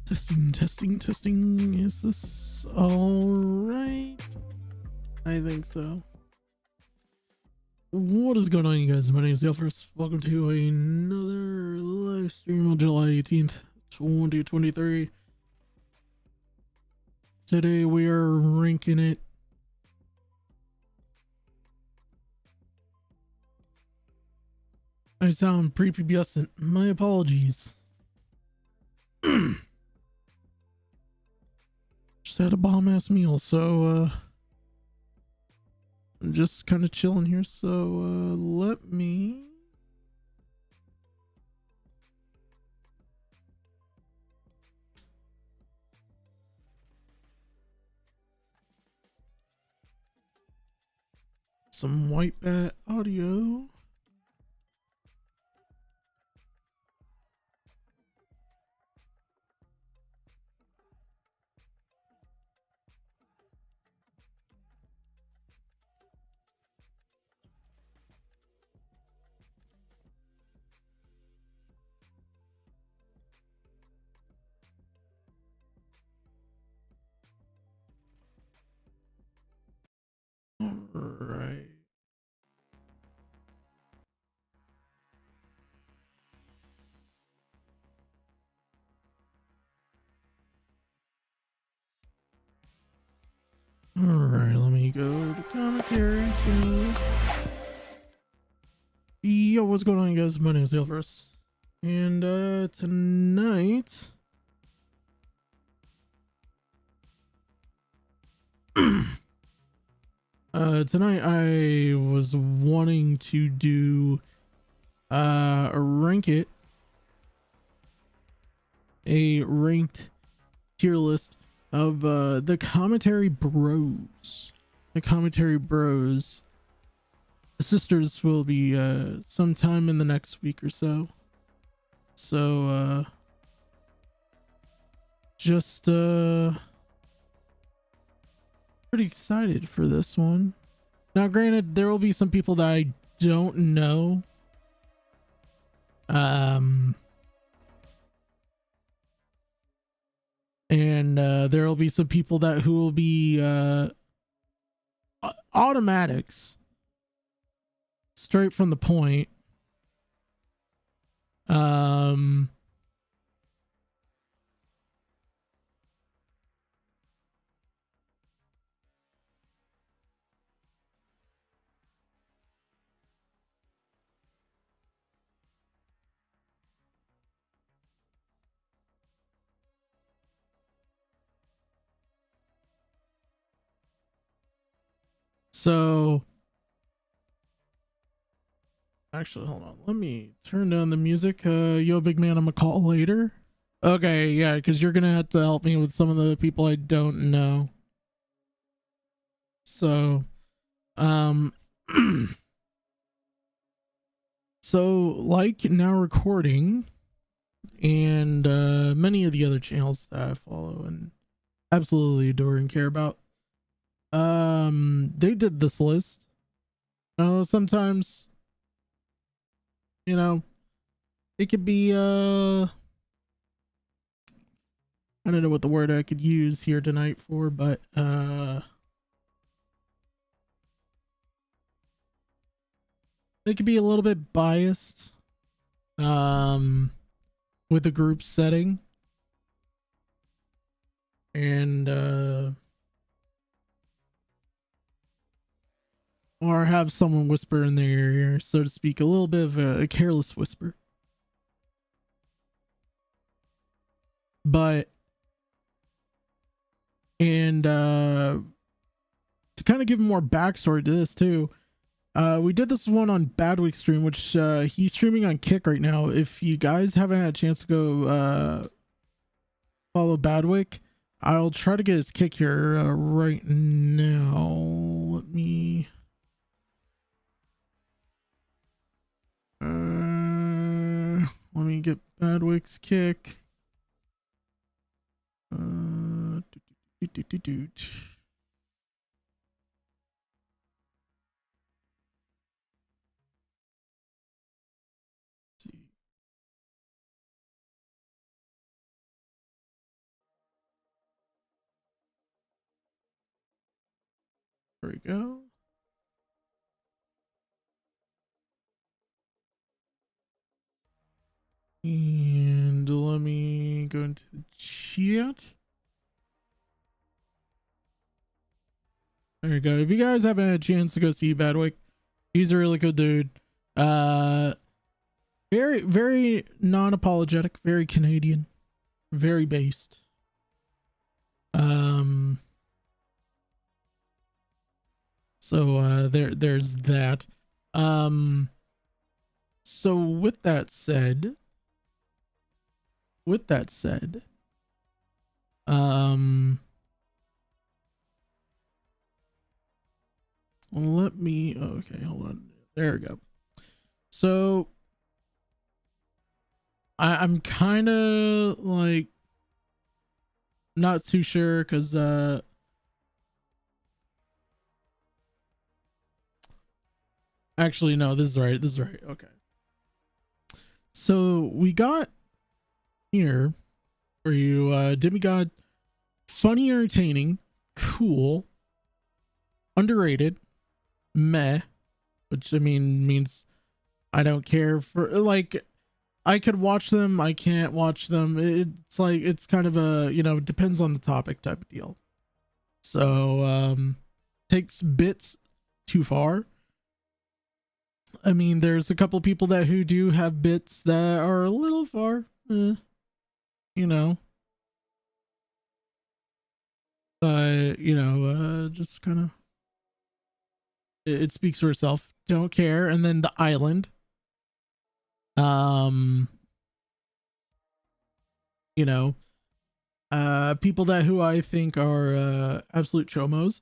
Testing, testing, testing. Is this all right? I think so. What is going on, you guys? My name is Delphus. Welcome to another live stream on July 18th, 2023. Today we are ranking it. I sound prepubescent. My apologies. Just had a bomb-ass meal, so I'm just kind of chilling here, so let me some white bat audio. All right. All right, let me go to commentary. Yo, what's going on, you guys? My name is Delphus, and tonight tonight I was wanting to do a ranked tier list of the commentary bros. The commentary bros. The sisters will be sometime in the next week or so. So just pretty excited for this one. Now, granted, there will be some people that I don't know. And there will be some people who will be automatics, straight from the point. So actually, hold on. Let me turn down the music. Yo, big man, I'm gonna call later. Okay, yeah, because you're gonna have to help me with some of the people I don't know. So, so like Now Recording and many of the other channels that I follow and absolutely adore and care about, they did this list. Sometimes, you know, it could be I don't know what the word I could use here tonight for, but it could be a little bit biased with the group setting, and or have someone whisper in their ear, so to speak, a little bit of a careless whisper. But and to kind of give more backstory to this too, we did this one on Badwick stream, which he's streaming on Kick right now. If you guys haven't had a chance to go follow Badwick, I'll try to get his Kick here right now. Let me get Badwick's Kick. go. And let me go into the chat. There you go. If you guys haven't had a chance to go see Badwick, he's a really good dude. Very, very non-apologetic, very Canadian, very based. So there's that. So with that said, let me, okay, hold on. There we go. So I'm kind of like not too sure because actually no, this is right. Okay. So we got here for you Demigod, funny, entertaining, cool, underrated, meh, which I mean means I don't care for, like, I could watch them, I can't watch them. It's like, it's kind of a, you know, depends on the topic type of deal. So takes bits too far. I mean, there's a couple people that who do have bits that are a little far, you know. But you know, just kind of, it speaks for itself. Don't care. And then the island. You know, people that who I think are absolute chomos.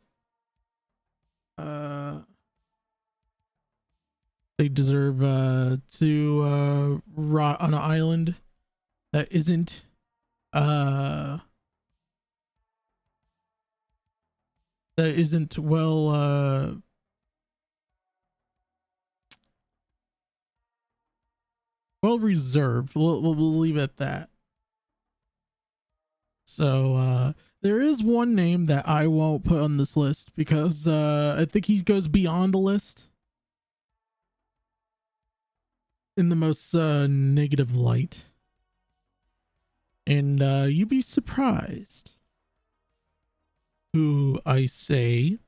They deserve to rot on an island that isn't well well reserved. We'll leave it at that. So there is one name that I won't put on this list because I think he goes beyond the list in the most negative light. And you'd be surprised who I say.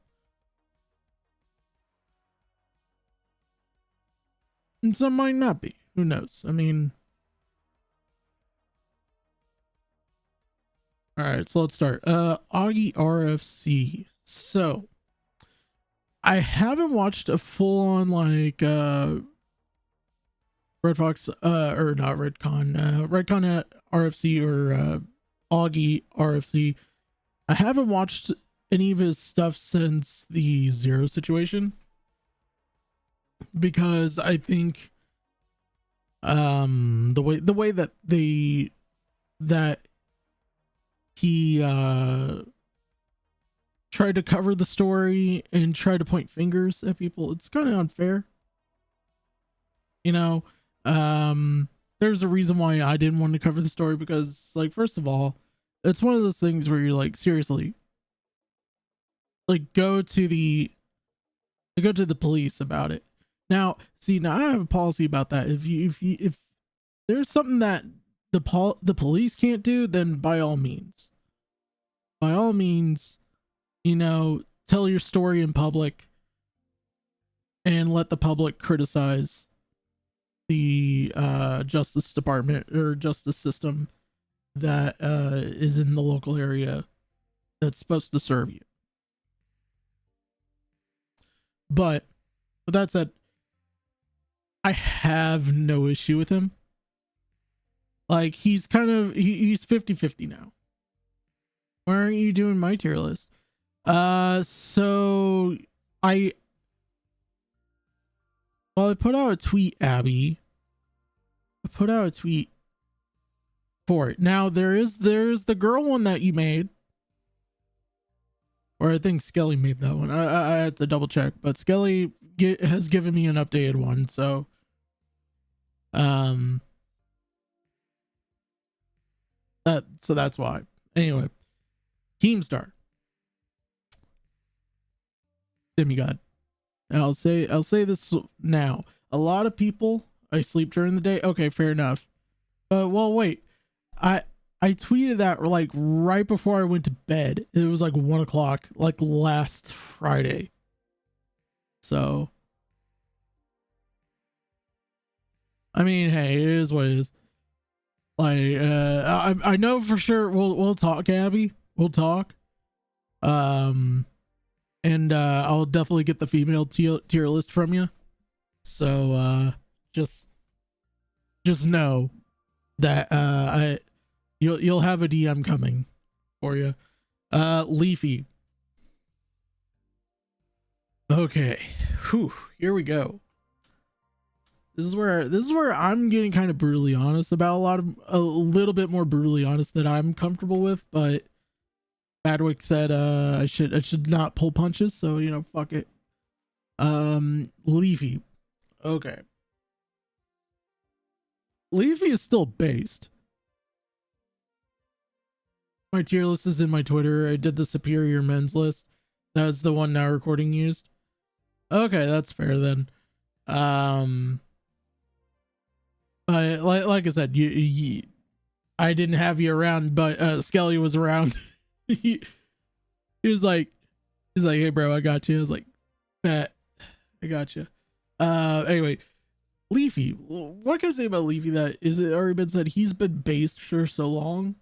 And some might not be. Who knows? I mean, all right, so let's start. Augie RFC. So I haven't watched a full-on like Red Fox or not Redcon, Redcon RFC or Augie RFC. I haven't watched any of his stuff since the Zero situation because I think the way that he tried to cover the story and try to point fingers at people, it's kind of unfair, you know. There's a reason why I didn't want to cover the story because, like, first of all, it's one of those things where you're like, seriously, like, go to the police about it. Now, see, now I have a policy about that. If there's something that the police can't do, then by all means, you know, tell your story in public and let the public criticize the justice department or justice system that is in the local area that's supposed to serve you. But with that said, I have no issue with him. Like, he's kind of, he's 50-50 now. Why aren't you doing my tier list? So I put out a tweet, Abby. I put out a tweet for it. Now there's the girl one that you made. Or I think Skelly made that one. I had to double check, but Skelly has given me an updated one, so so that's why. Anyway, Keemstar. demigod. And I'll say this now. A lot of people, I sleep during the day. Okay, fair enough. But well, wait. I tweeted that like right before I went to bed. It was like 1 o'clock, like last Friday. So I mean, hey, it is what it is. Like, I know for sure we'll talk, Abby. We'll talk. And I'll definitely get the female tier list from you. So just know that you'll have a DM coming for you. Leafy. Okay. Whew, here we go. This is where I'm getting kind of brutally honest about a little bit more brutally honest that I'm comfortable with, but Badwick said I should not pull punches, so you know, fuck it. Leafy. Okay. Leafy is still based. My tier list is in my Twitter. I did the superior men's list. That's the one now recording used. Okay, that's fair then. But like I said, I didn't have you around, but Skelly was around. he was like, hey bro, I got you. I was like, bet, I got you. Anyway, Leafy. What can I say about Leafy? That is it already been said. He's been based for so long,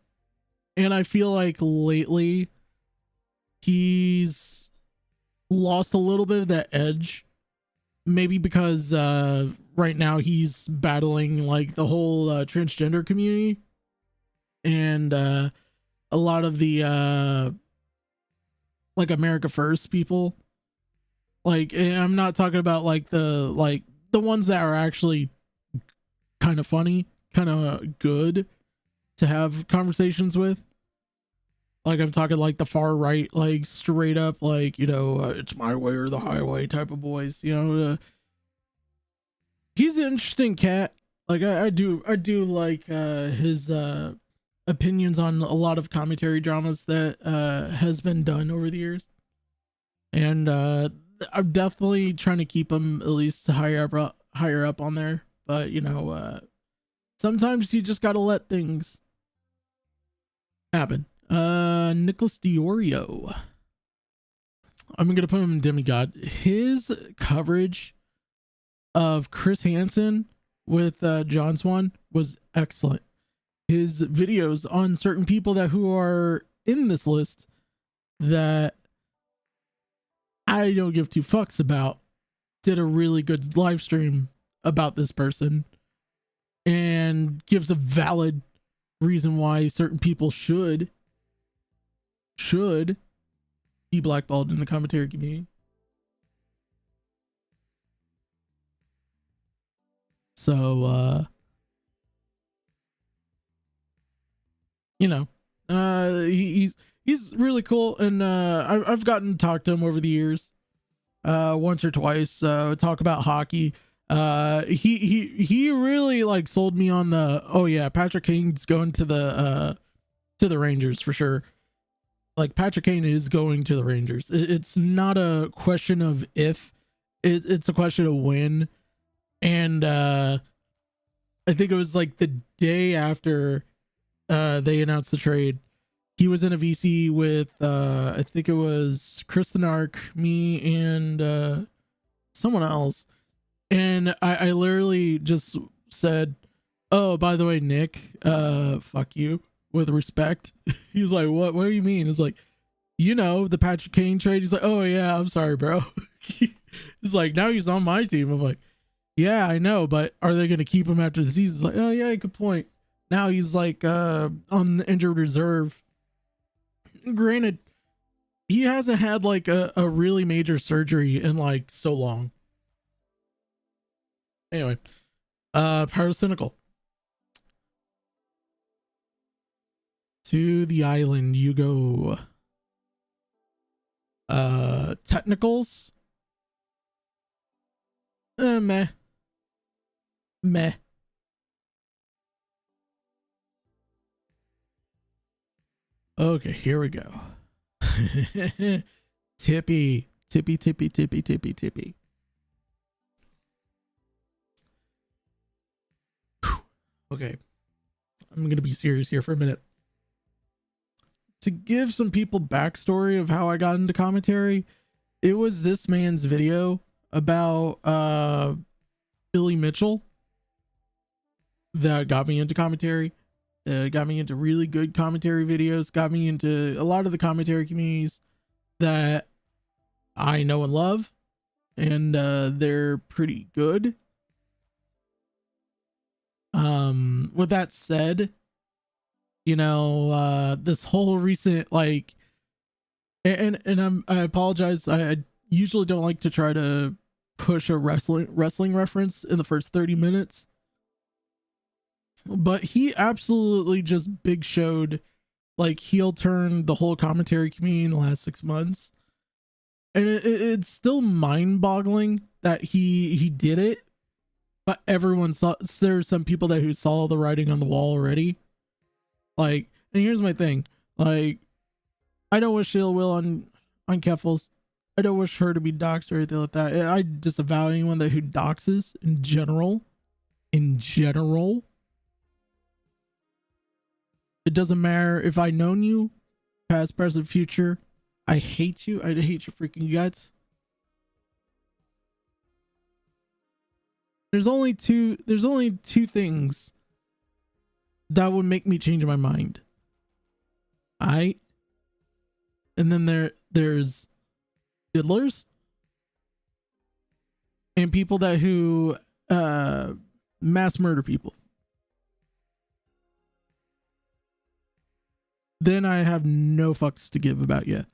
and I feel like lately he's lost a little bit of that edge. Maybe because right now he's battling like the whole transgender community and a lot of the like America First people. Like, I'm not talking about like the ones that are actually kind of funny, kind of good to have conversations with. Like, I'm talking like the far right, like straight up, like, you know, it's my way or the highway type of boys, you know. He's an interesting cat. Like, I do like his opinions on a lot of commentary dramas that has been done over the years. And I'm definitely trying to keep him at least higher up on there. But, you know, sometimes you just gotta let things happen. Nicholas Diorio. I'm gonna put him in demigod. His coverage of Chris Hansen with John Swan was excellent. His videos on certain people who are in this list that I don't give two fucks about did a really good live stream about this person and gives a valid reason why certain people should be blackballed in the commentary community. So you know, he's really cool, and I've gotten to talk to him over the years, once or twice, talk about hockey. He really like sold me on the, oh yeah, Patrick Kane's going to the Rangers for sure. Like, Patrick Kane is going to the Rangers. It's not a question of if, it's a question of when. And I think it was like the day after they announced the trade, he was in a VC with I think it was Chris the Narc, me, and someone else. And I literally just said, oh, by the way, Nick, fuck you, with respect. He's like, what do you mean? It's like, you know, the Patrick Kane trade. He's like, oh yeah, I'm sorry, bro. He's like, now he's on my team. I'm like, yeah, I know, but are they going to keep him after the season? It's like, oh yeah, good point. Now he's like on the injured reserve. Granted, he hasn't had like a really major surgery in like so long. Anyway, Pyrocynical. To the island you go. Technicals. Meh. Okay, here we go. Tippy. Tippy, tippy, tippy, tippy, tippy. Whew. Okay. I'm going to be serious here for a minute. To give some people backstory of how I got into commentary, it was this man's video about Billy Mitchell that got me into commentary. Got me into really good commentary videos, got me into a lot of the commentary communities that I know and love, and they're pretty good. With that said, you know, this whole recent, like, and I apologize, I usually don't like to try to push a wrestling reference in the first 30 minutes, but he absolutely just big showed, like, heel turned the whole commentary community in the last 6 months, and it's still mind-boggling that he did it, but everyone saw. There's some people that who saw the writing on the wall already. Like, and here's my thing, like, I don't wish ill will on Keffels. I don't wish her to be doxxed or anything like that. I disavow anyone that who doxes in general. In general. It doesn't matter if I known you, past, present, future. I hate you. I hate your freaking guts. There's only two things that would make me change my mind. Alright? And then there's diddlers and people that who mass murder people. Then I have no fucks to give about you.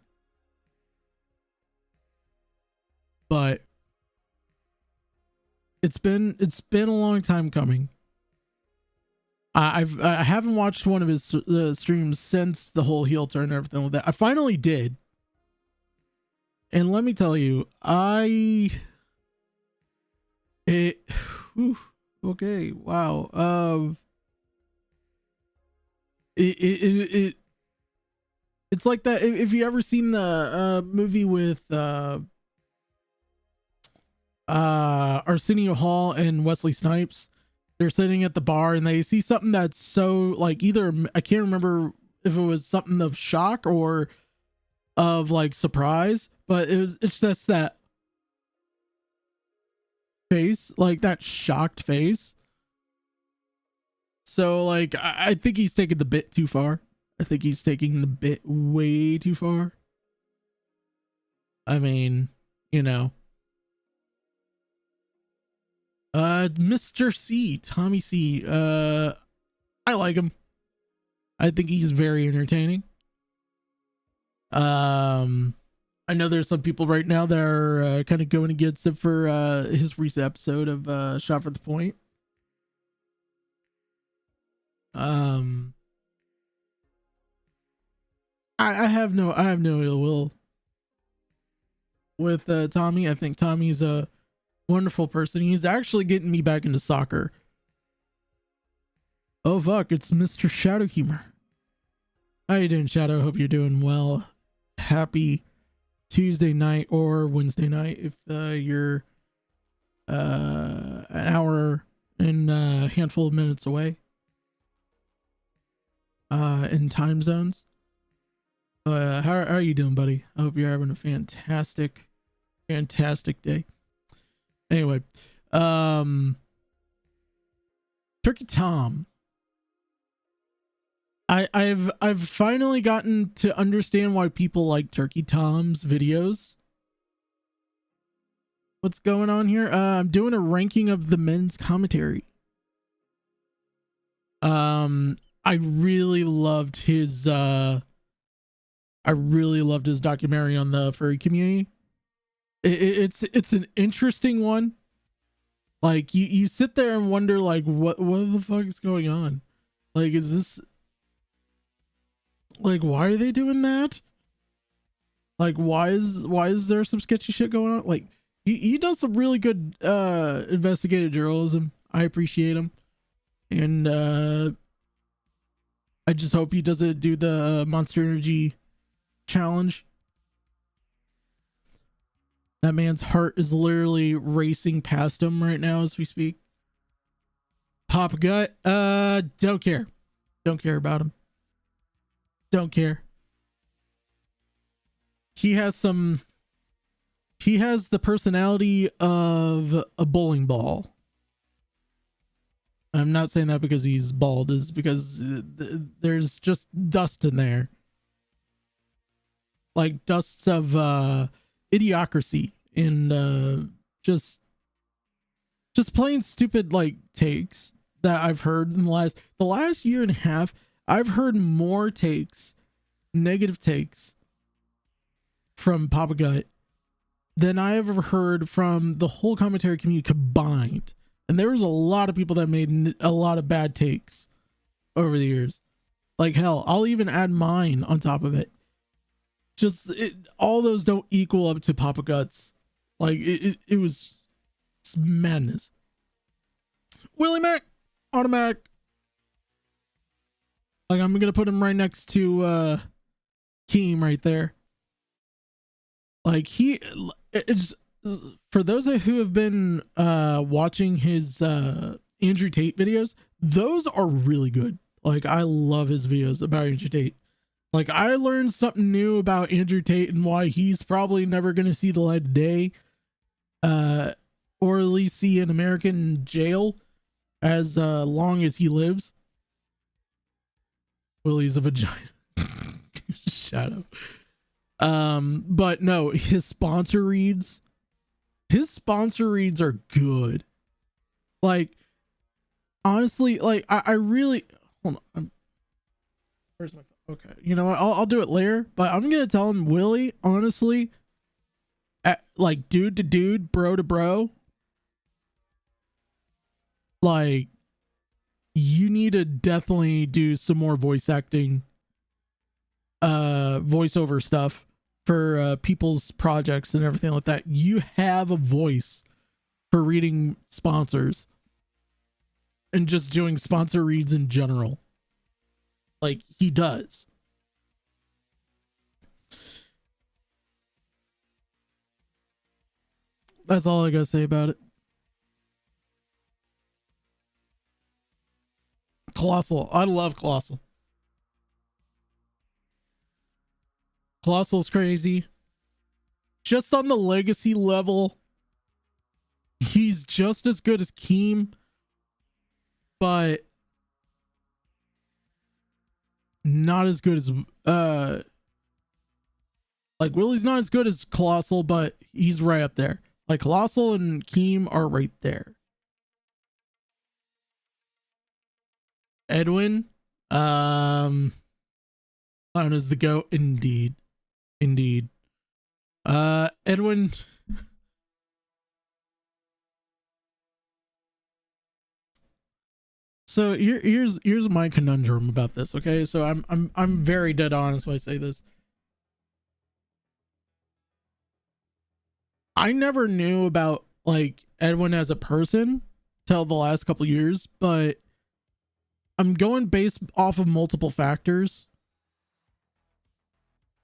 But it's been a long time coming. I haven't watched one of his streams since the whole heel turn and everything like that. I finally did, and let me tell you, okay, wow. It's like that. If you ever seen the movie with Arsenio Hall and Wesley Snipes, they're sitting at the bar and they see something that's so, like, either, I can't remember if it was something of shock or of, like, surprise, but it's just that face, like that shocked face. So, like, I think he's taking the bit too far. I think he's taking the bit way too far. I mean, you know. Mr. C, Tommy C. I like him. I think he's very entertaining. I know there's some people right now that are kind of going against it for his recent episode of Shot for the Point. I have no ill will with Tommy. I think Tommy's a wonderful person. He's actually getting me back into soccer. Oh fuck, it's Mr. Shadow Humor. How you doing, Shadow? Hope you're doing well. Happy Tuesday night or Wednesday night if you're an hour and a handful of minutes away in time zones. How are you doing, buddy? I hope you're having a fantastic day. Anyway, Turkey Tom. I've finally gotten to understand why people like Turkey Tom's videos. What's going on here? I'm doing a ranking of the men's commentary. I really loved his documentary on the furry community. It's an interesting one. Like, you sit there and wonder, like, what the fuck is going on? Like, is this, like, why are they doing that? Like, why is there some sketchy shit going on? Like, he does some really good investigative journalism. I appreciate him, and I just hope he doesn't do the Monster Energy challenge. That man's heart is literally racing past him right now as we speak. Pop Gut, don't care. Don't care about him. Don't care. He has the personality of a bowling ball. I'm not saying that because he's bald, is because there's just dust in there. Like dusts of idiocracy and just plain stupid like takes that I've heard in the last year and a half. I've heard more negative takes from Papa Gut than I ever heard from the whole commentary community combined. And there was a lot of people that made a lot of bad takes over the years. Like hell, I'll even add mine on top of it. All those don't equal up to Papa Gut's. Like it was madness. Willie Mac, automatic. Like I'm gonna put him right next to Keem right there. Like it's for those who have been watching his Andrew Tate videos, those are really good. Like I love his videos about Andrew Tate. Like I learned something new about Andrew Tate and why he's probably never going to see the light of day, or at least see an American jail as long as he lives. Willie's a vagina. Shut up. But no, his sponsor reads are good. Like honestly, like I really hold on. Where's my phone? Okay, you know what? I'll do it later. But I'm gonna tell him, Willie, honestly, like dude to dude, bro to bro, like you need to definitely do some more voice acting, voiceover stuff for people's projects and everything like that. You have a voice for reading sponsors and just doing sponsor reads in general. Like he does. That's all I gotta say about it. Colossal. I love Colossal. Colossal's crazy. Just on the legacy level, he's just as good as Keem, but not as good as like Willie's not as good as Colossal, but he's right up there. Like Colossal and Keem are right there. Edwin, known as the GOAT, indeed. Edwin. So here's my conundrum about this. Okay, so I'm very dead honest when I say this. I never knew about like Edwin as a person till the last couple years, but I'm going based off of multiple factors.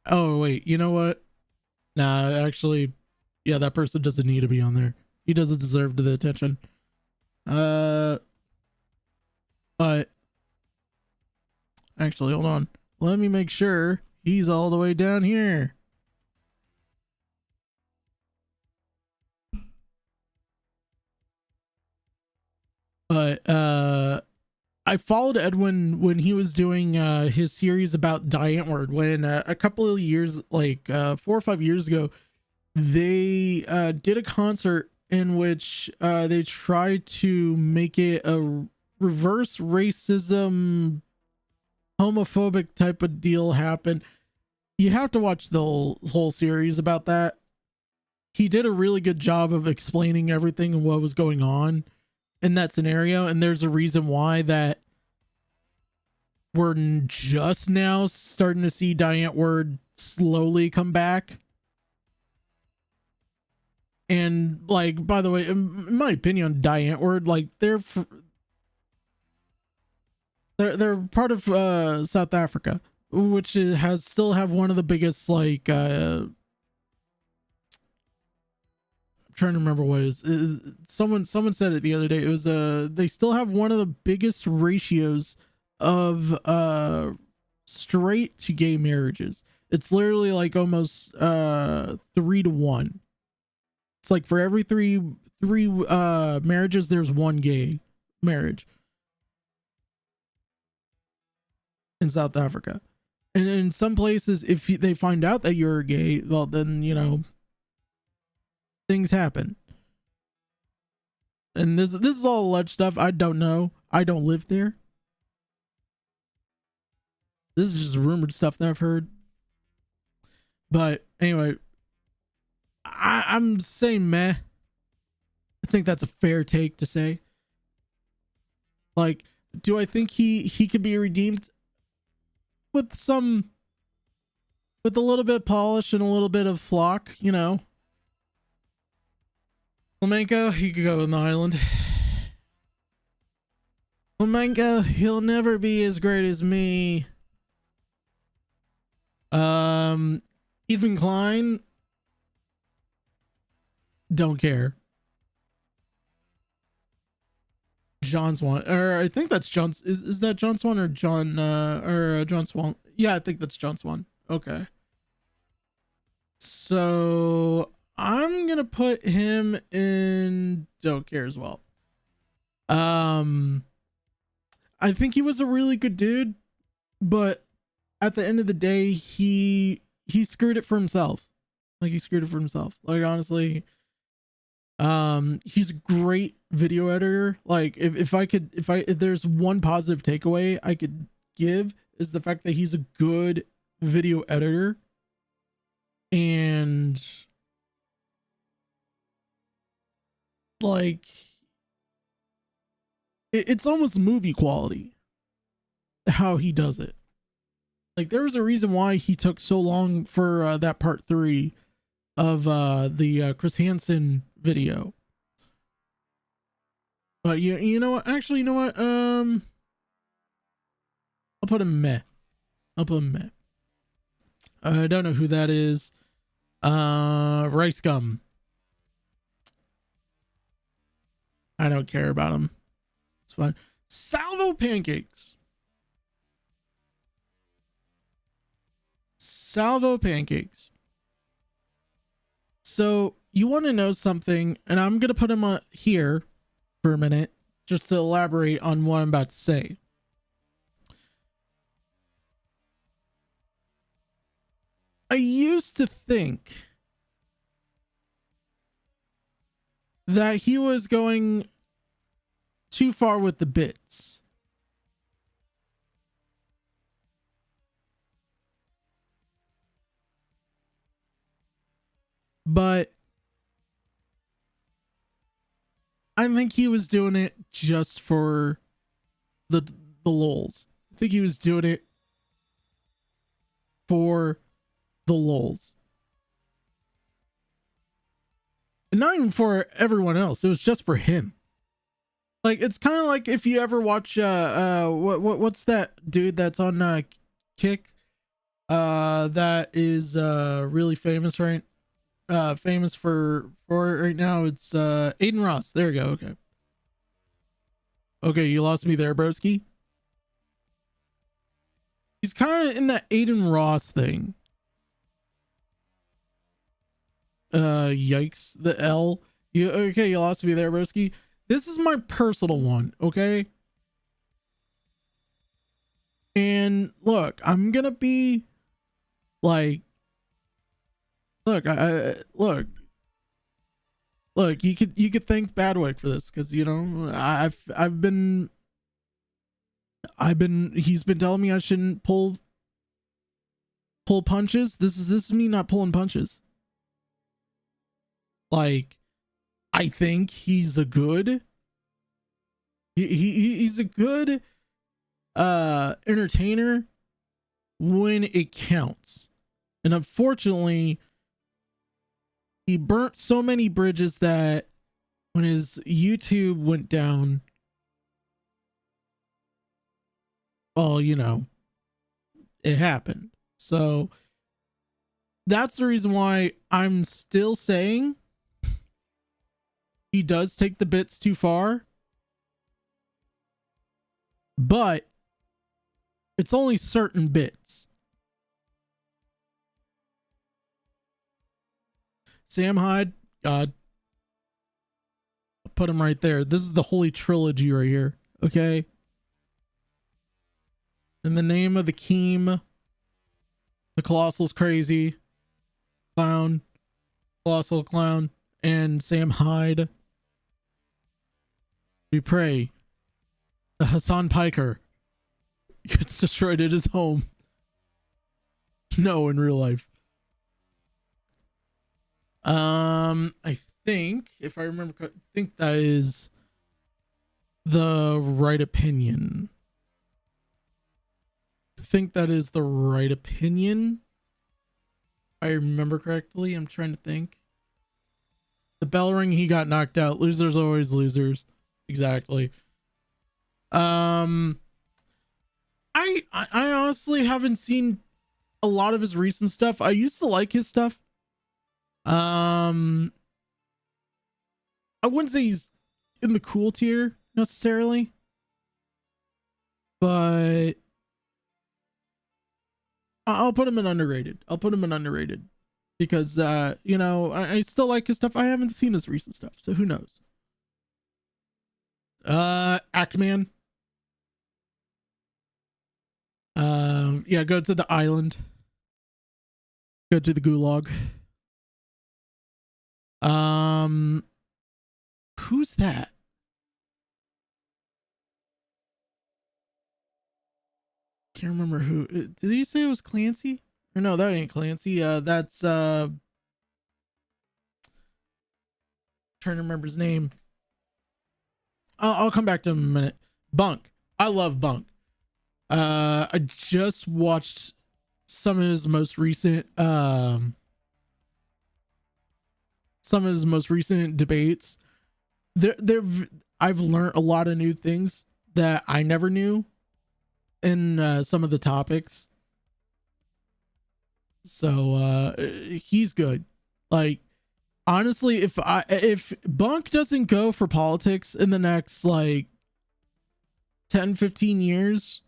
Oh wait, you know what? Nah, actually, yeah, that person doesn't need to be on there. He doesn't deserve the attention. But actually, hold on. Let me make sure he's all the way down here. But I followed Edwin when he was doing his series about Die Antwoord, when a couple of years, like 4 or 5 years ago, they did a concert in which they tried to make it a reverse racism, homophobic type of deal happen. You have to watch the whole series about that. He did a really good job of explaining everything and what was going on in that scenario, and there's a reason why that we're just now starting to see Die Antwoord slowly come back. And like, by the way, in my opinion, Die Antwoord, like they're part of South Africa, which still have one of the biggest like trying to remember what it is. Someone said it the other day. It was they still have one of the biggest ratios of straight to gay marriages. It's literally like almost 3-to-1. It's like for every three marriages, there's one gay marriage in South Africa. And in some places, if they find out that you're gay, well, then, you know, things happen. And this is all alleged stuff. I don't know. I don't live there. This is just rumored stuff that I've heard. But anyway, I'm saying meh. I think that's a fair take to say. Like, do I think he could be redeemed with a little bit of polish and a little bit of flock, you know? Flamenco, he could go in the island. Flamenco, he'll never be as great as me. Ethan Klein, don't care. John Swan, or I think that's John. Is that John Swan or John John Swan? Yeah, I think that's John Swan. Okay. So I'm gonna put him in don't care as well. I think he was a really good dude, but at the end of the day, he screwed it for himself. Like, he screwed it for himself. Like, honestly, he's a great video editor. Like, if there's one positive takeaway I could give, is the fact that he's a good video editor. And like, it's almost movie quality how he does it. Like, there was a reason why he took so long for that part 3 of the Chris Hansen video. But you know what? Actually, you know what? I'll put him meh. I don't know who that is. Rice Gum. I don't care about him. It's fine. Salvo Pancakes. So you want to know something, and I'm gonna put him here for a minute just to elaborate on what I'm about to say. I used to think that he was going too far with the bits. But I think he was doing it just for the lulz. I think he was doing it for the lulz. And not even for everyone else. It was just for him. Like, it's kind of like if you ever watch what's that dude that's on Kick that is really famous right for right now. It's Aiden Ross. There you go. Okay, you lost me there, broski. He's kind of in that Aiden Ross thing. Yikes, the L. You lost me there, broski. This is my personal one, okay? And look, I'm gonna be like, look, look, you could thank Badwick for this, because, you know, he's been telling me I shouldn't pull punches. This is me not pulling punches. Like, I think he's a good he's a good entertainer when it counts. And unfortunately, he burnt so many bridges that when his YouTube went down, well, you know, it happened. So that's the reason why I'm still saying he does take the bits too far, but it's only certain bits. Sam Hyde, God, I'll put him right there. This is the holy trilogy right here. Okay. In the name of the Keem, the Colossal's Crazy Clown, Colossal Clown, and Sam Hyde, we pray the Hassan Piker gets destroyed at his home. No, in real life. I think, if I remember, I think that is the right opinion. I think that is the right opinion. I remember correctly. I'm trying to think. The bell ring, he got knocked out. Losers always losers. Exactly. I honestly haven't seen a lot of his recent stuff. I used to like his stuff. I wouldn't say he's in the cool tier necessarily, but I'll put him in underrated. I'll put him in underrated because you know, I still like his stuff. I haven't seen his recent stuff, so who knows. Actman. Yeah, go to the island. Go to the gulag. Who's that? Can't remember who. Did he say it was Clancy? Or no, that ain't Clancy. That's trying to remember his name. I'll come back to him in a minute. Bunk. I love Bunk. I just watched some of his most recent debates. I've learned a lot of new things that I never knew in some of the topics. So he's good. Like, honestly, if Bunk doesn't go for politics in the next like 10-15 years,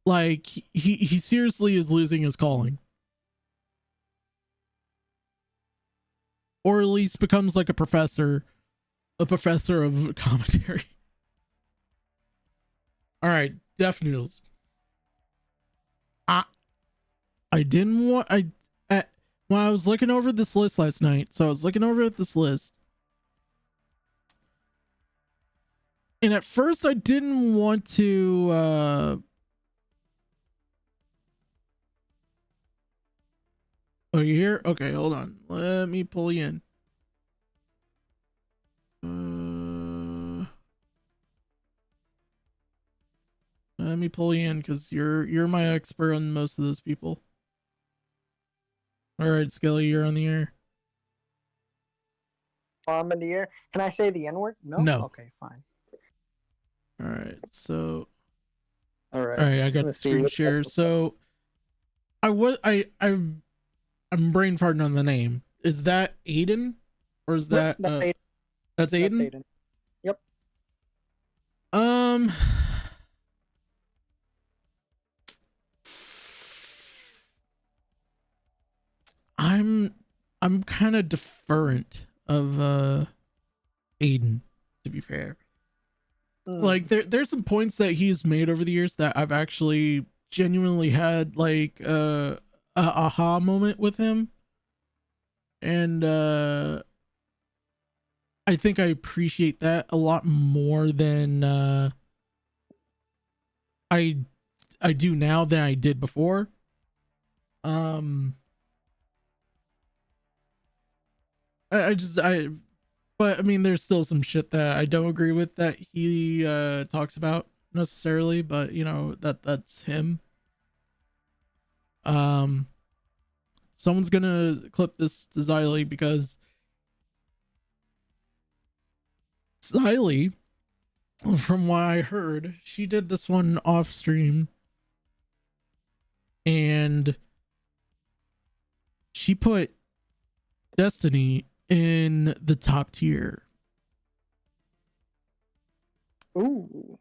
like he seriously is losing his calling, or at least becomes like a professor of commentary. All right, Def Noodles. I didn't want when I was looking over this list last night. So I was looking over at this list, and at first I didn't want to. Oh, you here? Okay, hold on. Let me pull you in. Let me pull you in because you're my expert on most of those people. All right, Skelly, you're on the air. I'm in the air. Can I say the N-word? No? No. Okay, fine. All right, so. All right. I got the screen share. So, I'm brain farting on the name. Is that Aiden, or is that That's Aiden. That's Aiden? That's Aiden. Yep. I'm kind of deferent of Aiden, to be fair. Like there's some points that he's made over the years that I've actually genuinely had like a aha moment with him, and I think I appreciate that a lot more than I do now than I did before. But I mean, there's still some shit that I don't agree with that he talks about necessarily, but you know, that's him. Someone's gonna clip this to Xylee because Xylee, from what I heard, she did this one off stream and she put Destiny in the top tier. Ooh.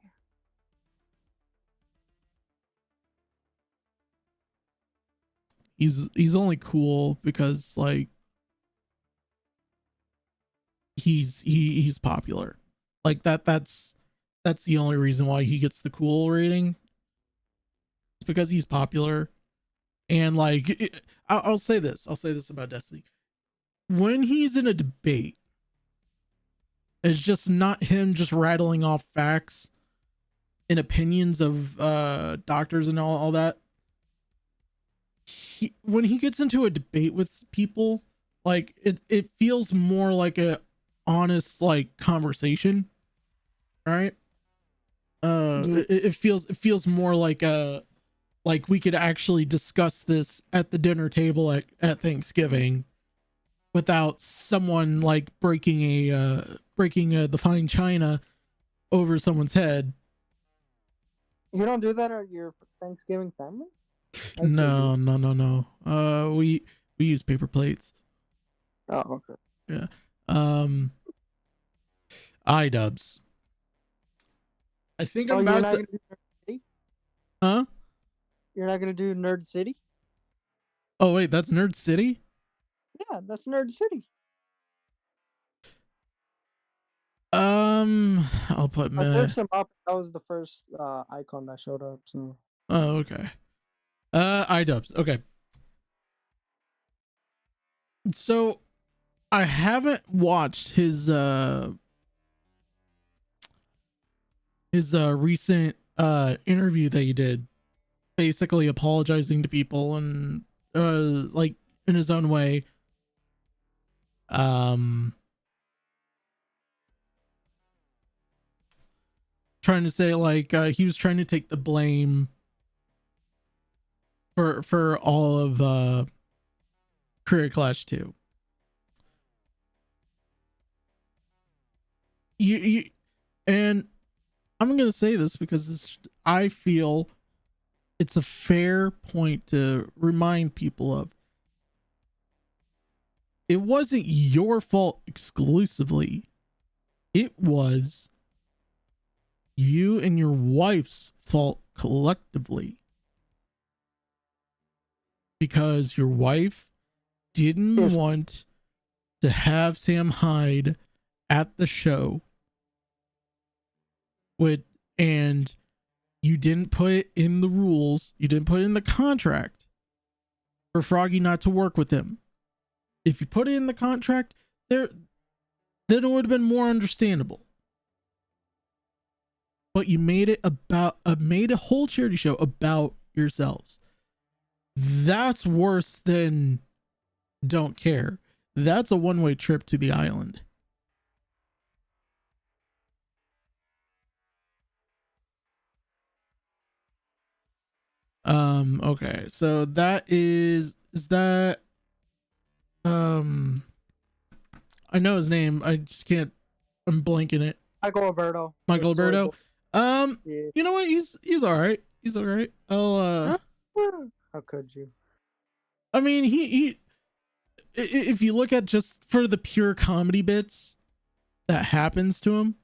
He's only cool because like he's popular. Like that's the only reason why he gets the cool rating. It's because he's popular. And like I'll say this. I'll say this about Destiny. When he's in a debate, it's just not him just rattling off facts and opinions of doctors and all that. When he gets into a debate with people, like it feels more like a honest like conversation, right? It feels more like a like we could actually discuss this at the dinner table at Thanksgiving without someone like breaking the fine china over someone's head. You don't do that at your Thanksgiving family? No. We use paper plates. Oh, okay. Yeah. iDubbbz. I think I'm about to. Huh? You're not gonna do Nerd City? Oh wait, that's Nerd City? Yeah, that's Nerd City. I'll put I searched them up. That was the first icon that showed up. So. Oh, okay. iDubbbz. Okay. So I haven't watched his recent interview that he did, basically apologizing to people and like in his own way. Trying to say like he was trying to take the blame for all of Career Clash 2. You and I'm gonna say this because I feel it's a fair point to remind people of. It wasn't your fault exclusively. It was you and your wife's fault collectively. Because your wife didn't want to have Sam Hyde at the show and you didn't put it in the rules, you didn't put it in the contract for Froggy not to work with him. If you put it in the contract, then it would have been more understandable. But you made it made a whole charity show about yourselves. That's worse than don't care. That's a one-way trip to the island. Okay, so that is that I know his name, I just can't, I'm blanking it. Michael Alberto. Yeah. You know what, he's all right. I'll how could you? I mean, he if you look at just for the pure comedy bits that happens to him,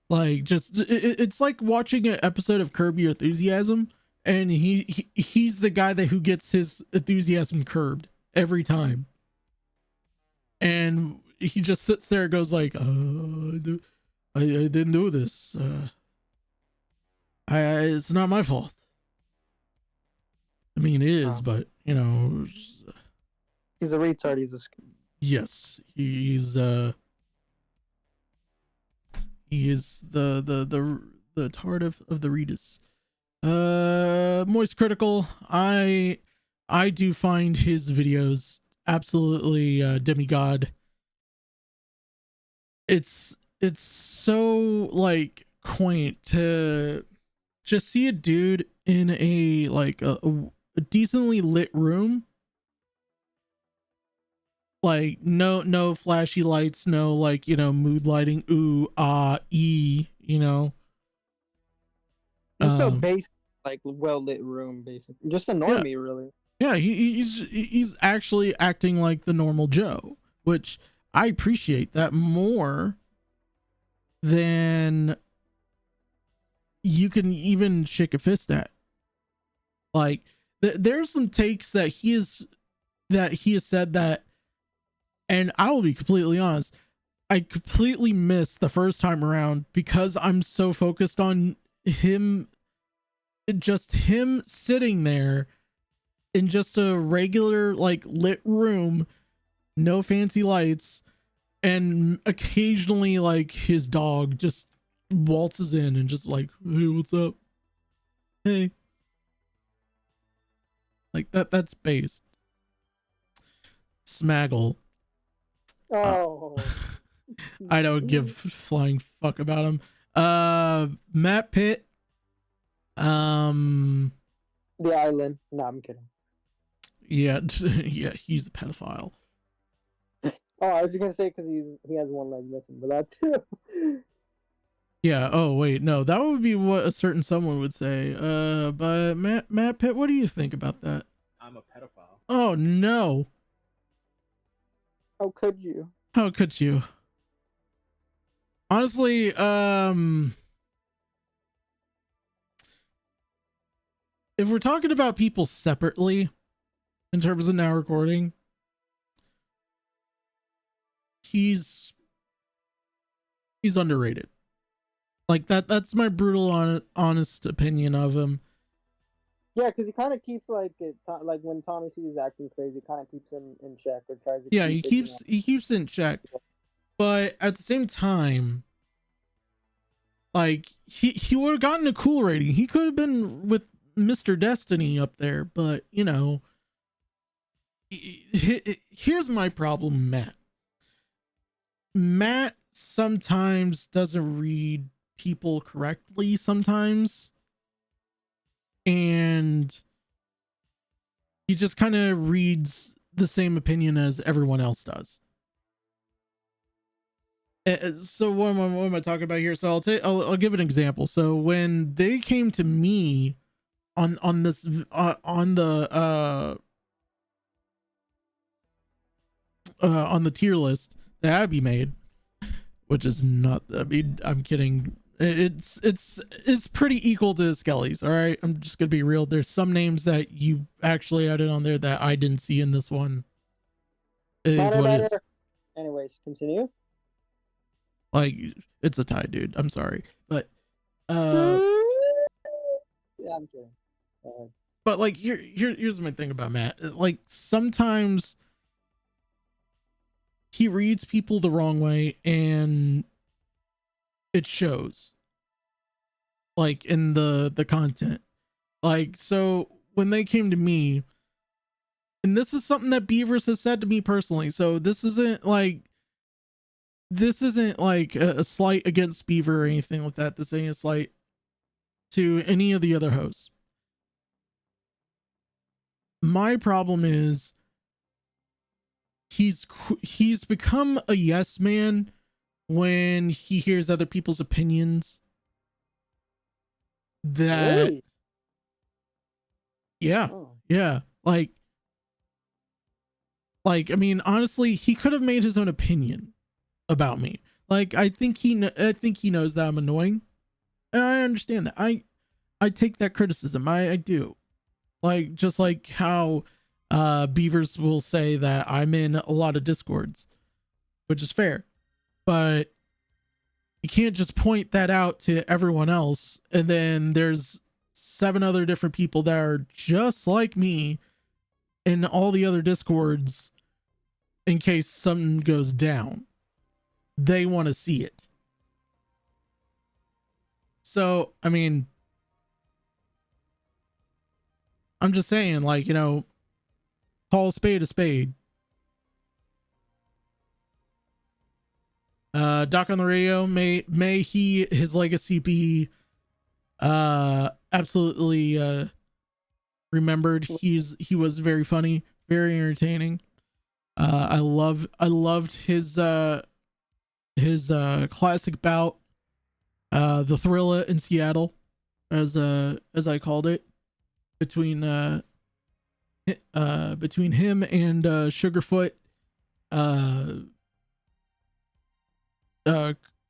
like just it's like watching an episode of Curb Your Enthusiasm, and he's the guy who gets his enthusiasm curbed every time, and he just sits there and goes like, I didn't do this. It's not my fault. I mean, it is, but you know, he's a retard. He's a yes, he is the tard of the Redis. Moist Critical. I do find his videos absolutely demigod. It's so like quaint to just see a dude in a like a decently lit room, like no flashy lights, no like, you know, mood lighting, ooh ah e, you know, just a basic like well lit room, basically just a normie, really. Yeah, he's actually acting like the normal Joe, which I appreciate that more than you can even shake a fist at. Like there's some takes that he has said that, and I will be completely honest, I completely missed the first time around because I'm so focused on him, just him sitting there in just a regular like lit room, no fancy lights, and occasionally like his dog just waltzes in and just like, hey, what's up? Hey. Like that's based. Smaggle. Oh. I don't give flying fuck about him. Matt Pitt. The island. No, I'm kidding. Yeah, yeah, he's a pedophile. Oh, I was just gonna say because he has one leg missing, but that's too. Yeah. Oh wait, no, that would be what a certain someone would say. But Matt Pitt, what do you think about that? I'm a pedophile. Oh no. How could you? How could you? Honestly, if we're talking about people separately in terms of now recording, he's underrated. Like that's my brutal honest opinion of him. Yeah, because he kind of keeps like when Tommy C is acting crazy, kind of keeps him in check or tries to. Yeah, keep he keeps in check, but at the same time, like he would have gotten a cool rating. He could have been with Mr. Destiny up there, but you know, here's my problem, Matt. Matt sometimes doesn't read people correctly sometimes, and he just kind of reads the same opinion as everyone else does. So what am I talking about here? So I'll give an example. So when they came to me on this on the tier list that Abby made, which is not, I mean, I'm kidding. It's pretty equal to Skelly's. All right, I'm just gonna be real. There's some names that you actually added on there that I didn't see in this one. Better. Anyways, continue. Like, it's a tie, dude. I'm sorry, but yeah, I'm kidding. But like here's my thing about Matt. Like sometimes he reads people the wrong way and it shows. Like in the content. Like so when they came to me, and this is something that Beavers has said to me personally. So this isn't like a slight against Beaver or anything like that. This ain't a slight to any of the other hosts. My problem is he's become a yes man when he hears other people's opinions. That really? Yeah. Oh. Yeah. Like I mean, honestly, he could have made his own opinion about me. Like I think he knows that I'm annoying. And I understand that. I take that criticism. I do. Like just like how Beavers will say that I'm in a lot of Discords, which is fair. But you can't just point that out to everyone else and then there's 7 other different people that are just like me in all the other Discords in case something goes down. They want to see it. So, I mean, I'm just saying, like, you know, call a spade a spade. Doc on the radio, may his legacy be absolutely remembered. He was very funny, very entertaining. I loved his classic bout, the Thrilla in Seattle, as I called it, between him and Sugarfoot,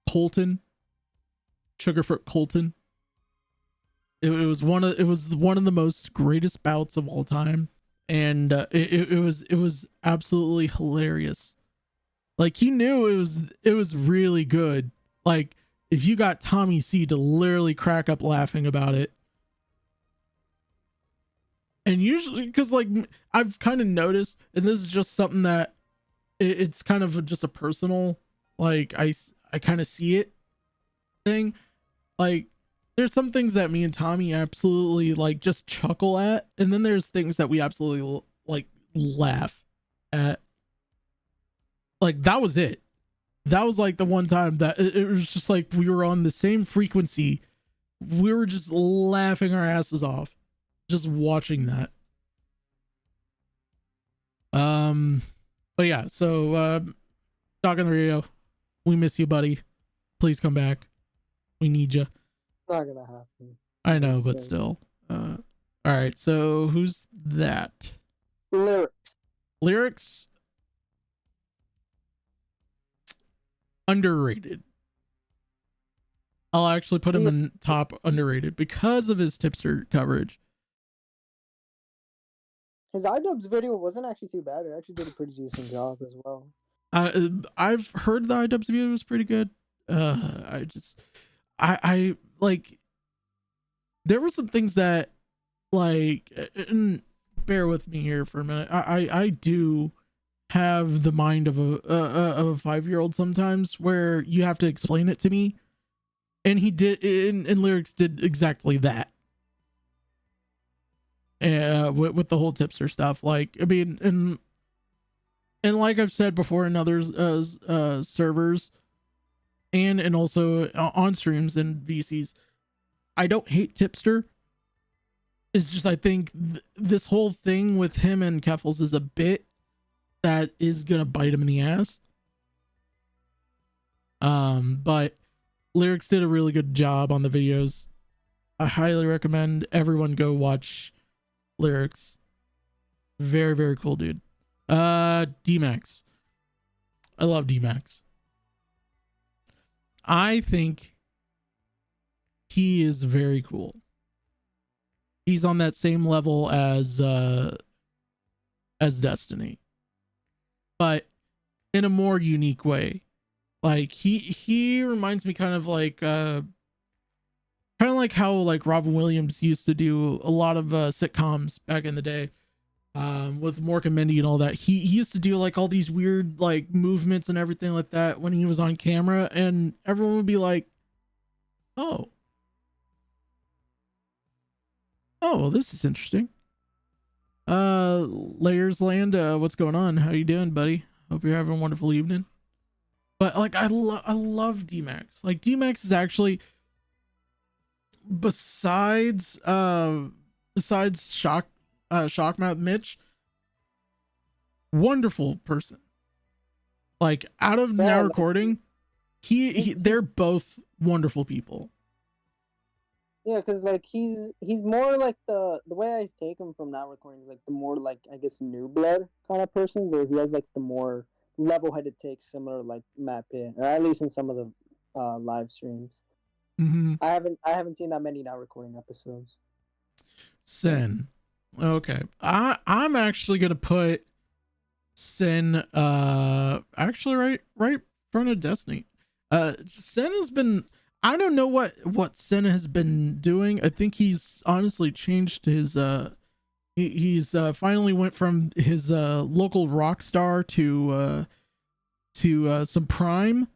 Colton, Sugarfoot Colton. it was one of the most greatest bouts of all time, and it was absolutely hilarious. Like, you knew it was really good. Like, if you got Tommy C to literally crack up laughing about it. And usually, because like I've kind of noticed, and this is just something that it's kind of just a personal, like I kind of see it thing. Like, there's some things that me and Tommy absolutely like just chuckle at, and then there's things that we absolutely like laugh at. Like, that was it. That was like the one time that it was just like we were on the same frequency. We were just laughing our asses off just watching that. But yeah, so Doc on the radio, we miss you, buddy. Please come back. We need you. Not gonna happen. I know, but still. All right, so who's that? Lyrics. Underrated. I'll actually put him in top underrated because of his tipster coverage. His iDubbbz video wasn't actually too bad. It actually did a pretty decent job as well. I've heard the iDubbbz video was pretty good. I like, there were some things that, like, and bear with me here for a minute. I do have the mind of a 5-year-old sometimes, where you have to explain it to me, and he did, and Lyrics did exactly that. With the whole tipster stuff. Like, I mean, and like I've said before in other servers, and also on streams and VCs, I don't hate tipster. It's just, I think this whole thing with him and Keffals is a bit that is gonna bite him in the ass. But Lyrics did a really good job on the videos. I highly recommend everyone go watch Lyrics. Very, very cool dude. D-Max. I love D-Max. I think he is very cool. He's on that same level as Destiny, but in a more unique way. Like, he reminds me kind of like how like Robin Williams used to do a lot of sitcoms back in the day, with Mork and Mindy and all that. He used to do like all these weird like movements and everything like that when he was on camera, and everyone would be like, oh, well, this is interesting. Layers Land, what's going on? How you doing, buddy? Hope you're having a wonderful evening. But like, I love D-Max. Like, D-Max is actually, besides Shockmouth Mitch, wonderful person. Like, out of now recording, they're both wonderful people. Yeah, because like he's more like the way I take him from now recording is like the more, like, I guess, new blood kind of person, where he has like the more level-headed take, similar like Matt Pitt, or at least in some of the live streams. Mm-hmm. I haven't seen that many now recording episodes. Sen. Okay. I'm actually gonna put Sen actually right in front of Destiny. Sen has been, I don't know what Sen has been doing. I think he's honestly changed his he's finally went from his local rock star to some Prime.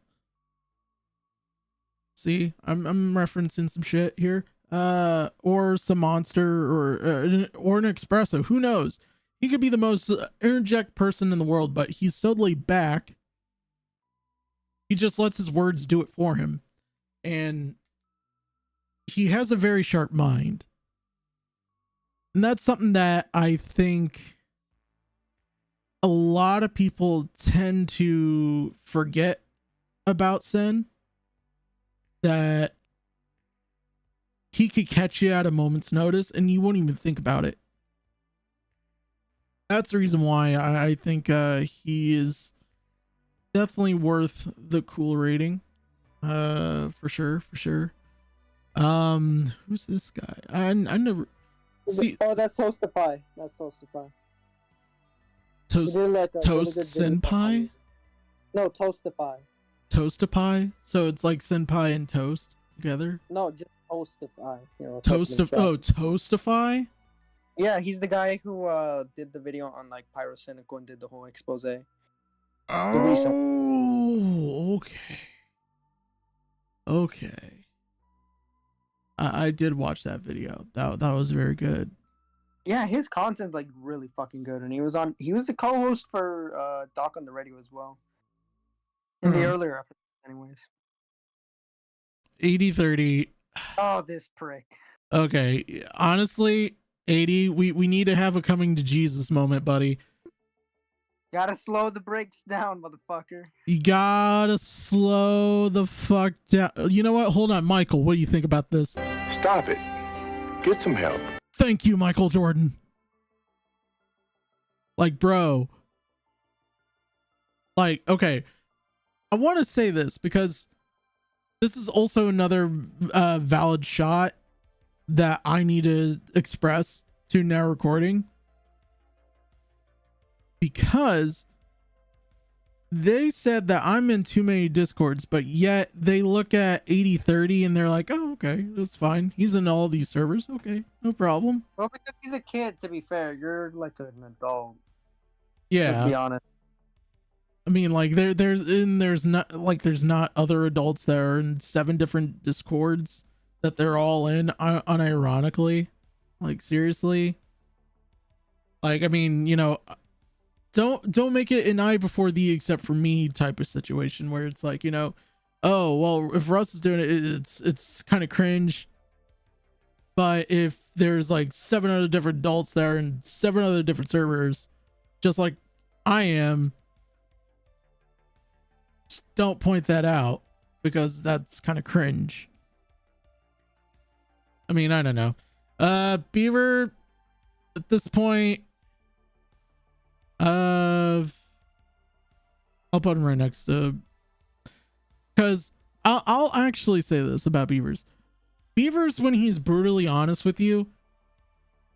See, I'm referencing some shit here. Or some Monster, or an Espresso. Who knows? He could be the most interject person in the world, but he's so laid back. He just lets his words do it for him. And he has a very sharp mind. And that's something that I think a lot of people tend to forget about Sen. That he could catch you at a moment's notice and you won't even think about it. That's the reason why I think he is definitely worth the cool rating. For sure. Who's this guy? I never see. Oh, that's Toastify. That's Toastify. Toast He did like a really Toast good video Senpai. on- No, Toastify. Toastify. So it's like senpai and toast together. No, just Toastify. You know, Toastify. Yeah, he's the guy who did the video on like Pyrocynical and did the whole expose. Oh, okay. Okay. I did watch that video. That was very good. Yeah, his content's like really fucking good, and he was the co-host for Doc on the Radio as well. In the earlier episode, anyways. 80-30. Oh, this prick. Okay, honestly, 80. We need to have a coming to Jesus moment, buddy. Gotta slow the brakes down, motherfucker. You gotta slow the fuck down. You know what? Hold on, Michael. What do you think about this? Stop it. Get some help. Thank you, Michael Jordan. Like, bro. Like, okay. I want to say this because this is also another valid shot that I need to express to Now Recording, because they said that I'm in too many discords, but yet they look at 80-30 and they're like, oh, okay, that's fine. He's in all these servers. Okay, no problem. Well, because he's a kid, to be fair. You're like an adult. Yeah. Let's be honest. I mean, like there's not other adults that are in 7 different discords that they're all in unironically. Like, seriously. Like, I mean, you know, don't make it an I before thee except for me type of situation where it's like, you know, oh well, if Russ is doing it, it's kind of cringe. But if there's like 7 other different adults there and 7 other different servers, just like I am, just don't point that out because that's kind of cringe. I mean, I don't know. Beaver, at this point, I'll put him right next to, because I'll actually say this about Beavers. Beavers, when he's brutally honest with you,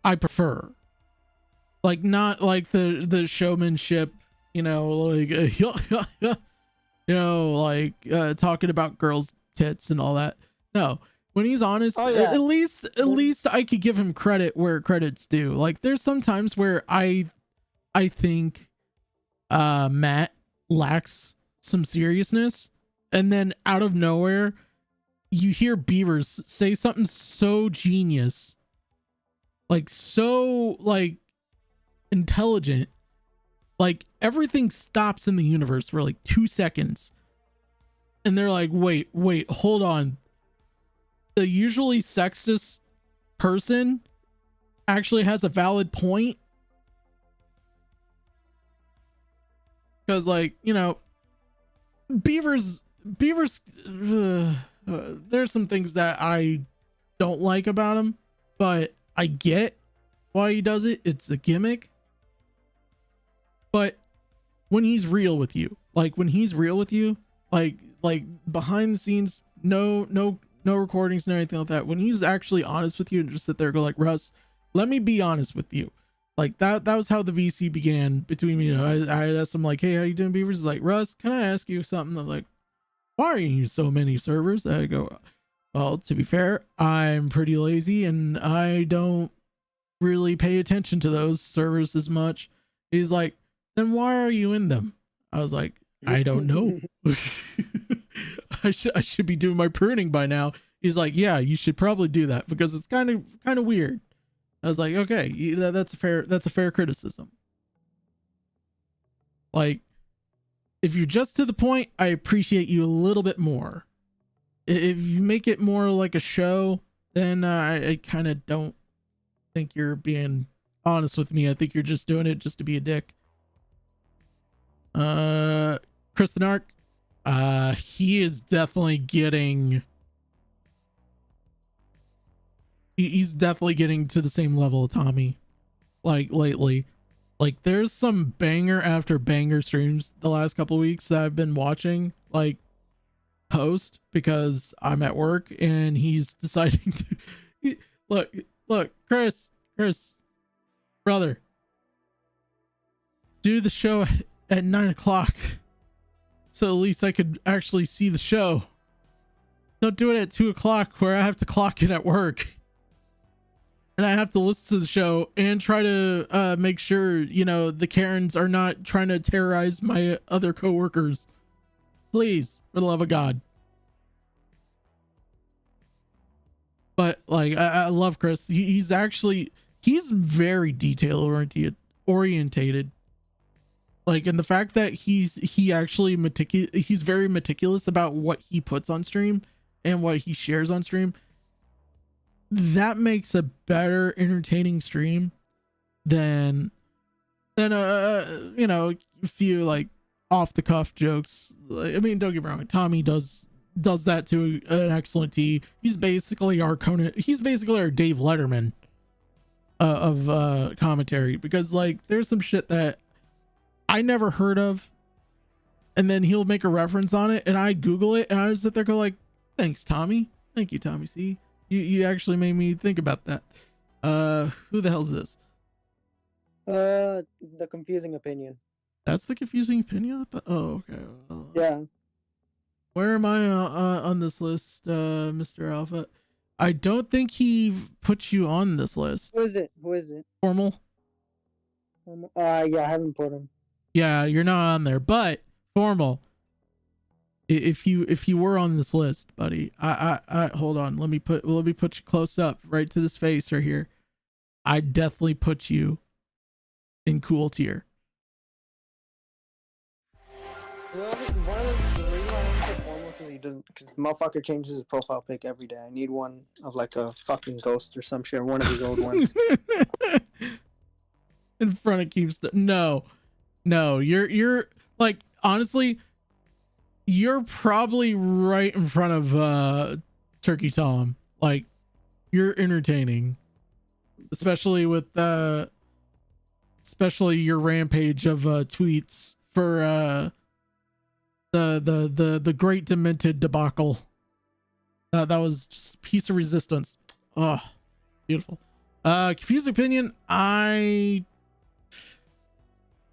I prefer. Like, not like the showmanship, you know, like you know, like talking about girls' tits and all that. No, when he's honest, at least I could give him credit where credit's due. Like, there's some times where I think Matt lacks some seriousness, and then out of nowhere you hear Beavers say something so genius, like so like intelligent, like everything stops in the universe for like 2 seconds and they're like, wait, hold on, the usually sexist person actually has a valid point. Because, like, you know, Beavers there's some things that I don't like about him, but I get why he does it. It's a gimmick. But when he's real with you, like behind the scenes, no recordings, no anything like that. When he's actually honest with you and just sit there and go like, Russ, let me be honest with you. Like, that was how the VC began between me. You know, I asked him like, hey, how you doing, Beavers? He's like, Russ, can I ask you something? I'm like, why are you so many servers? I go, well, to be fair, I'm pretty lazy and I don't really pay attention to those servers as much. He's like, then why are you in them? I was like, I don't know. I should be doing my pruning by now. He's like, yeah, you should probably do that because it's kind of weird. I was like, okay, that's a fair criticism. Like, if you're just to the point, I appreciate you a little bit more. If you make it more like a show, then I kind of don't think you're being honest with me. I think you're just doing it just to be a dick. Kristen Ark, he is definitely getting. He's definitely getting to the same level of Tommy, like, lately. Like, there's some banger after banger streams the last couple of weeks that I've been watching. Like, post because I'm at work and he's deciding to look, Chris, brother, do the show at 9 o'clock so at least I could actually see the show. Don't do it at 2 o'clock where I have to clock in at work and I have to listen to the show and try to make sure, you know, the Karens are not trying to terrorize my other coworkers. Please, for the love of God. But like, I love Chris. He's very detail orientated. Like, and the fact that he's very meticulous about what he puts on stream and what he shares on stream. That makes a better entertaining stream than you know, a few like off the cuff jokes. I mean, don't get me wrong, Tommy does that to an excellent T. He's basically our Conan. He's basically our Dave Letterman of commentary, because like there's some shit that I never heard of, and then he'll make a reference on it, and I Google it, and I just sit there go like, "Thanks, Tommy. Thank you, Tommy C. You actually made me think about that." Who the hell's this? The confusing opinion. That's the confusing opinion. Oh, okay. Yeah. Where am I on this list, Mr. Alpha? I don't think he put you on this list. Who is it? Formal. Yeah, I haven't put him. Yeah, you're not on there, but Formal. If you were on this list, buddy, I hold on. Let me put you close up, right to this face right here. I definitely put you in cool tier. One of the reasons I want to put Formal because motherfucker changes his profile pic every day. I need one of like a fucking ghost or some shit, one of his old ones. In front of Keemstar. No, you're like, honestly, you're probably right in front of Turkey Tom. Like, you're entertaining, especially your rampage of tweets for the great demented debacle. That was just a piece of resistance. Oh, beautiful. Confused opinion.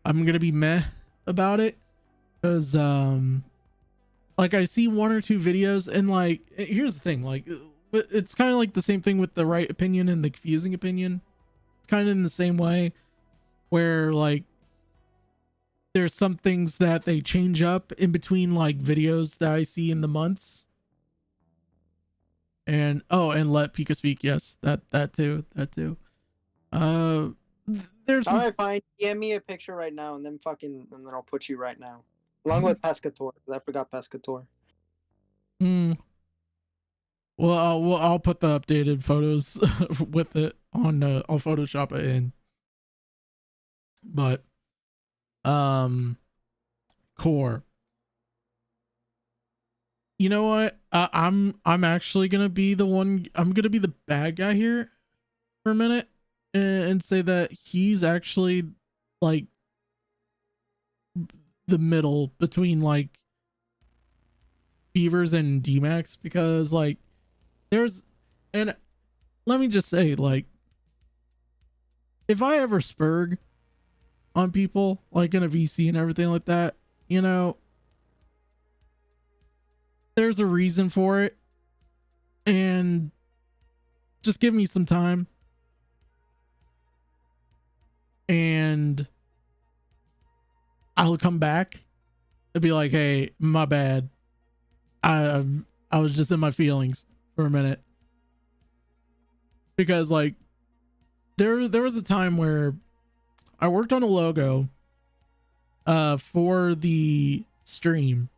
I'm gonna be meh about it, because like I see one or two videos, and like, here's the thing, like it's kind of like the same thing with the right opinion and the confusing opinion. It's kind of in the same way, where like there's some things that they change up in between like videos that I see in the months. And let Pika speak. Yes, that too. There's all right, fine. DM me a picture right now, and then I'll put you right now, along with Pescator. I forgot Pescator. Well, I'll put the updated photos with it on. I'll Photoshop it in. But, Core. You know what? I'm actually gonna be the one. I'm gonna be the bad guy here for a minute, and say that he's actually like the middle between like Beavers and D-Max, because like and let me just say, like, if I ever spurg on people like in a VC and everything like that, you know, there's a reason for it, and just give me some time and I'll come back and be like, hey, my bad, I was just in my feelings for a minute. Because like there was a time where I worked on a logo for the stream,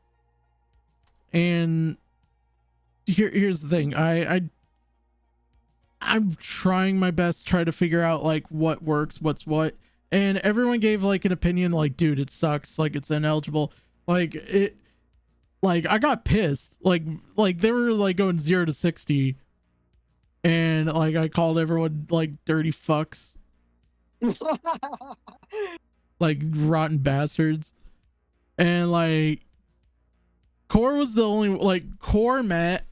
and here's the thing, I'm trying my best to try to figure out like what works, what's what, and everyone gave like an opinion like, dude, it sucks, like it's ineligible, like it, like I got pissed, like they were like going 0 to 60, and like I called everyone like dirty fucks, like rotten bastards, and like Core was the only, like, Core Matt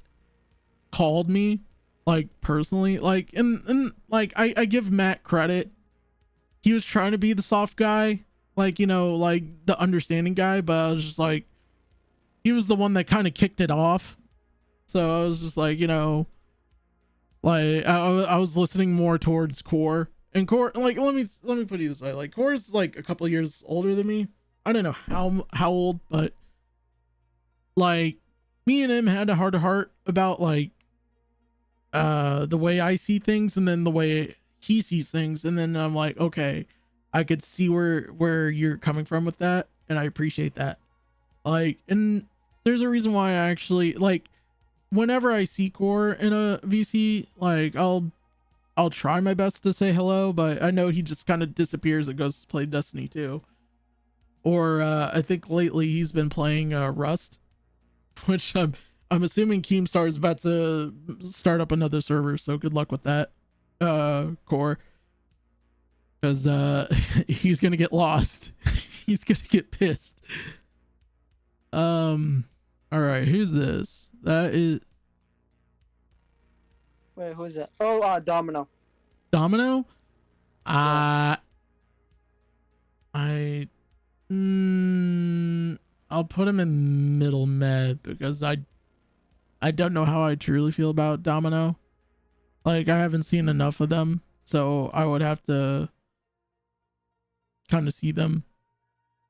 called me, like, personally, like, and like, I give Matt credit. He was trying to be the soft guy, like, you know, like the understanding guy, but I was just like, he was the one that kind of kicked it off. So I was just like, you know, like I was listening more towards Core, and Core, like, let me put it this way, like, Core's like a couple of years older than me. I don't know how old, but like, me and him had a heart to heart about like the way I see things, and then the way he sees things, and then I'm like, okay, I could see where you're coming from with that, and I appreciate that. Like, and there's a reason why I actually, like, whenever I see Core in a VC, like, I'll try my best to say hello, but I know he just kind of disappears and goes to play Destiny 2. Or I think lately he's been playing Rust, which I'm assuming Keemstar is about to start up another server, so good luck with that, Core, because he's gonna get lost. He's gonna get pissed. All right, who's this? That is Wait, who is that? Oh, Domino. Domino. Yeah. I'll put him in middle med because I don't know how I truly feel about Domino. Like, I haven't seen enough of them, so I would have to kind of see them.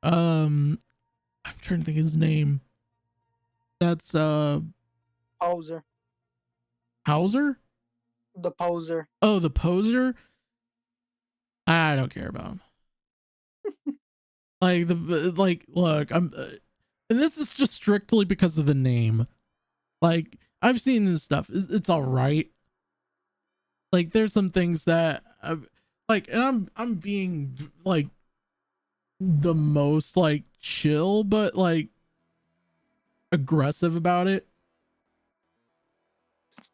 I'm trying to think of his name. That's Poser. Hauser? The Poser. Oh, the Poser? I don't care about him. Look, I'm and this is just strictly because of the name. Like, I've seen this stuff. It's all right. Like, there's some things that like, and I'm being like the most like chill, but like aggressive about it.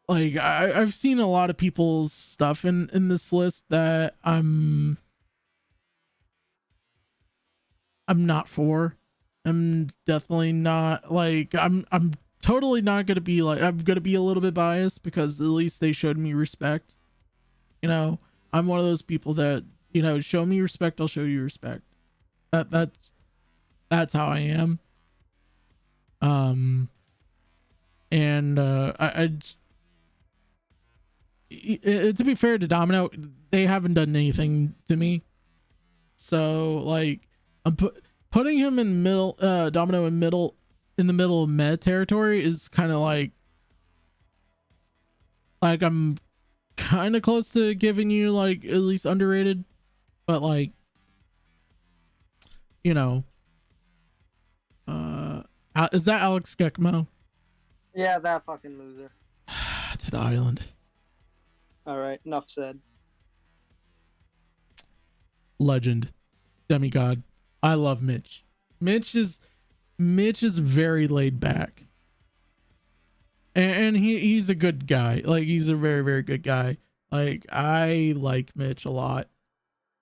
Like, I've seen a lot of people's stuff in this list that I'm not for. I'm definitely not, like, I'm totally not gonna be like, I'm gonna be a little bit biased because at least they showed me respect. You know, I'm one of those people that, you know, show me respect, I'll show you respect. That's how I am. And to be fair to Domino, they haven't done anything to me. So, like, I'm putting him in middle, Domino in the middle of med territory is kind of like I'm kind of close to giving you like at least underrated, but like, you know, is that Alex Gekmo? Yeah, that fucking loser. To the island. All right, enough said. Legend, demigod. I love Mitch. Mitch is very laid back, and he's a good guy. Like, he's a very, very good guy. Like, I like Mitch a lot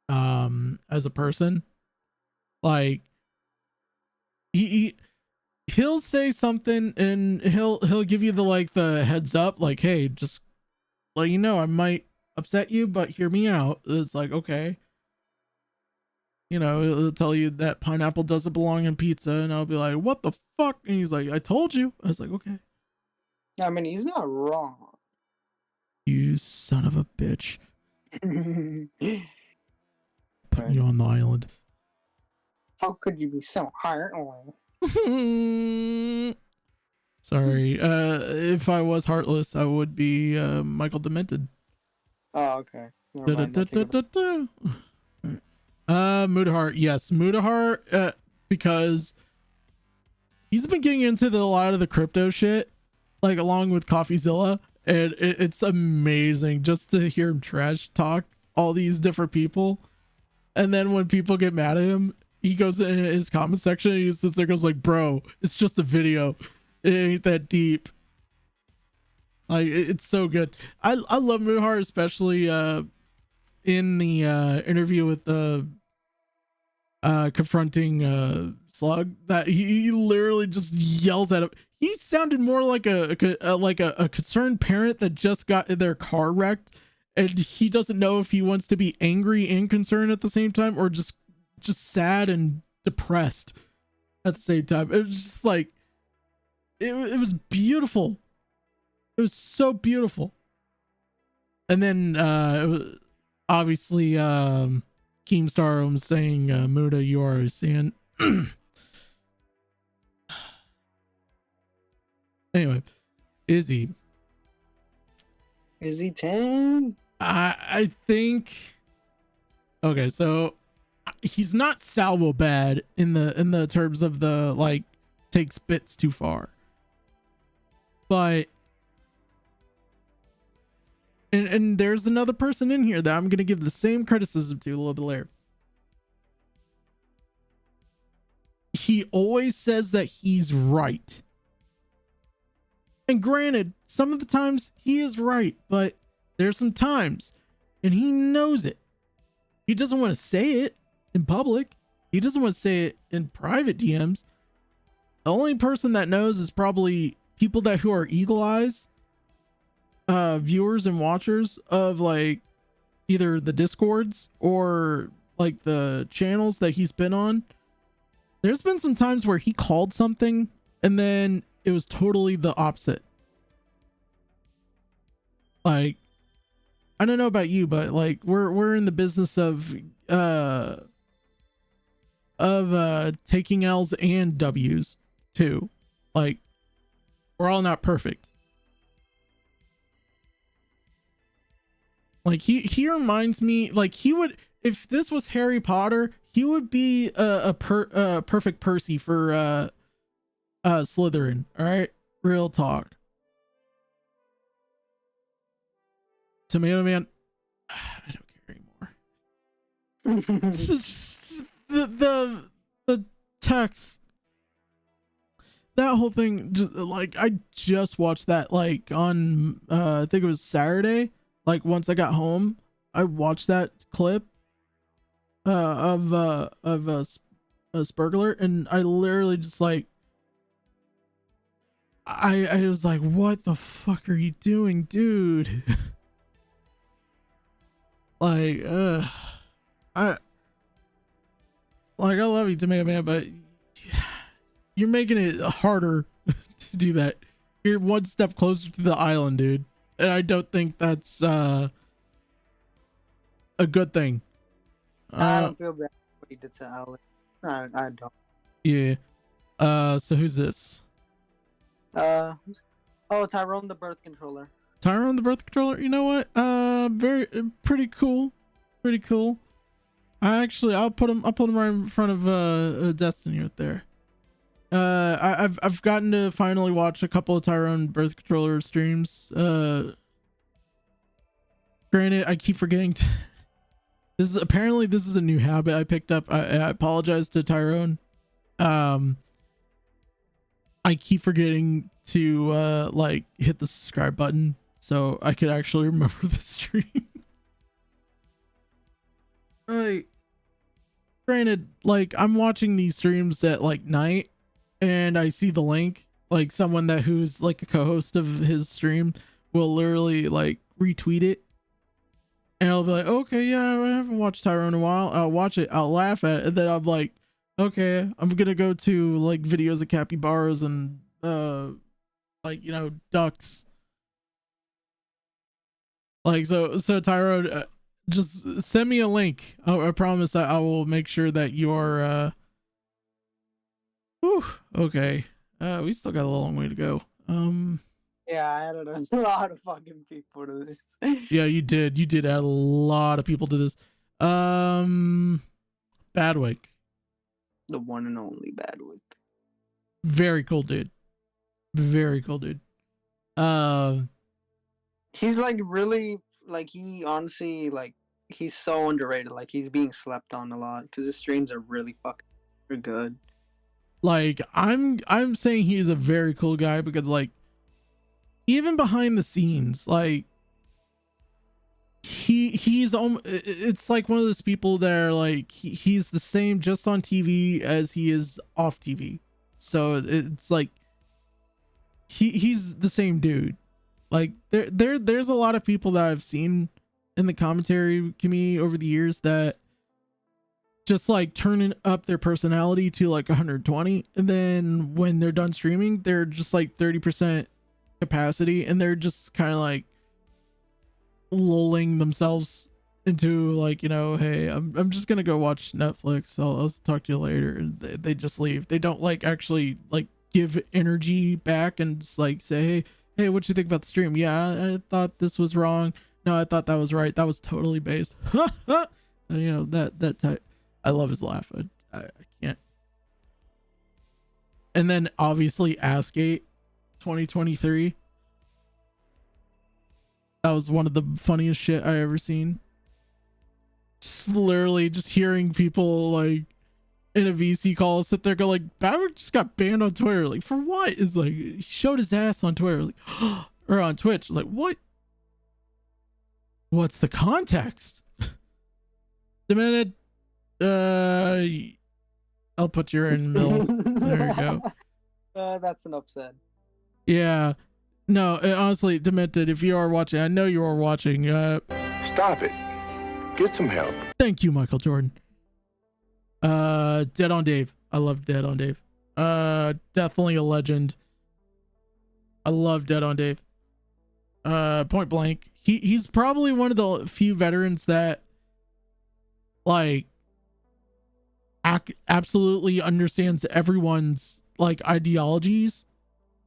as a person. Like, he'll say something and he'll give you the heads up, like, hey, just let you know I might upset you, but hear me out. It's like, okay. You know, it'll tell you that pineapple doesn't belong in pizza, and I'll be like, what the fuck? And he's like, I told you. I was like, okay. I mean, he's not wrong. You son of a bitch. Putting Right. you on the island. How could you be so heartless? Sorry. If I was heartless, I would be Michael Demented. Oh, okay. Never mind, that's a good- Mudahar, yes, Mudahar, because he's been getting into a lot of the crypto shit, like, along with CoffeeZilla, and it's amazing just to hear him trash talk all these different people, and then when people get mad at him, he goes in his comment section and he sits there, goes like, bro, it's just a video, it ain't that deep. Like, it's so good. I love Mudahar, especially in the interview with the confronting slug that he literally just yells at him. He sounded more like a concerned parent that just got their car wrecked, and he doesn't know if he wants to be angry and concerned at the same time, or just sad and depressed at the same time. It was just like it was beautiful. It was so beautiful. And then it was obviously Keemstar was saying, Muda, you are a sand. Anyway, Izzy 10. I think, okay, so he's not salvo bad in the terms of the like takes bits too far, but and there's another person in here that I'm gonna give the same criticism to a little bit later. He always says that he's right. And granted, some of the times he is right, but there's some times, and he knows it. He doesn't want to say it in public. He doesn't want to say it in private DMs. The only person that knows is probably people who are eagle eyes, viewers and watchers of like either the Discords or like the channels that he's been on. There's been some times where he called something and then it was totally the opposite. Like, I don't know about you, but like we're in the business of taking L's and W's too. Like, we're all not perfect. Like he reminds me, like he would, if this was Harry Potter, he would be a perfect Percy for Slytherin. All right, real talk. Tomato Man, I don't care anymore. the text, that whole thing, just like I just watched that like on I think it was Saturday. Like once I got home, I watched that clip of Spurgler, and I literally just like I was like, what the fuck are you doing, dude? Like I love you, Tomato Man, but you're making it harder to do that. You're one step closer to the island, dude, and I don't think that's a good thing. I don't feel bad what he did to Alex. I don't. Yeah. So who's this? Tyrone the birth controller. Tyrone the birth controller. You know what? Pretty cool. Pretty cool. I'll put him right in front of Destiny right there. I've gotten to finally watch a couple of Tyrone birth controller streams. Granted, I keep forgetting to this is a new habit I picked up. I apologize to Tyrone. I keep forgetting to like hit the subscribe button so I could actually remember the stream. Right. Granted, like I'm watching these streams at like night and I see the link, like someone who's like a co-host of his stream will literally like retweet it. And I'll be like, okay, yeah, I haven't watched Tyrone in a while. I'll watch it. I'll laugh at it. And then I'm like, okay, I'm going to go to like videos of capybaras and like, you know, ducks. Like, so Tyrone, just send me a link. I promise I will make sure that you're, okay. We still got a long way to go. Yeah, I added a lot of fucking people to this. Yeah, you did. You did add a lot of people to this. Badwick. The one and only Badwick. Very cool dude. Very cool dude. He's like really like he honestly like he's so underrated. Like he's being slept on a lot because his streams are really fucking good. Like I'm saying he's a very cool guy because like even behind the scenes, like it's like one of those people that are like he's the same just on TV as he is off TV. So it's like he's the same dude. Like there's a lot of people that I've seen in the commentary community over the years that just like turning up their personality to like 120, and then when they're done streaming they're just like 30% capacity, and they're just kind of like lulling themselves into like, you know, hey, I'm just gonna go watch Netflix, I'll talk to you later, and they just leave. They don't like actually like give energy back and just like say, hey, what you think about the stream? Yeah, I thought this was wrong. No, I thought that was right. That was totally based. You know, that type. I love his laugh. I can't. And then obviously Askate 2023. That was one of the funniest shit I ever seen. Just literally just hearing people like in a VC call sit there go like, Badwick just got banned on Twitter. Like, for what? Is like, he showed his ass on Twitter, like, or on Twitch. I was like, what? What's the context? Demanded. I'll put you in middle. There you go. That's enough said. Yeah. No, honestly, Demented, if you are watching, I know you are watching. Stop it. Get some help. Thank you, Michael Jordan. Dead on Dave. I love Dead on Dave. Definitely a legend. I love Dead on Dave. Point blank. He's probably one of the few veterans that like absolutely understands everyone's like ideologies,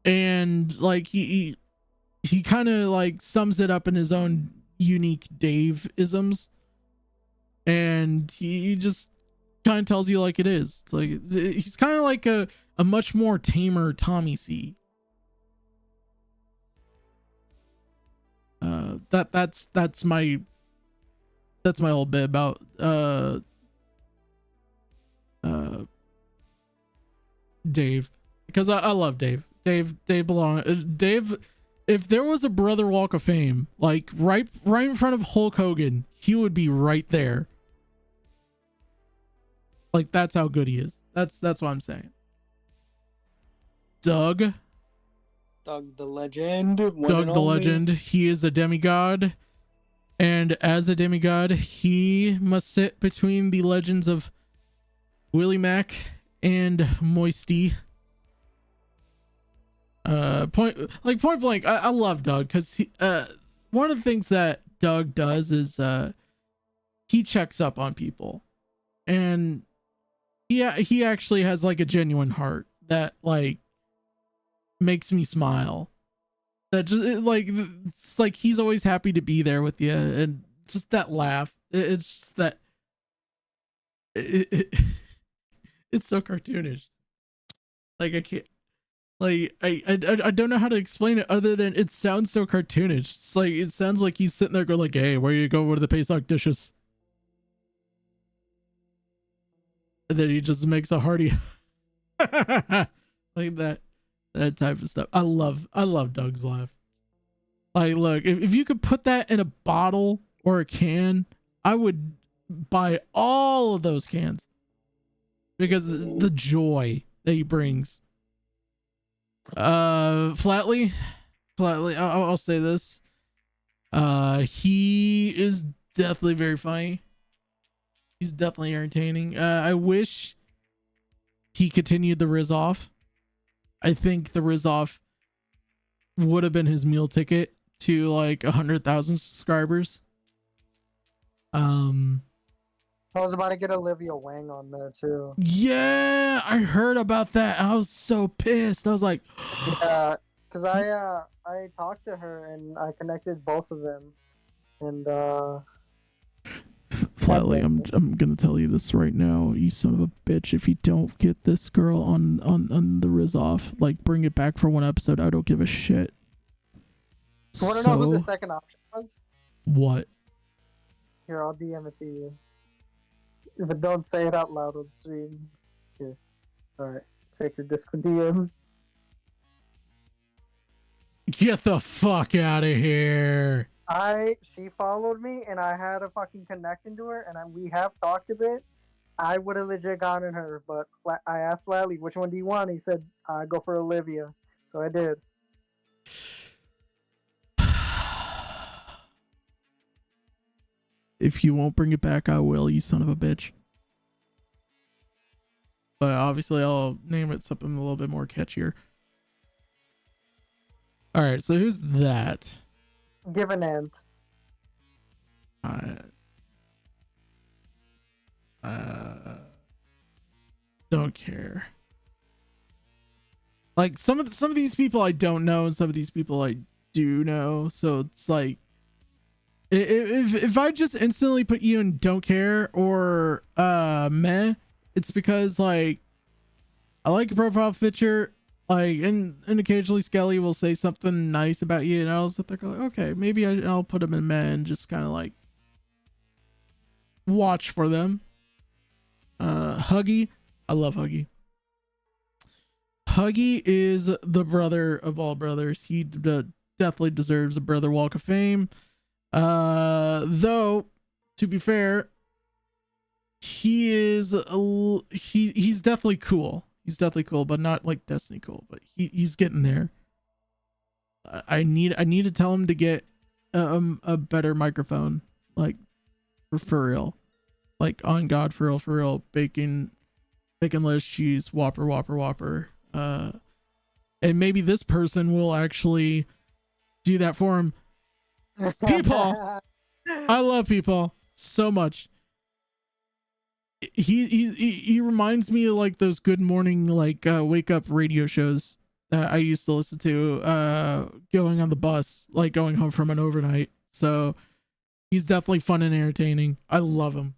and like he kind of like sums it up in his own unique Dave-isms, and he just kind of tells you like it is. It's like he's kind of like a much more tamer Tommy C. That's my whole bit about Dave, because I love Dave. Dave if there was a Brother Walk of Fame like right in front of Hulk Hogan, he would be right there. Like, that's how good he is. That's what I'm saying. Doug the legend. Doug the legend. He is a demigod, and as a demigod, he must sit between the legends of Willie Mack and Moisty. Point blank, I love Doug because one of the things that Doug does is he checks up on people, and he actually has like a genuine heart that like makes me smile. That just it's like he's always happy to be there with you, and just that laugh. It's just that it's so cartoonish. Like, I can't. Like, I don't know how to explain it other than it sounds so cartoonish. It's like, it sounds like he's sitting there going like, hey, where you go with the Pesach dishes? And then he just makes a hearty like that type of stuff. I love Doug's laugh. Like, look, if you could put that in a bottle or a can, I would buy all of those cans, because the joy that he brings. Flatly, I'll say this. He is definitely very funny. He's definitely entertaining. I wish he continued the Riz off. I think the Riz off would have been his meal ticket to like 100,000 subscribers. I was about to get Olivia Wang on there too. Yeah, I heard about that. I was so pissed. I was like, yeah, because I talked to her and I connected both of them, and Flatly, I'm gonna tell you this right now, you son of a bitch. If you don't get this girl on the Riz off, like, bring it back for one episode, I don't give a shit. You want to know who the second option was? What? Here, I'll DM it to you. But don't say it out loud on stream. Here. Alright. Check your Discord DMs. Get the fuck out of here. She followed me, and I had a fucking connection to her, and we have talked a bit. I would have legit gotten her, but I asked Lally, which one do you want? He said, go for Olivia. So I did. If you won't bring it back, I will, you son of a bitch. But obviously, I'll name it something a little bit more catchier. All right, so who's that? Give an end. Don't care. Like some of these people I don't know, and some of these people I do know. So it's like, if I just instantly put you in don't care or meh, it's because like I like your profile picture, like and occasionally Skelly will say something nice about you, and I'll sit there go, okay, maybe I'll put them in meh and just kind of like watch for them. Huggy, I love Huggy. Huggy is the brother of all brothers. He definitely deserves a brother walk of fame. Though, to be fair, he is he's definitely cool. He's definitely cool, but not like Destiny cool. But he's getting there. I need to tell him to get a better microphone, like for real, like on God, for real. Bacon, lettuce, cheese, Whopper. And maybe this person will actually do that for him. People, I love people so much. He reminds me of like those good morning like wake up radio shows that I used to listen to going on the bus, like going home from an overnight. So he's definitely fun and entertaining. I love him.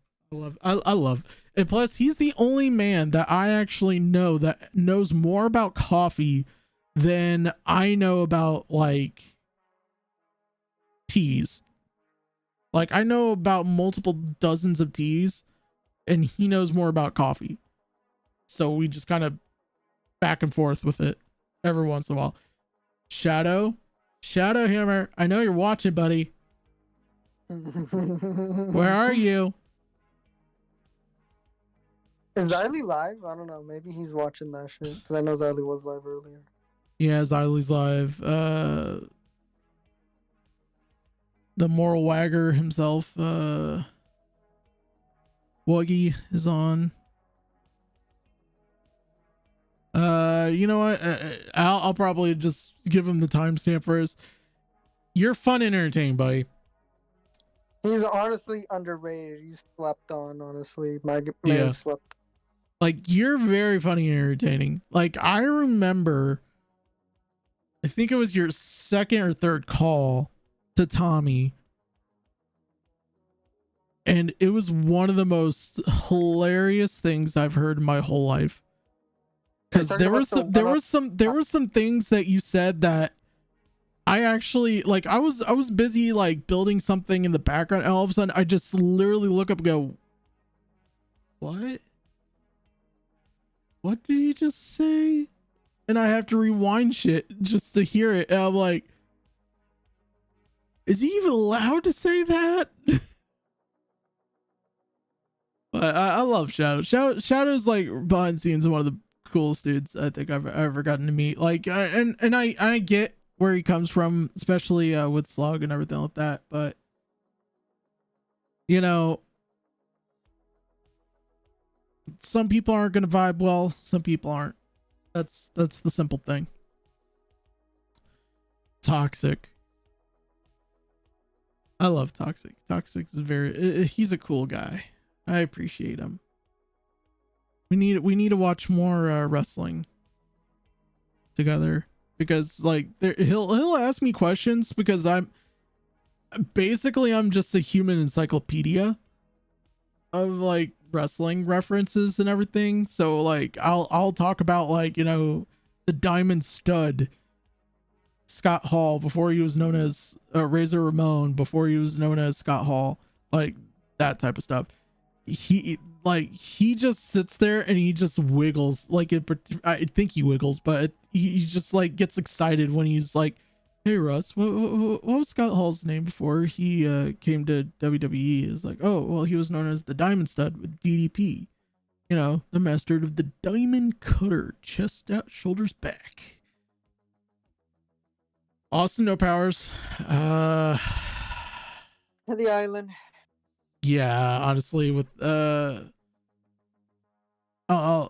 I love. And plus, he's the only man that I actually know that knows more about coffee than I know about like teas. Like I know about multiple dozens of teas, and he knows more about coffee. So we just kind of back and forth with it every once in a while. Shadow Hammer, I know you're watching, buddy. Where are you? Is Xylee live? I don't know. Maybe he's watching that shit because I know Xylee was live earlier. Yeah, Xylee's live. The moral wagger himself, Wuggy is on. You know what? I'll probably just give him the timestamp first. You're fun and entertaining, buddy. He's honestly underrated. He's slept on, honestly. My man slept. Like, you're very funny and entertaining. Like, I remember, I think it was your second or third call to Tommy, and it was one of the most hilarious things I've heard in my whole life. Because there were some things that you said that I actually like. I was busy like building something in the background, and all of a sudden I just literally look up and go, "What? What did he just say?" And I have to rewind shit just to hear it. And I'm like, is he even allowed to say that? But I love Shadow. Shadow's like behind the scenes one of the coolest dudes I think I've ever gotten to meet. Like, I get where he comes from, especially with Slug and everything like that. But you know, some people aren't gonna vibe well. Some people aren't. That's the simple thing. Toxic. I love Toxic. Toxic is he's a cool guy. I appreciate him. We need to watch more wrestling together, because like he'll ask me questions because I'm just a human encyclopedia of like wrestling references and everything. So like I'll talk about like, you know, the Diamond Stud, Scott Hall, before he was known as Razor Ramon, before he was known as Scott Hall, like that type of stuff. He just sits there and he just wiggles, like I think he wiggles, but he just like gets excited when he's like Hey Russ, what was Scott Hall's name before he came to WWE? Is like, oh well, he was known as the Diamond Stud with DDP. You know, the master of the Diamond Cutter, chest out, shoulders back. Austin, no powers. To the island. Yeah, honestly, with oh,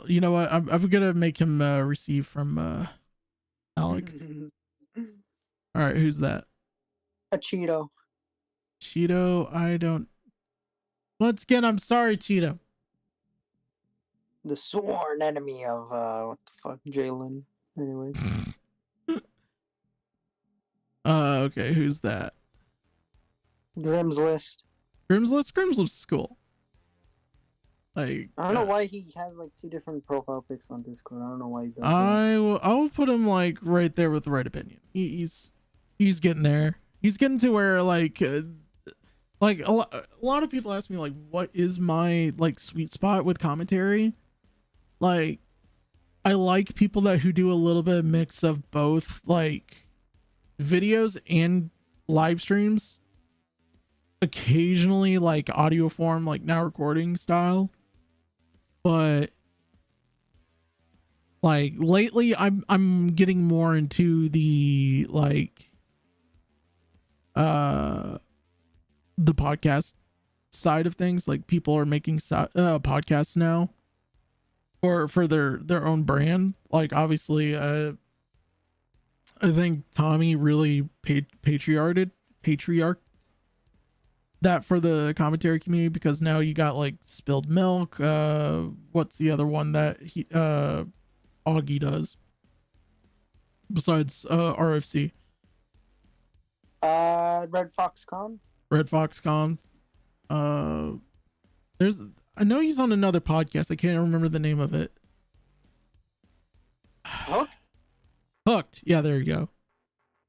you know what? I'm gonna make him receive from Alec. All right, who's that? A Cheeto. Cheeto. I don't. Once again, I'm sorry, Cheeto. The sworn enemy of what the fuck, Jalen. Anyways. Okay, who's that? Grimm's List. Grimslist cool. Like, I don't know why he has like 2 different profile pics on Discord. I don't know why he does that. I'll put him like right there with the right opinion. He's getting there. He's getting to where like a lot of people ask me like, what is my like sweet spot with commentary? Like, I like people who do a little bit of mix of both, like videos and live streams. Occasionally like audio form, like now recording style. But like lately I'm getting more into the like the podcast side of things. Like people are making podcasts now for their own brand. Like obviously I think Tommy really patriarched that for the commentary community, because now you got like Spilled Milk. What's the other one that he Augie does besides RFC? Red Fox Con. Red Fox Con. There's, I know he's on another podcast. I can't remember the name of it. Hooked. Yeah, there you go.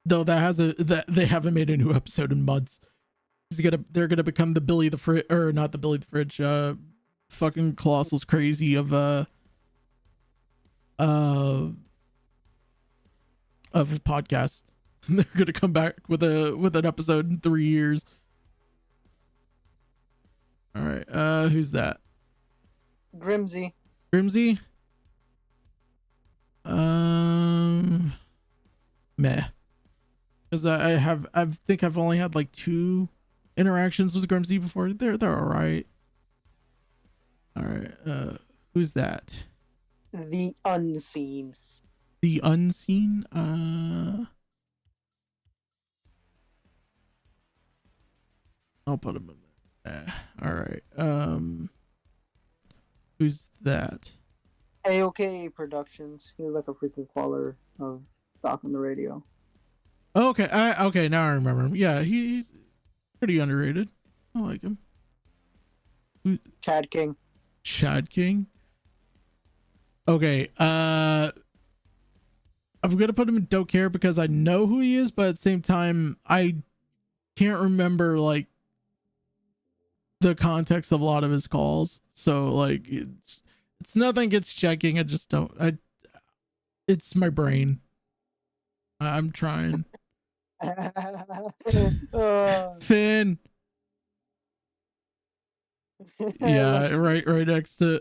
Though that they haven't made a new episode in months. They're gonna become the Billy the Fridge, or not the Billy the Fridge, fucking Colossal's Crazy of podcasts. They're gonna come back with an episode in 3 years. All right, who's that? Grimsy. Meh. Because I think I've only had like 2 interactions with Grimsy before. They're all right. All right, who's that? The Unseen. The Unseen. I'll put him in there. All right. Who's that? AOK Productions. He was like a freaking caller of Doc on the radio. Okay. Okay. Now I remember him. Yeah, he's pretty underrated. I like him. Chad King. Okay. I'm gonna put him in don't care because I know who he is, but at the same time, I can't remember like the context of a lot of his calls. So like it's nothing against checking. I just don't. It's my brain. I'm trying. Finn. Yeah, right next to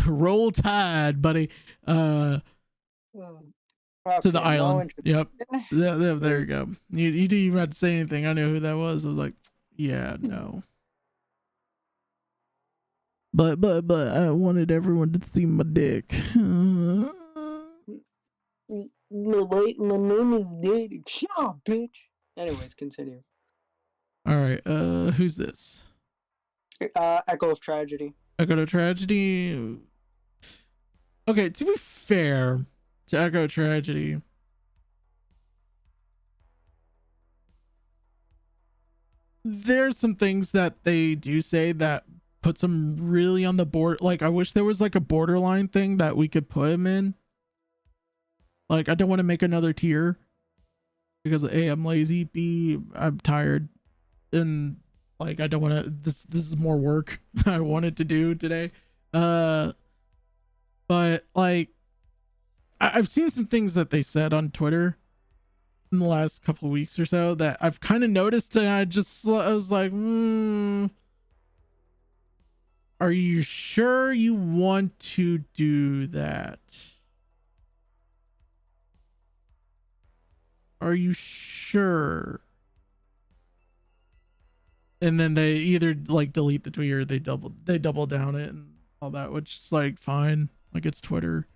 Roll Tide, buddy. To the island. Yep. There you go. You didn't even have to say anything. I knew who that was. I was like, yeah, no. But I wanted everyone to see my dick. No, wait, my name is Daddy. Shut up, bitch. Anyways, continue. All right, who's this? Echo of Tragedy. Echo of Tragedy. Okay, to be fair to Echo of Tragedy, there's some things that they do say that puts him really on the board. Like, I wish there was like a borderline thing that we could put him in. Like, I don't want to make another tier because A, I'm lazy, B, I'm tired, and like I don't want to. This is more work I wanted to do today. But like I've seen some things that they said on Twitter in the last couple of weeks or so that I've kind of noticed, and I was like, are you sure you want to do that? Are you sure? And then they either like delete the tweet or they double down it and all that, which is like fine. Like it's Twitter.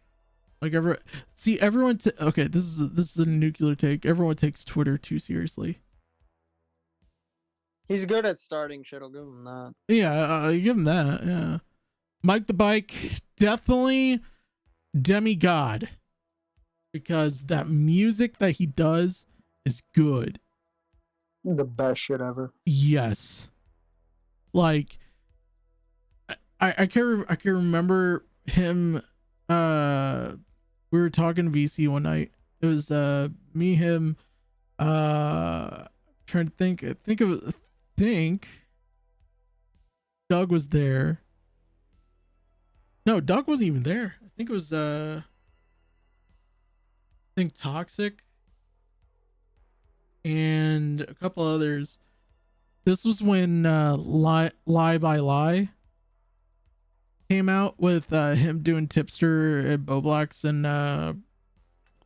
Like everyone. Okay, this is a nuclear take. Everyone takes Twitter too seriously. He's good at starting shit. I'll give him that. Yeah, you give him that. Yeah, Mike the Bike, definitely demigod, because that music that he does is good. The best shit ever. Yes, like I can remember him. We were talking VC one night. It was me, him, trying to think. I think Doug was there. No, Doug wasn't even there. I think it was I think Toxic and a couple others. This was when Lie by Lie came out with him doing Tipster and Boblax and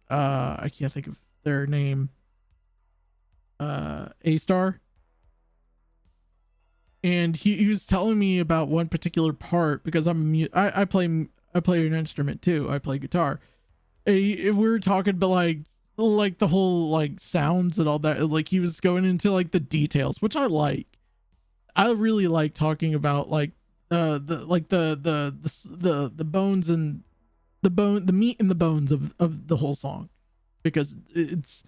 I can't think of their name. A-Star. And he was telling me about one particular part, because I play an instrument too. I play guitar. We were talking about like the whole like sounds and all that. Like he was going into like the details, which I like. I really like talking about like the bones and the meat and the bones of the whole song, because it's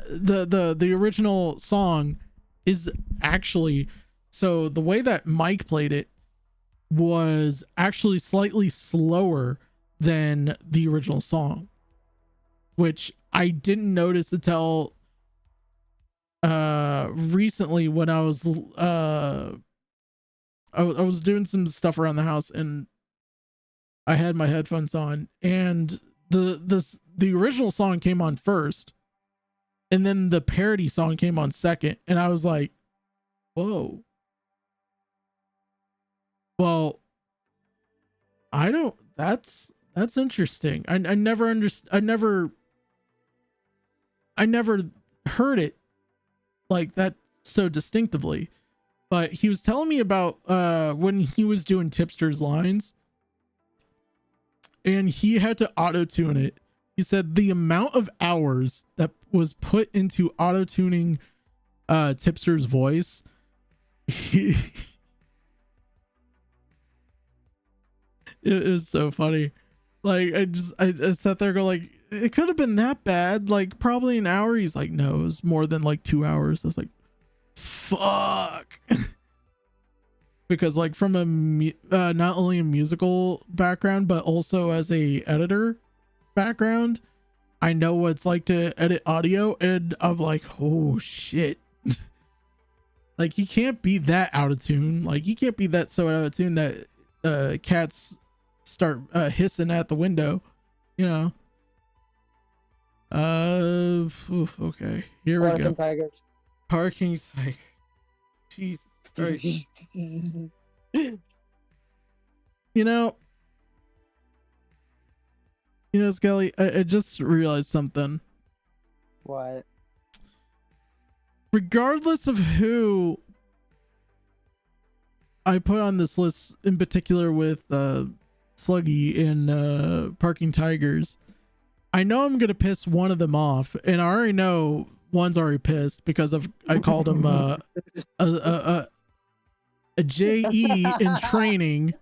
the original song is actually, so the way that Mike played it was actually slightly slower than the original song, which I didn't notice until recently when I was I was doing some stuff around the house and I had my headphones on, and the original song came on first and then the parody song came on second, and I was like, whoa. Well, I don't, that's interesting. I never heard it like that so distinctively. But he was telling me about when he was doing Tipster's lines and he had to auto-tune it. He said the amount of hours that was put into auto-tuning Tipster's voice, it was so funny. Like I sat there go like, it could have been that bad, like probably an hour. He's like, no, it was more than like 2 hours. I was like, fuck. Because like from a not only a musical background but also as a editor background, I know what it's like to edit audio, and I'm like, oh shit. Like you can't be that out of tune. Like you can't be that so out of tune that cats start hissing at the window, you know. Okay, here we go. Parking tigers. Parking tiger. Jesus Christ. You know, Skelly, I just realized something. What? Regardless of who I put on this list, in particular with Sluggy and Parking Tigers, I know I'm gonna piss one of them off, and I already know one's already pissed because I called him a JE in training.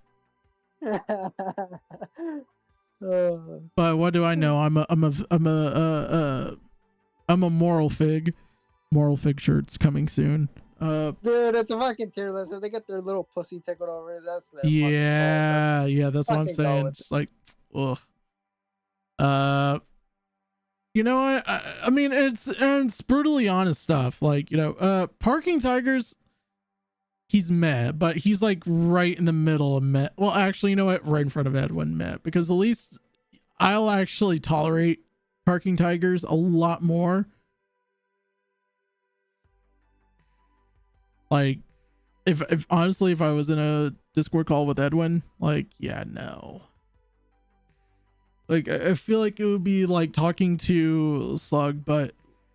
But what do I know? I'm a moral fig. Moral fig shirts coming soon. Dude, it's a fucking tier list. If they get their little pussy tickled over, that's their yeah, that's what I'm saying. Just like, ugh. You know what? I mean, it's brutally honest stuff. Like, you know, Parking Tigers, he's meh, but he's like right in the middle of meh. Well, actually, you know what? Right in front of Edwin meh, because at least I'll actually tolerate Parking Tigers a lot more Like, if honestly, if I was in a Discord call with Edwin, like, yeah, no. Like, I feel like it would be like talking to Slug, but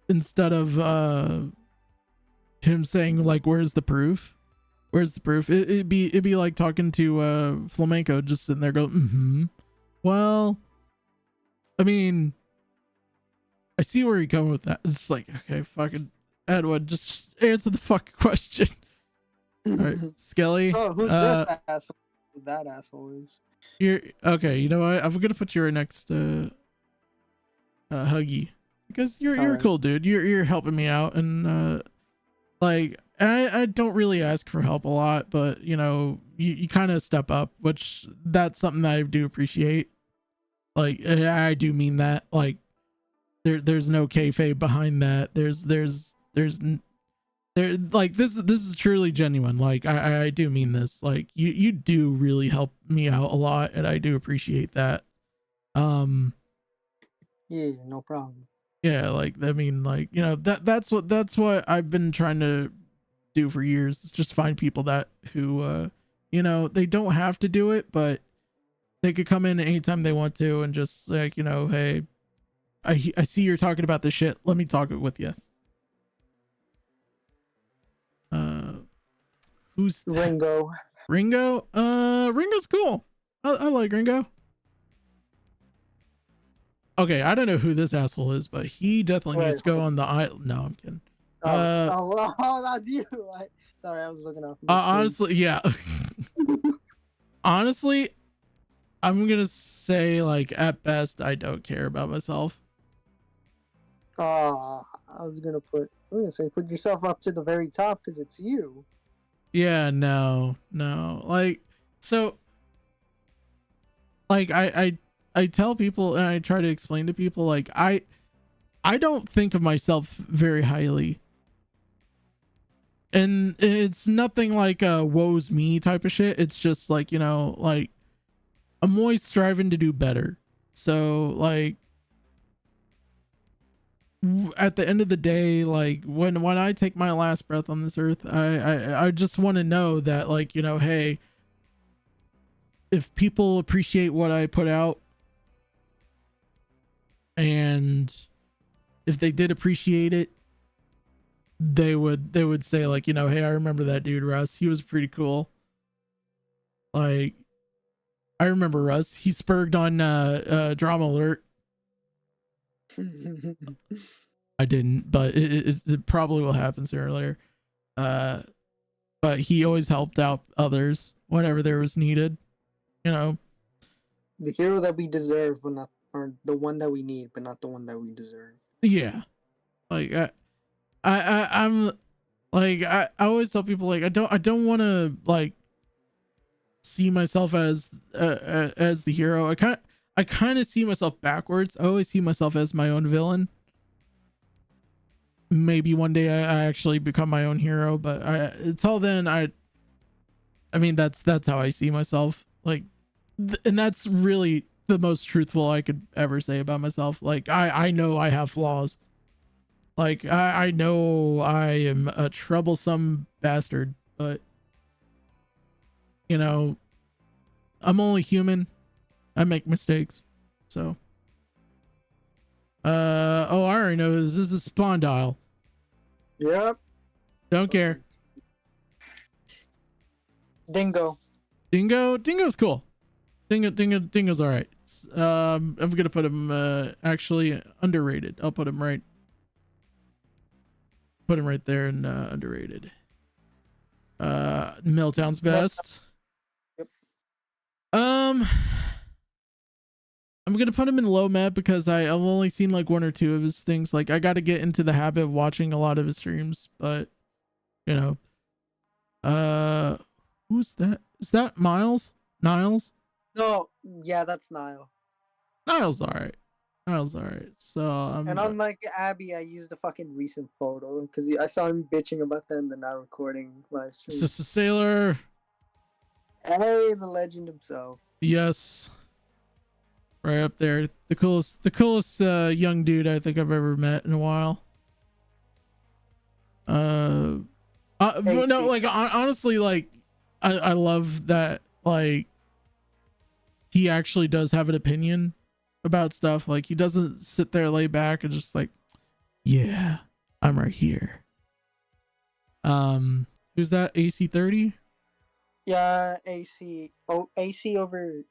instead of him saying like, "Where's the proof? Where's the proof?" It'd be like talking to Flamenco, just sitting there going, "Mm-hmm. Well, I mean, I see where you're going with that." It's like, okay, fucking Edwin, just answer the fucking question. All right, Skelly. Oh, who's this asshole? That asshole is. You're okay. You know what? I'm gonna put you right next to Huggy, because you're a Alright. cool dude. You're helping me out, and like I don't really ask for help a lot, but you know you kind of step up, which that's something that I do appreciate. Like, and I do mean that. Like there's no kayfabe behind that. There's like this is truly genuine. Like I do mean this. Like you do really help me out a lot, and I do appreciate that. Yeah, no problem. Yeah, like I mean, like, you know, that's what I've been trying to do for years. Is just find people that who you know, they don't have to do it, but they could come in anytime they want to, and just like, you know, hey, I see you're talking about this shit, let me talk it with you. Who's Ringo. Ringo's cool. I like Ringo. Okay, I don't know who this asshole is, but he definitely needs to go on the island. No, I'm kidding. Oh, that's you. Sorry, I was looking off. my screen. Honestly, yeah. Honestly, I'm gonna say, like, at best, I don't care about myself. I was gonna say put yourself up to the very top because it's you. Yeah, no. Like, so, like, I tell people, and I try to explain to people, like, I don't think of myself very highly. And it's nothing like a woe's me type of shit. It's just like, you know, like, I'm always striving to do better. So, like, at the end of the day, like, when I take my last breath on this earth, I just want to know that, like, you know, hey, if people appreciate what I put out, and if they did appreciate it, they would say, like, you know, hey, I remember that dude Russ, he was pretty cool. Like, I remember Russ, he spurged on Drama Alert. I didn't, but it probably will happen sooner or later. But he always helped out others whenever there was needed, you know. The hero that we deserve, but not, or the one that we need, but not the one that we deserve. Yeah, like I'm like, I always tell people, like, I don't want to, like, see myself as the hero. I kind of see myself backwards. I always see myself as my own villain. Maybe one day I actually become my own hero, but until then, I mean, that's how I see myself. Like, and that's really the most truthful I could ever say about myself. Like, I know I have flaws. Like, I know I am a troublesome bastard, but, you know, I'm only human. I make mistakes. So, oh, I already know this is Spawn Dial. Yep. Don't care. Dingo's cool. Dingo's all right. I'm gonna put him actually underrated. I'll put him right there in underrated. Milltown's best. Yep. I'm gonna put him in low map because I've only seen like one or two of his things. Like, I got to get into the habit of watching a lot of his streams, but, you know, who's that? Is that Niles? No, yeah, that's Niall. Niles all right. So And unlike Abby, I used a fucking recent photo because I saw him bitching about them in the not recording live stream. Sister Sailor. Hey, the legend himself. Yes. Right up there. The coolest young dude I think I've ever met in a while. But no, AC. like honestly, like I love that, like he actually does have an opinion about stuff. Like he doesn't sit there, lay back, and just like, yeah, I'm right here. Who's that? AC30? Yeah, AC. Oh, AC over.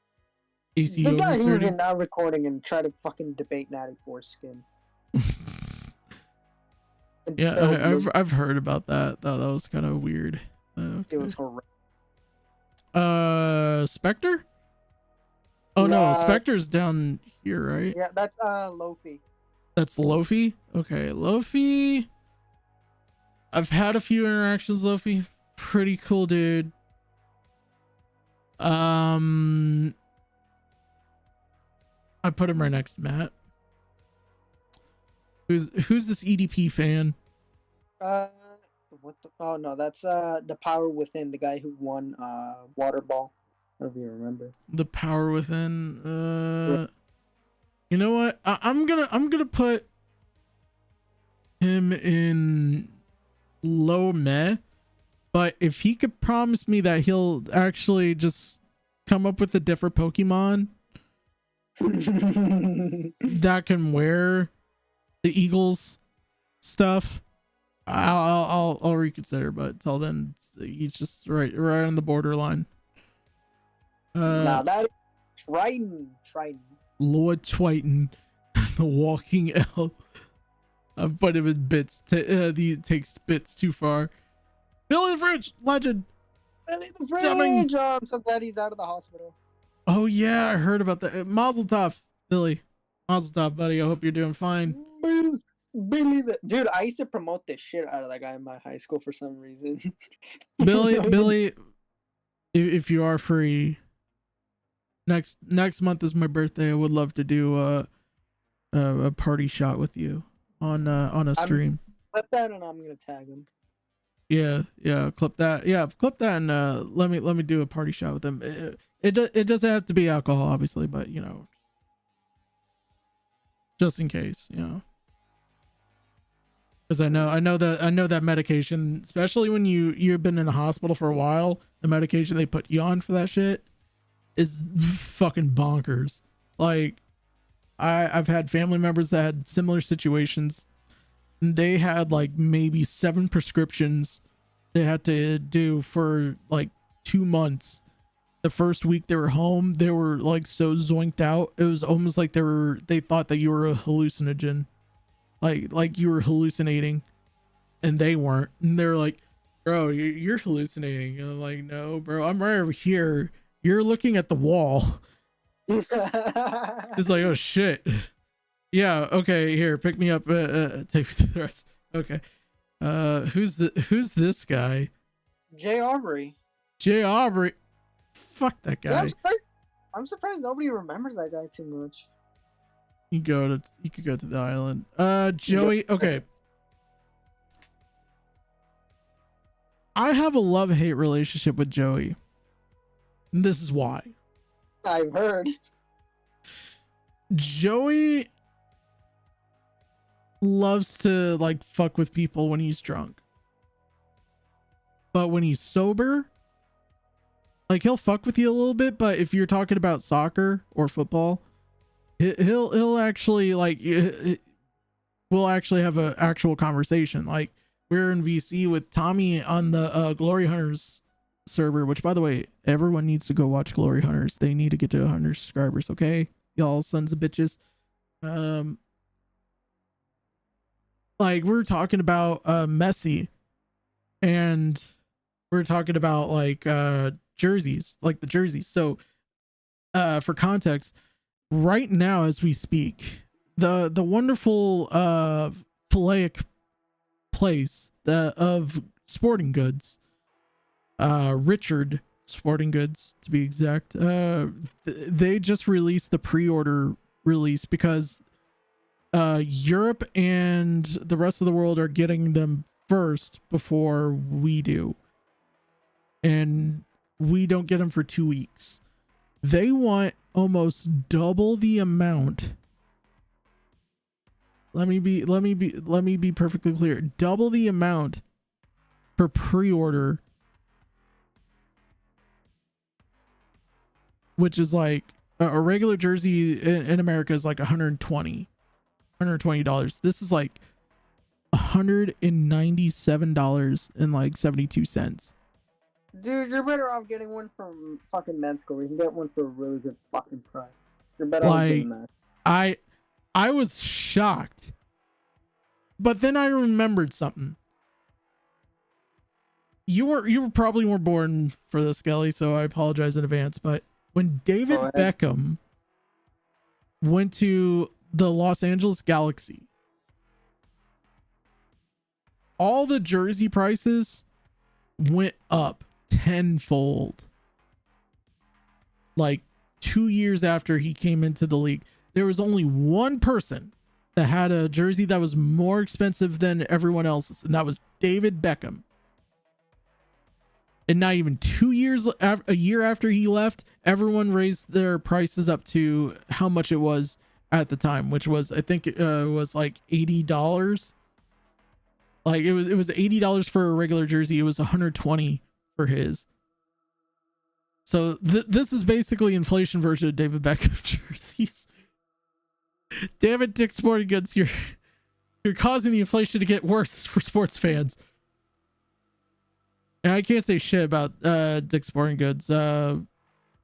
AC The over guy who was 30? in Now Recording and tried to fucking debate Natty for skin. And Yeah, failed I've heard about that. That was kind of weird. It was horrendous. Spectre? Oh no, Yeah. Spectre's down here, right? Yeah, that's Lofi. That's Lofi. Okay, Lofi. I've had a few interactions, Lofi. Pretty cool dude. I put him right next to Matt. Who's this EDP fan? What the? Oh no, that's the Power Within, the guy who won Water Ball. I don't know if you remember. The Power Within. You know what? I'm gonna put him in low meh, but if he could promise me that he'll actually just come up with a different Pokemon that can wear the Eagles stuff, I'll reconsider. But until then, he's just right on the borderline. Now that is Triton. Lord Triton, the walking elf. I've put him in bits. He takes bits too far. Billy the Fridge, legend. Billy the Summing. Fridge. Oh, I'm so glad he's out of the hospital. Oh yeah, I heard about that. Mazel tov, Billy. Mazel tov, buddy. I hope you're doing fine. Billy the dude. I used to promote the shit out of that guy in my high school for some reason. Billy, if you are free, next month is my birthday. I would love to do a party shot with you on a stream. Clip that and I'm gonna tag him. Yeah, clip that. Yeah, clip that and let me do a party shot with him. It doesn't have to be alcohol, obviously, but you know, just in case, you know. Because I know that medication, especially when you've been in the hospital for a while, the medication they put you on for that shit is fucking bonkers. Like, I've had family members that had similar situations. They had like maybe 7 prescriptions they had to do for like 2 months. The first week they were home, they were like so zoinked out. It was almost like they thought that you were a hallucinogen. Like you were hallucinating, and they weren't. And they're like, bro, you're hallucinating. And I'm like, no, bro, I'm right over here. You're looking at the wall. It's like, oh shit. Yeah, okay, here, pick me up. Take me to the rest. Okay. Who's this guy? Jay Aubrey. Jay Aubrey. Fuck that guy. Yeah, I'm surprised nobody remembers that guy too much. You could go to the island. Joey. Okay. I have a love-hate relationship with Joey. And this is why. I've heard. Joey loves to like fuck with people when he's drunk. But when he's sober, like he'll fuck with you a little bit, but if you're talking about soccer or football, he'll actually like we'll actually have an actual conversation. Like we're in VC with Tommy on the Glory Hunters server, which by the way, everyone needs to go watch Glory Hunters. They need to get to 100 subscribers, okay? Y'all sons of bitches. Like we're talking about Messi, and we're talking about like jerseys, like the jerseys. So for context, right now as we speak, the wonderful Philaic place of sporting goods, Richard Sporting Goods to be exact, they just released the pre-order release because Europe and the rest of the world are getting them first before we do, and we don't get them for 2 weeks. They want almost double the amount. Let me be perfectly clear. Double the amount for pre-order, which is like a regular jersey in America is like $120. This is like $197 and like 72 cents. Dude, you're better off getting one from fucking Men's School. You can get one for a really good fucking price. You're better off getting that. I was shocked, but then I remembered something. You were probably more born for this, Skelly, so I apologize in advance. But when David Beckham went to the Los Angeles Galaxy, all the jersey prices went up tenfold. Like 2 years after he came into the league, there was only one person that had a jersey that was more expensive than everyone else's, and that was David Beckham. And not even 2 years, a year after he left, everyone raised their prices up to how much it was at the time, which was, I think it was like $80. Like it was $80 for a regular jersey. It was $120 for his. So this is basically inflation version of David Beckham jerseys. Damn it, Dick Sporting Goods, you're causing the inflation to get worse for sports fans. And I can't say shit about Dick Sporting Goods.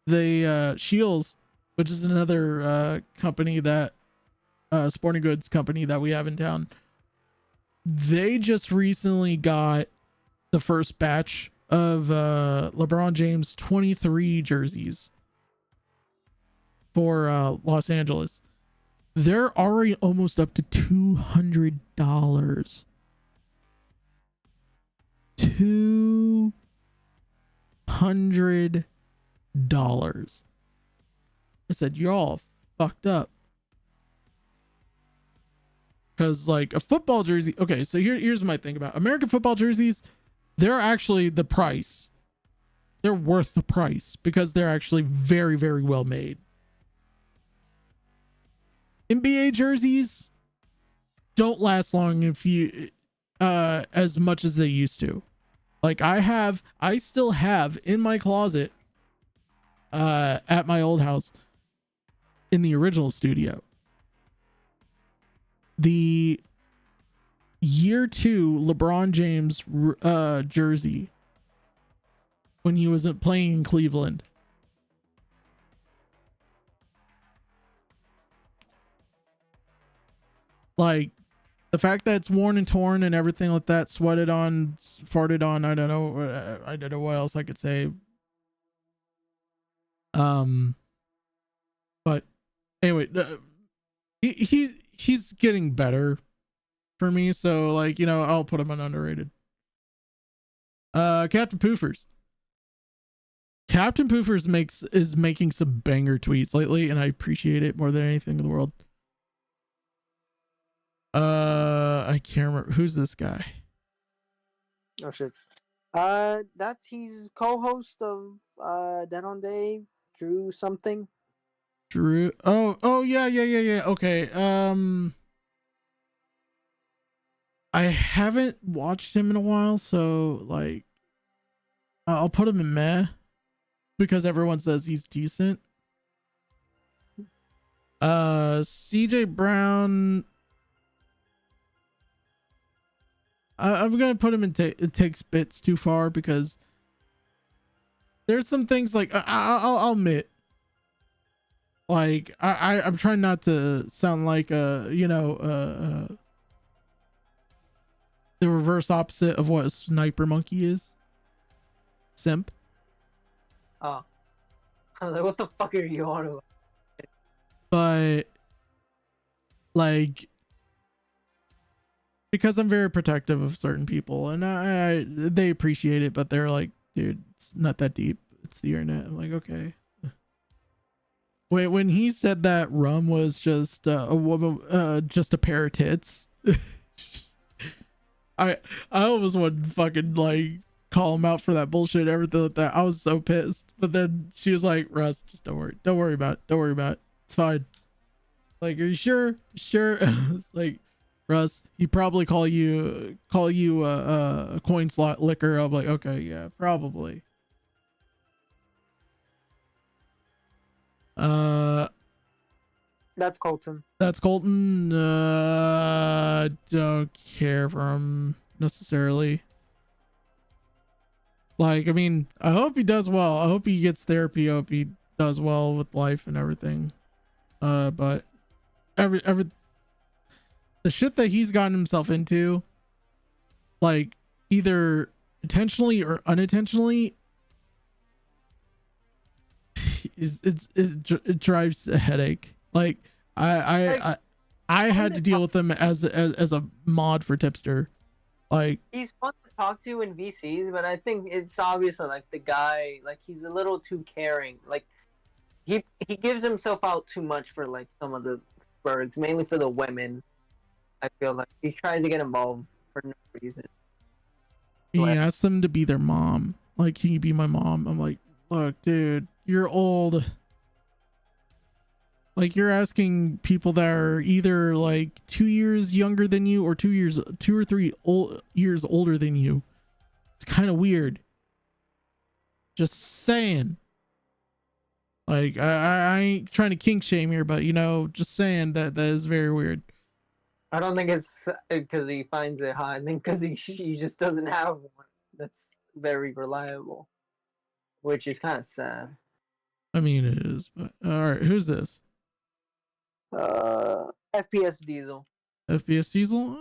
They Shields, which is another company that sporting goods company that we have in town. They just recently got the first batch of LeBron James 23 jerseys for Los Angeles. They're already almost up to $200. $200. I said, you're all fucked up. Because like a football jersey, okay, so here's my thing about American football jerseys. They're actually the price. They're worth the price because they're actually very, very well made. NBA jerseys don't last long if you as much as they used to. Like I still have in my closet at my old house in the original studio the year 2 LeBron James jersey when he wasn't playing in Cleveland. Like the fact that it's worn and torn and everything like that, sweated on, farted on, I don't know what else I could say. But anyway, he's getting better for me, so like, you know, I'll put him on underrated. Captain Poofers is making some banger tweets lately, and I appreciate it more than anything in the world. I can't remember who's this guy. Oh shit. He's co-host of Dead on Dave, Drew something. Drew. Oh yeah. Okay. I haven't watched him in a while, so like I'll put him in meh because everyone says he's decent. CJ Brown, I'm gonna put him in it takes bits too far because there's some things like I'll admit, like I'm trying not to sound like the reverse opposite of what a sniper monkey is. Simp. Oh. I was like, what the fuck are you on about? But like, because I'm very protective of certain people and they appreciate it, but they're like, dude, it's not that deep. It's the internet. I'm like, okay. Wait, when he said that rum was just a woman, just a pair of tits, I almost wanted to fucking like call him out for that bullshit and everything like that. I was so pissed. But then she was like, Russ, just don't worry about it. It's fine. Like, are you sure? It's like, Russ. He'd probably call you a coin slot licker. I'm like, okay, yeah, probably. That's Colton. That's Colton. Don't care for him necessarily. Like, I mean, I hope he does well. I hope he gets therapy. I hope he does well with life and everything. But every the shit that he's gotten himself into, like either intentionally or unintentionally, it drives a headache. Like I had to deal with him as a mod for Tipster. Like, he's fun to talk to in VCs, but I think it's obvious that like the guy, like he's a little too caring. Like he gives himself out too much for like some of the bergs, mainly for the women. I feel like he tries to get involved for no reason. he But asked them to be their mom. Like, can you be my mom? I'm like, look, dude, you're old. Like, you're asking people that are either like 2 years younger than you or 2 or 3 years older than you. It's kind of weird. Just saying. Like, I ain't trying to kink shame here, but just saying that is very weird. I don't think it's because he finds it hot. I think because he just doesn't have one that's very reliable, which is kind of sad. I mean, it is, but all right, who's this? FPS Diesel. FBS Diesel?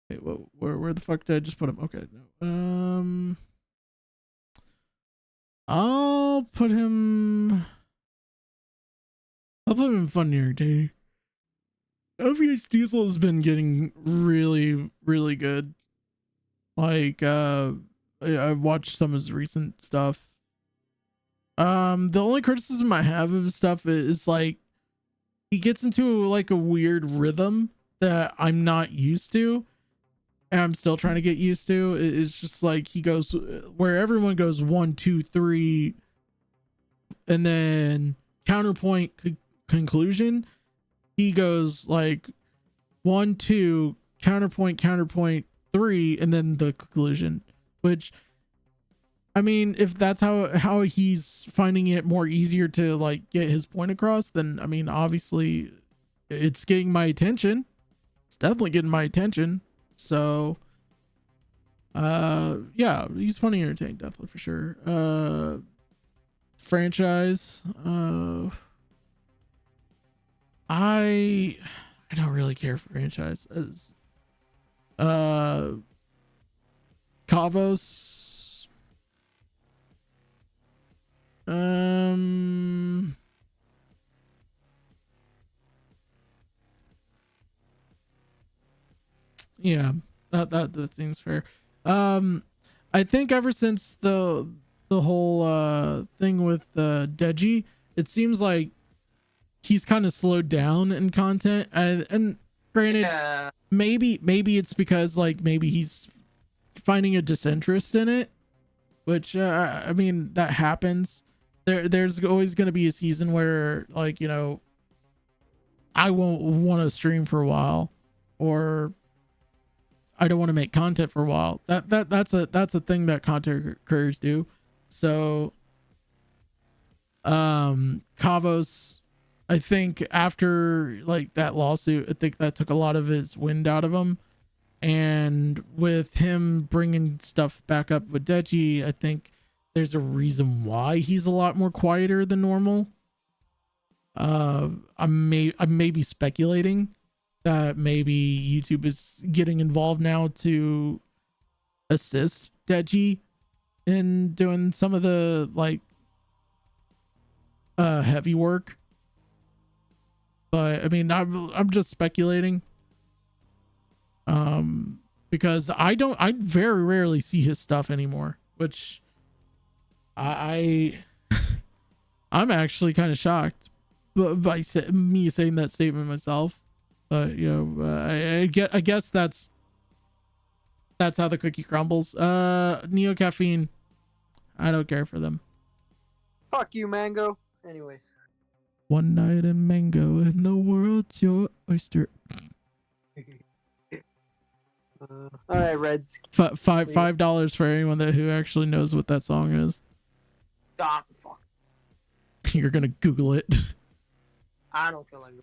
Wait, where the fuck did I just put him? Okay, no. I'll put him in fun and entertaining. FBS Diesel has been getting really, really good. Like, I've watched some of his recent stuff. The only criticism I have of his stuff is like he gets into like a weird rhythm that I'm not used to, and I'm still trying to get used to. It's just like he goes where everyone goes 1, 2, 3, and then counterpoint conclusion. He goes like 1, 2, counterpoint, 3, and then the conclusion, which, I mean, if that's how he's finding it more easier to like get his point across, then I mean, obviously it's getting my attention. It's definitely getting my attention. So yeah, he's funny and entertaining, definitely, for sure. Franchise, I don't really care for franchise. As Kavos, yeah, that seems fair. I think ever since the whole thing with Deji, it seems like he's kind of slowed down in content, and granted, Yeah. maybe it's because like maybe he's finding a disinterest in it, which I mean, that happens. There's always going to be a season where like, I won't want to stream for a while, or I don't want to make content for a while. That's a thing that content creators do. So Kavos, I think after like that lawsuit, I think that took a lot of his wind out of him, and with him bringing stuff back up with Deji, I think there's a reason why he's a lot more quieter than normal. I may be speculating that maybe YouTube is getting involved now to assist Deji in doing some of the like heavy work. But I mean, I'm just speculating. Because I very rarely see his stuff anymore, which I'm actually kind of shocked by me saying that statement myself. But I guess that's how the cookie crumbles. Neo Caffeine, I don't care for them. Fuck you, Mango. Anyways. One night in Mango and the world's your oyster. All right, Reds. $5 for anyone who actually knows what that song is. Stop. Fuck. You're gonna Google it. I don't feel like.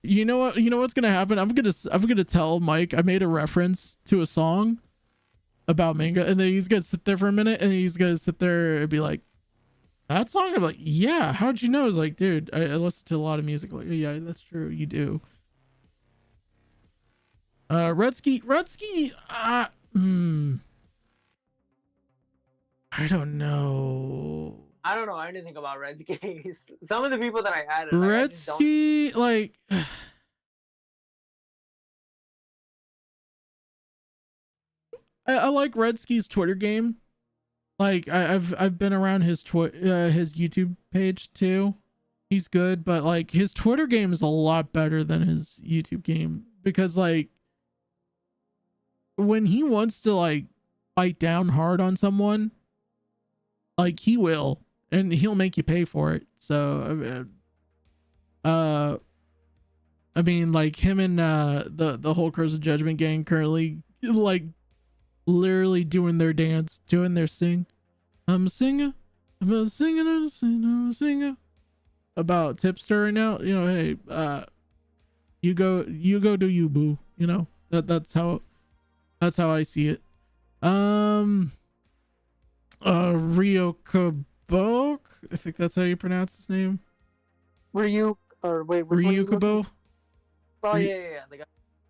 You know what? You know what's gonna happen? I'm gonna tell Mike I made a reference to a song about Mango, and then he's gonna sit there for a minute, and he's gonna sit there and be like, "That song?" I'm like, "Yeah." How'd you know? It's like, dude, I listen to a lot of music. Like, yeah, that's true. You do. Rutsky. I don't know. I don't know anything about Redsky. Some of the people that I added, like, I just don't- Redsky, like. I like Redsky's Twitter game. Like I've been around his his YouTube page too. He's good, but like his Twitter game is a lot better than his YouTube game because like when he wants to like bite down hard on someone, like he will, and he'll make you pay for it. So I mean like him and the whole Curse of Judgment gang currently like literally doing their dance, doing their sing. I'm a singer. I'm a singer, I'm a singer, I'm a singer. About Tipster right now, you know, hey, you go do you, boo. You know, that's how I see it. Rio Kabok, I think that's how you pronounce his name. Ryuk, or wait, which one you looking- Ryukabo. Oh yeah. The guy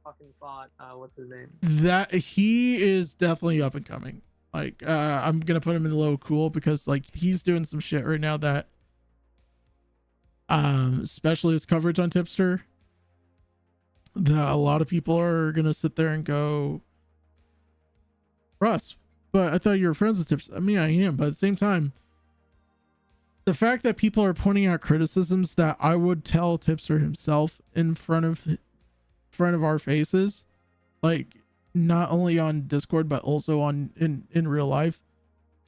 fucking fought. What's his name? That he is definitely up and coming. Like I'm gonna put him in the low cool because like he's doing some shit right now that especially his coverage on Tipster, that a lot of people are gonna sit there and go, Russ, but I thought you were friends with Tipster. I mean, I am, but at the same time, the fact that people are pointing out criticisms that I would tell Tipster himself in front of our faces, like not only on Discord but also on in real life,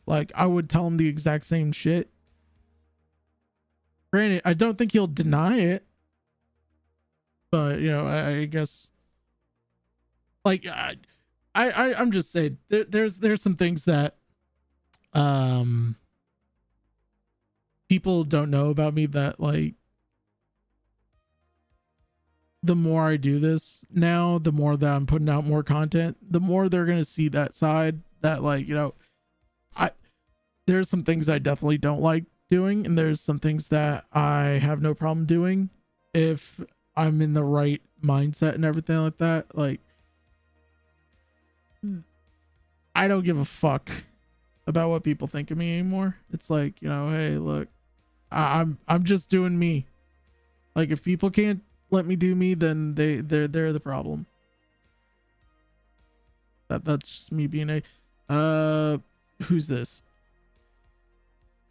like I would tell him the exact same shit. Granted, I don't think he'll deny it, but you know, I guess like I'm just saying there's some things that people don't know about me that like the more I do this now, the more that I'm putting out more content, the more they're gonna see that side that like, you know, there's some things I definitely don't like doing, and there's some things that I have no problem doing if I'm in the right mindset and everything like that. Like I don't give a fuck about what people think of me anymore. It's like, you know, hey, look, I'm just doing me. Like if people can't let me do me, then they're the problem. That's just me being a who's this?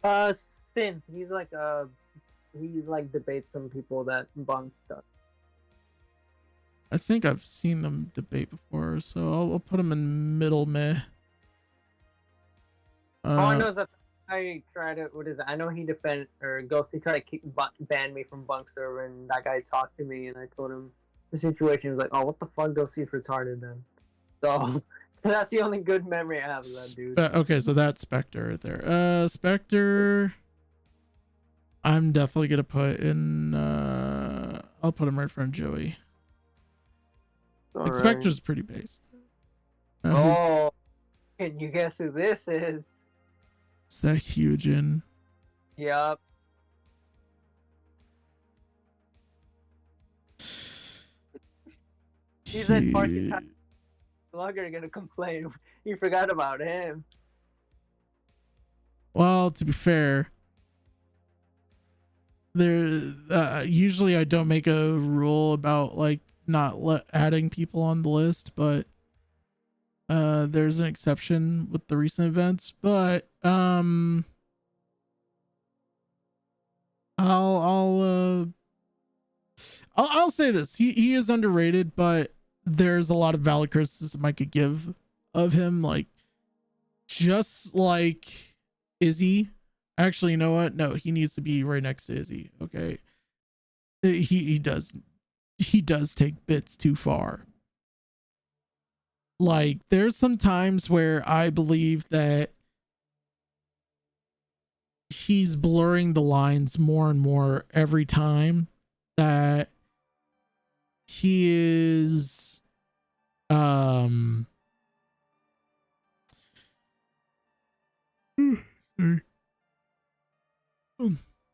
Synth. He's like debates some people that bunked up. I think I've seen them debate before, so I'll put them in middle meh. All I know is that I tried to. What is it? I know he defended or Ghosty tried to ban me from Bunk server, and that guy talked to me, and I told him the situation was like, oh, what the fuck, Ghosty's retarded then. So that's the only good memory I have of that dude. Okay, so that's Spectre right there. Spectre, I'm definitely gonna put in. I'll put him right in front of Joey. Like, Spectre's pretty based. Oh, can you guess who this is? Is that Hyujin? Yup. He said parking time. Longer gonna complain. You forgot about him. Well, to be fair, there usually I don't make a rule about like not adding people on the list, but there's an exception with the recent events. But I'll say this: he is underrated, but there's a lot of valid criticism I could give of him, like just like Izzy. Actually, you know what? No, he needs to be right next to Izzy. Okay. he does take bits too far. Like, there's some times where I believe that he's blurring the lines more and more every time that he is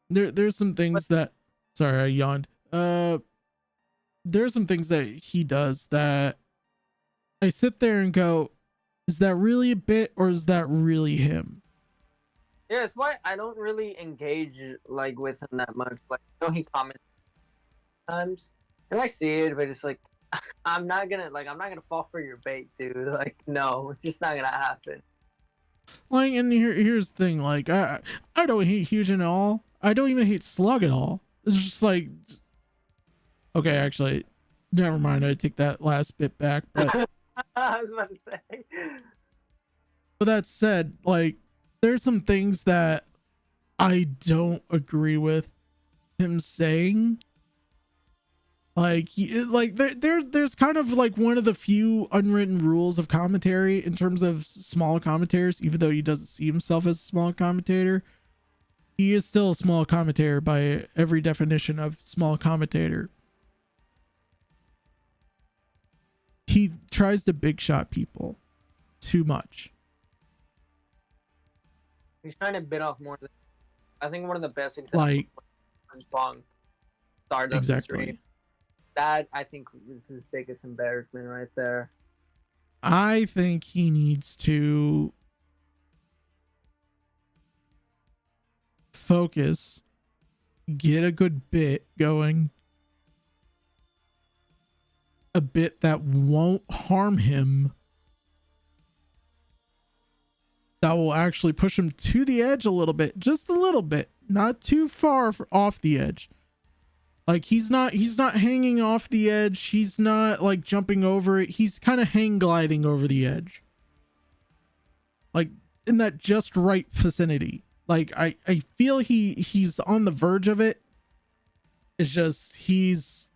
there's some things that, sorry, I yawned. There's some things that he does that I sit there and go, is that really a bit or is that really him? Yeah, it's why I don't really engage like with him that much. Like, I know he comments sometimes, and I see it, but it's like I'm not gonna fall for your bait, dude. Like, no, it's just not gonna happen. Like, and here's the thing, like, I don't hate Huge at all. I don't even hate Slug at all. It's just like, okay, actually, never mind. I take that last bit back. But I was about to say. But that said, like, there's some things that I don't agree with him saying. Like, there's kind of like one of the few unwritten rules of commentary in terms of small commentators. Even though he doesn't see himself as a small commentator, he is still a small commentator by every definition of small commentator. He tries to big shot people too much. He's trying to bit off more. I think one of the best examples, Like, was Punk Stardust exactly. stream. That, I think, is his biggest embarrassment right there. I think he needs to focus, get a good bit going, a bit that won't harm him, that will actually push him to the edge a little bit, just a little bit, not too far off the edge. Like, he's not hanging off the edge. He's not like jumping over it. He's kind of hang gliding over the edge. Like, in that just right vicinity. Like, I feel he's on the verge of it. It's just he's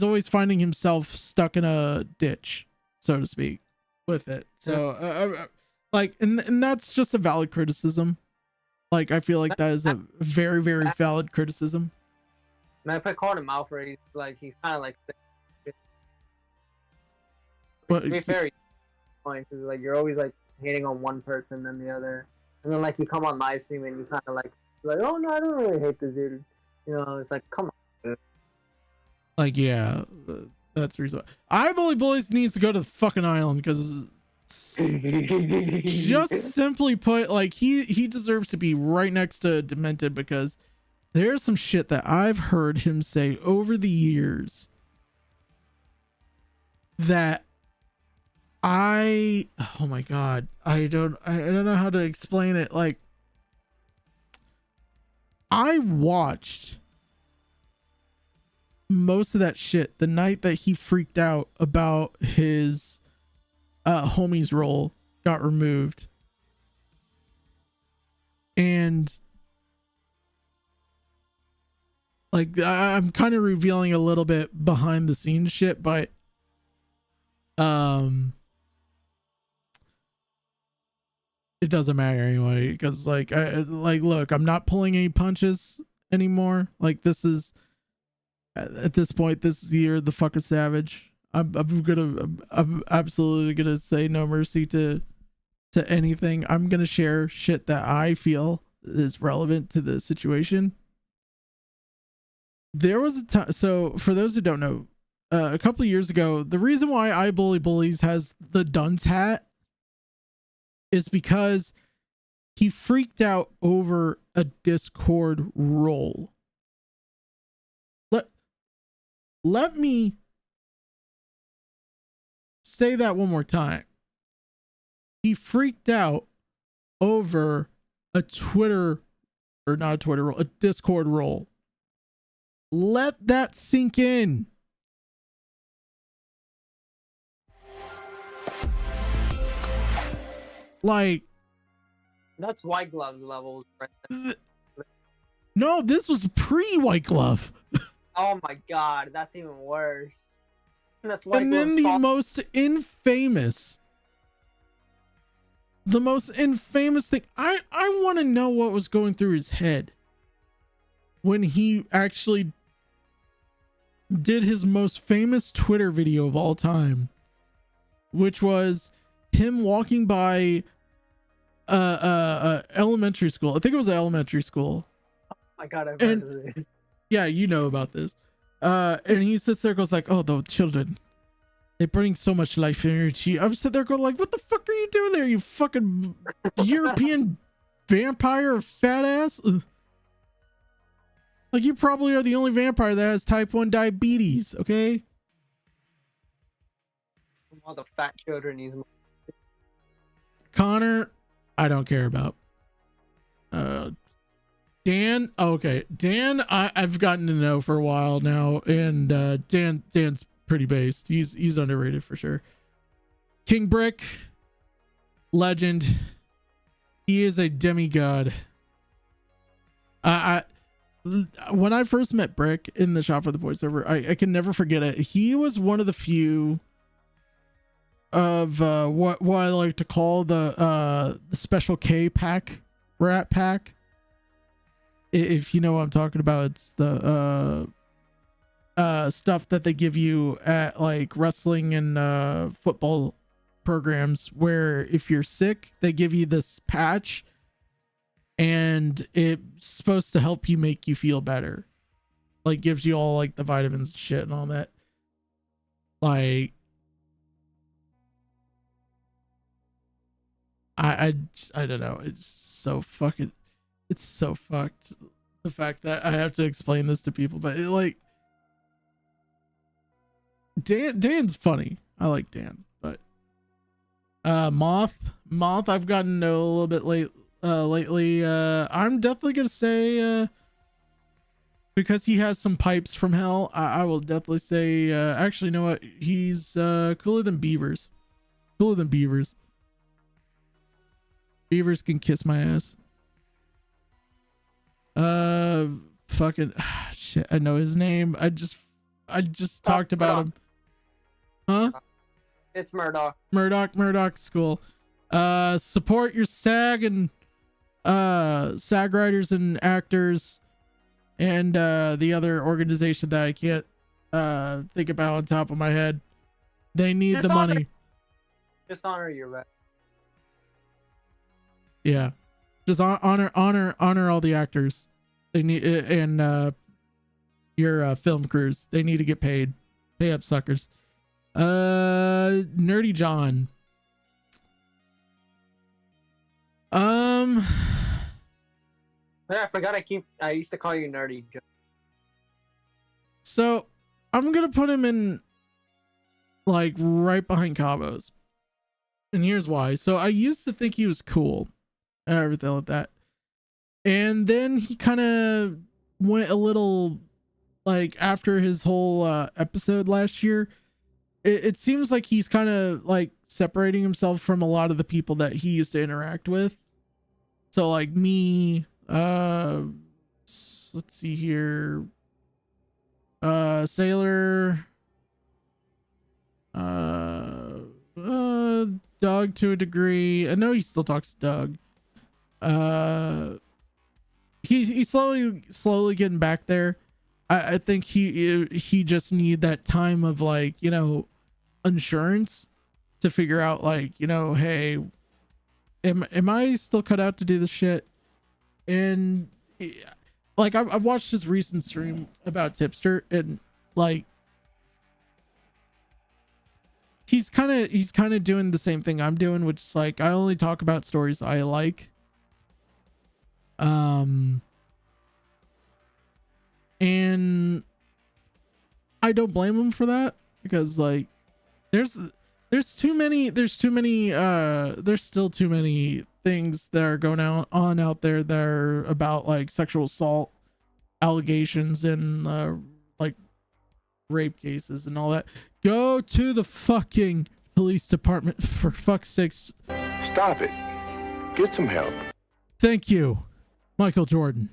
always finding himself stuck in a ditch, so to speak, with it. So like, and that's just a valid criticism. Like, I feel like that is a very, very valid criticism. Man, if I called him out for it, he's kind of like. But To be fair, point because like you're always like hating on one person than the other, and then like you come on live stream and you kind of like, oh no, I don't really hate this dude. You know, it's like, come on. Dude. like, yeah, that's the reason. I Bully Bullies needs to go to the fucking island because. Just simply put, like, he deserves to be right next to Demented, because there's some shit that I've heard him say over the years that oh my god, I don't know how to explain it. Like, I watched most of that shit the night that he freaked out about his homie's role got removed, and like, I'm kind of revealing a little bit behind the scenes shit, but it doesn't matter anyway, because like, look, I'm not pulling any punches anymore. Like, this is, at this point, this is the year of the fucking savage. I'm absolutely gonna say no mercy to anything. I'm gonna share shit that I feel is relevant to the situation. There was a time, so for those who don't know, a couple of years ago, the reason why I Bully Bullies has the dunce hat is because he freaked out over a Discord role. Let me say that one more time. He freaked out over a Discord role. Let that sink in. Like, That's white glove levels. Right? No, this was pre White Glove. Oh my god, that's even worse. That's White And then Glove's the fault. most infamous thing. I want to know what was going through his head when he actually did his most famous Twitter video of all time, which was him walking by elementary school. I think it was an elementary school. Oh my god, I've and- heard of this. Yeah, you know about this. And he sits there, goes like, "Oh, the children, they bring so much life and energy." I'm sitting there going like, "What the fuck are you doing there, you fucking European vampire fat ass?" Ugh. Like, you probably are the only vampire that has type 1 diabetes, okay? All the fat children he's Connor, I don't care about. Dan, okay. Dan, I've gotten to know for a while now, and Dan's pretty based. He's underrated for sure. King Brick, legend. He is a demigod. When I first met Brick in the shop for the voiceover, I can never forget it. He was one of the few of what I like to call the special K pack, rat pack. If you know what I'm talking about, it's the stuff that they give you at like wrestling and football programs, where if you're sick, they give you this patch and it's supposed to help you, make you feel better. Like, gives you all like the vitamins and shit and all that. Like, I don't know. It's so fucked. The fact that I have to explain this to people, but it, like, Dan's funny. I like Dan, but Moth, I've gotten to know a little bit lately. I'm definitely gonna say because he has some pipes from hell. I will definitely say actually, you know what? He's cooler than Beavers. Beavers can kiss my ass. Fucking shit, I know his name. I just talked about him. Huh? It's Murdoch. Murdoch's cool. Support your SAG and SAG writers and actors and the other organization that I can't think about on top of my head. They need Just the money. Just honor your right. Yeah. Just honor all the actors. They need, and your film crews. They need to get paid. Pay up, suckers. Nerdy John. Yeah, I forgot I used to call you Nerdy. So I'm gonna put him in like right behind Cabos. And here's why. So I used to think he was cool and everything like that. And then he kind of went a little, like, after his whole episode last year, it seems like he's kind of like separating himself from a lot of the people that he used to interact with. So like me, let's see here, Sailor, Doug to a degree. I know he still talks to Doug. He's slowly getting back there. I think he just need that time of, like, you know, insurance to figure out, like, you know, hey, am I still cut out to do this shit? And like, I've watched his recent stream about Tipster, and like, he's kind of doing the same thing I'm doing, which is like, I only talk about stories I like. And I don't blame him for that, because like there's still too many things that are going on out there that are about like sexual assault allegations and like rape cases and all that. Go to the fucking police department, for fuck's sakes. Stop it. Get some help. Thank you, Michael Jordan.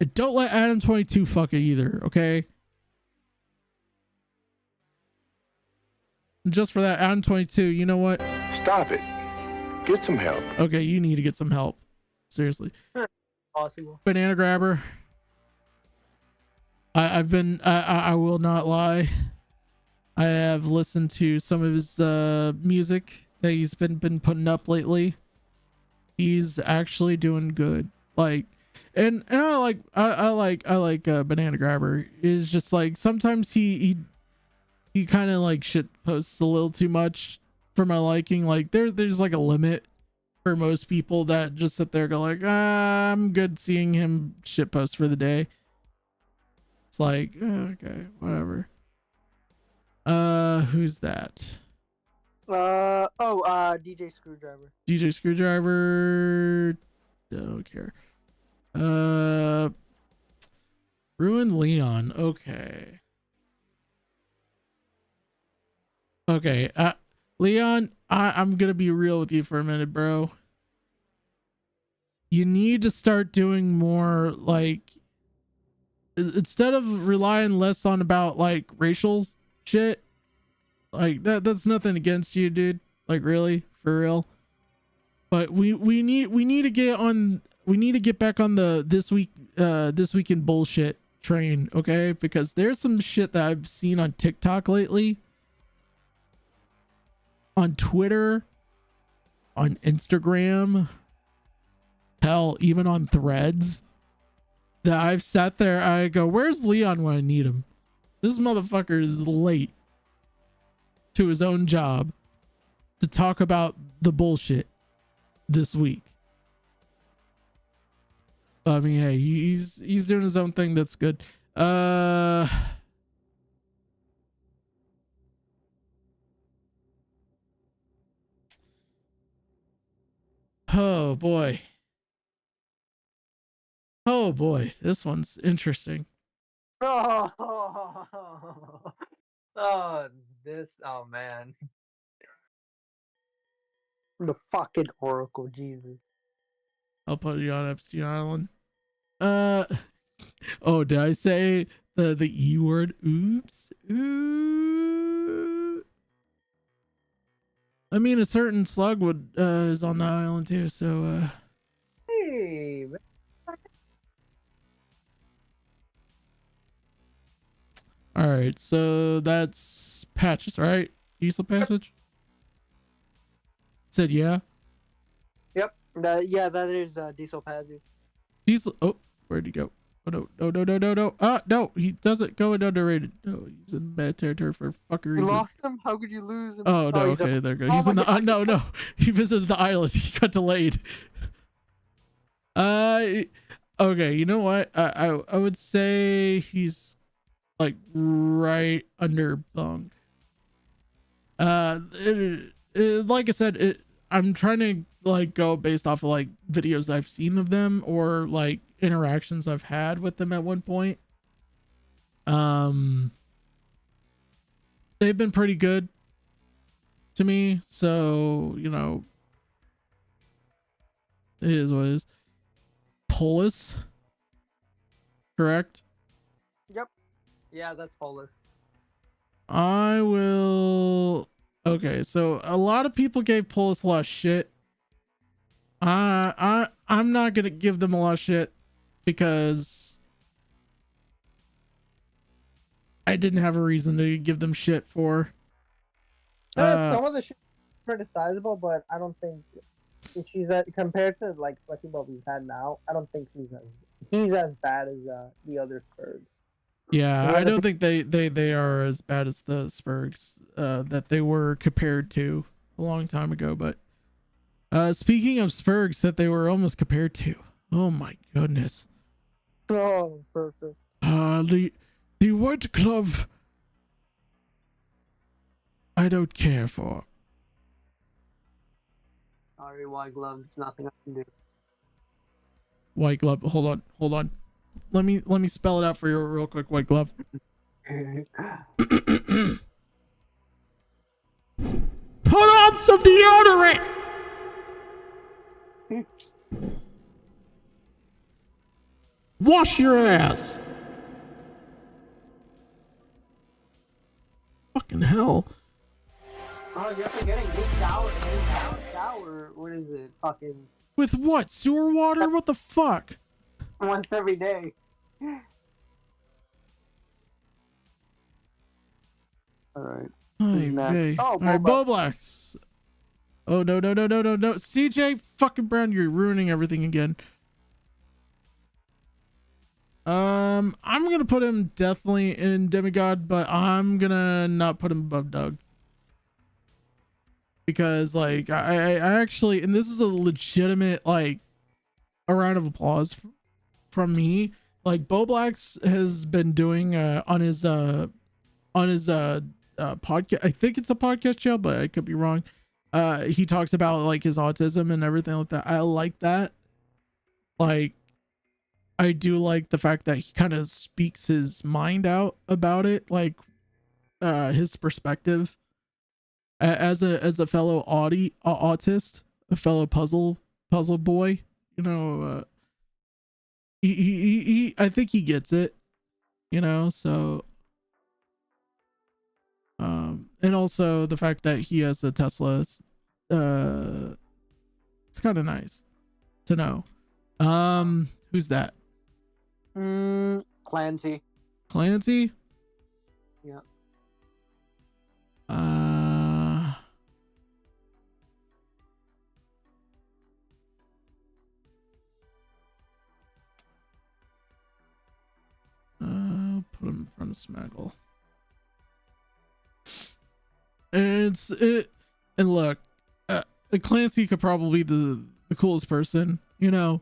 And don't let Adam 22 fuck it either, okay? And just for that, Adam 22, you know what? Stop it. Get some help. Okay, you need to get some help. Seriously. Possible. Banana Grabber. I will not lie. I have listened to some of his music that he's been putting up lately. He's actually doing good. Like, and I like Banana Grabber. Is just like sometimes he kind of like shit posts a little too much for my liking. Like there's like a limit for most people that just sit there and go like, I'm good seeing him shit post for the day. It's like, okay, whatever. Who's that? DJ Screwdriver. DJ Screwdriver. Don't care. Ruined Leon. Okay. Okay. Leon, I'm gonna be real with you for a minute, bro. You need to start doing more, like, instead of relying less on about like racial shit. Like that's nothing against you, dude. Like really, for real. But we need to get back on the this week in bullshit train, okay? Because there's some shit that I've seen on TikTok lately, on Twitter, on Instagram, hell, even on Threads, that I've sat there, I go, where's Leon when I need him? This motherfucker is late to his own job to talk about the bullshit this week. I mean, hey, he's doing his own thing. That's good. Oh boy. Oh boy, this one's interesting. Oh, oh man. The fucking Oracle, Jesus. I'll put you on Epstein Island. Oh, did I say the E word? Oops. Ooh. I mean, a certain slug is on the island too, so Hey, man. all right, so that's Patches, right? Diesel Passage? Said yeah. Yep. That is Diesel Patches. Diesel. Oh, where'd he go? Oh no. No, he doesn't go in underrated. No, he's in bad territory for fucking You reason. lost him? How could you lose him? Oh no, he's okay, up. there we go. Oh He's my in the God. no. He visited the island. He got delayed. Okay, you know what? I would say he's like right under Bunk. Like I said, I'm trying to like go based off of like videos I've seen of them or like interactions I've had with them at one point. They've been pretty good to me, so you know, it is what it is. Polis, correct? Yep. Yeah, that's Polis. I will. Okay, so a lot of people gave Polis a lot of shit. I'm not gonna give them a lot of shit because I didn't have a reason to give them shit for. Some of the shit is criticizable, but I don't think she's compared to like especially what we've had now. I don't think he's as bad as the other Spurs. Yeah, I don't think they are as bad as the Spurgs that they were compared to a long time ago. But speaking of Spurgs that they were almost compared to, oh my goodness. Oh, perfect. The white glove I don't care for. Sorry, White Glove. There's nothing I can do. White glove. Hold on. Let me spell it out for you real quick. White glove. Put on some deodorant. Wash your ass. Fucking hell. Oh, you're forgetting they shower. What is it? Fucking With what? Sewer water? What the fuck? once every day. All right. Who's next? Okay. Oh, All right, Boba. Boblax. Oh, no. CJ fucking Brown, you're ruining everything again. I'm gonna put him definitely in Demigod, but I'm gonna not put him above Doug. Because like I actually, and this is a legitimate like a round of applause from me. Like Boblax has been doing on his podcast. I think it's a podcast channel, but I could be wrong. He talks about like his autism and everything like that. I like that. Like, I do like the fact that he kind of speaks his mind out about it, like his perspective as a fellow autist, a fellow puzzle boy. You know, he I think he gets it. You know, so and also the fact that he has a Tesla, it's kind of nice to know. Who's that? Clancy. Clancy? Yeah. Put him in front of Smaggle. And look, Clancy could probably be the coolest person, you know,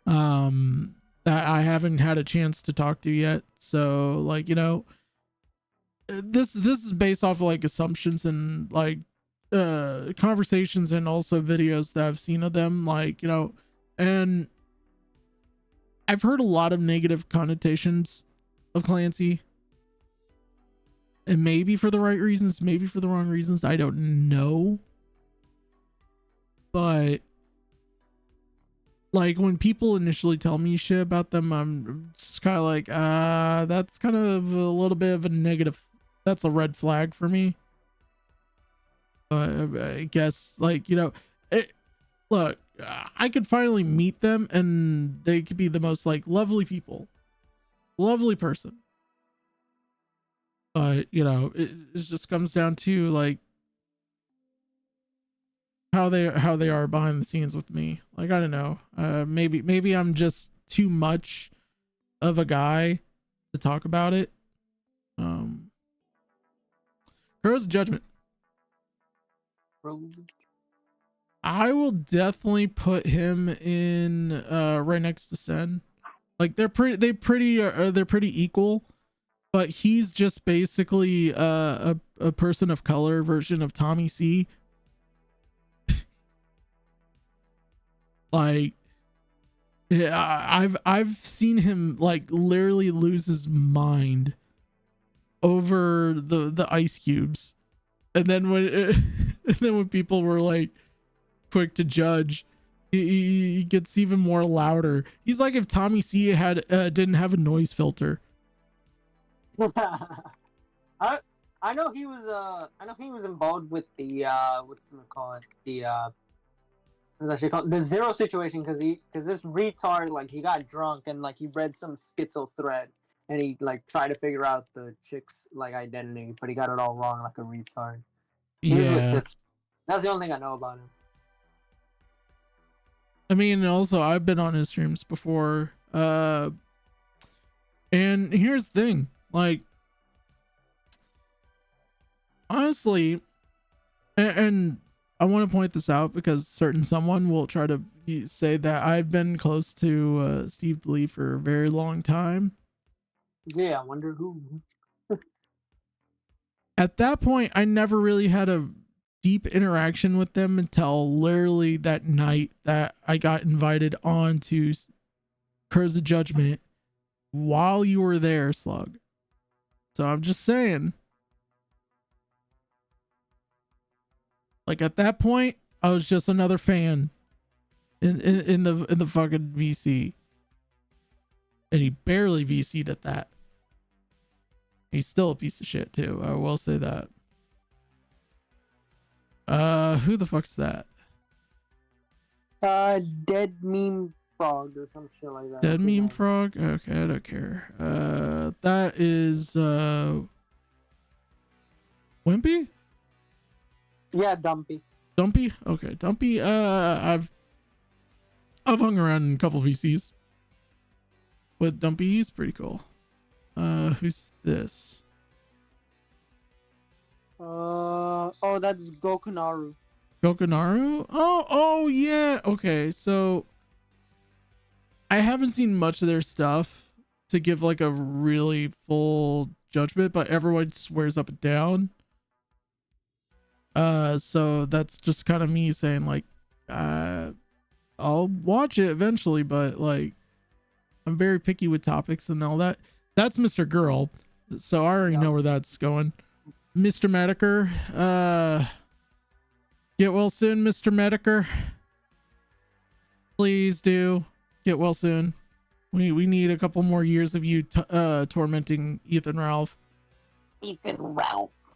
that I haven't had a chance to talk to yet. So like, you know, this is based off of like assumptions and like conversations and also videos that I've seen of them, like, you know, and I've heard a lot of negative connotations of Clancy. And maybe for the right reasons, maybe for the wrong reasons, I don't know. But like when people initially tell me shit about them, I'm just kind of like, that's kind of a little bit of a negative. That's a red flag for me. But I guess, like, you know, look, I could finally meet them and they could be the most like lovely people, lovely person. But you know, it just comes down to like how they are behind the scenes with me. Like, I don't know. Maybe I'm just too much of a guy to talk about it. Crow's Judgment. I will definitely put him in right next to Sen. Like they're pretty equal, but he's just basically a person of color version of Tommy C. Like, yeah, I've seen him like literally lose his mind over the ice cubes, and then when people were like quick to judge, he gets even more louder. He's like if Tommy C had didn't have a noise filter. I know he was involved with the what's it called, the what's that shit called, the Zero situation, because this retard, like, he got drunk and like he read some schizo thread and he like tried to figure out the chick's like identity, but he got it all wrong like a retard. He was with Yeah. Tips. That's the only thing I know about him. I mean, also I've been on his streams before. And here's the thing, like, honestly, and I want to point this out because someone will try to say that I've been close to Steve Lee for a very long time. Yeah, I wonder who. At that point, I never really had a deep interaction with them until literally that night that I got invited on to Curse of Judgment while you were there, Slug. So I'm just saying, like, at that point, I was just another fan in the fucking VC. and he barely VC'd at that. He's still a piece of shit too. I will say that. Who the fuck's that? Dead Meme Frog or some shit like that. Dead That's his Meme name. Frog? Okay, I don't care. That is Wimpy? Yeah, Dumpy. Dumpy? Okay, Dumpy. I've hung around in a couple VCs with Dumpy. He's pretty cool. Who's this? Oh, that's Gokunaru. Gokunaru? Oh yeah. Okay, so I haven't seen much of their stuff to give like a really full judgment, but everyone swears up and down. So that's just kind of me saying like, I'll watch it eventually, but like, I'm very picky with topics and all that. That's Mr. Girl, so I already know where that's going. Mr. Mediker, get well soon, Mr. Mediker. Please do get well soon. We need a couple more years of you tormenting Ethan Ralph. Ethan Ralph.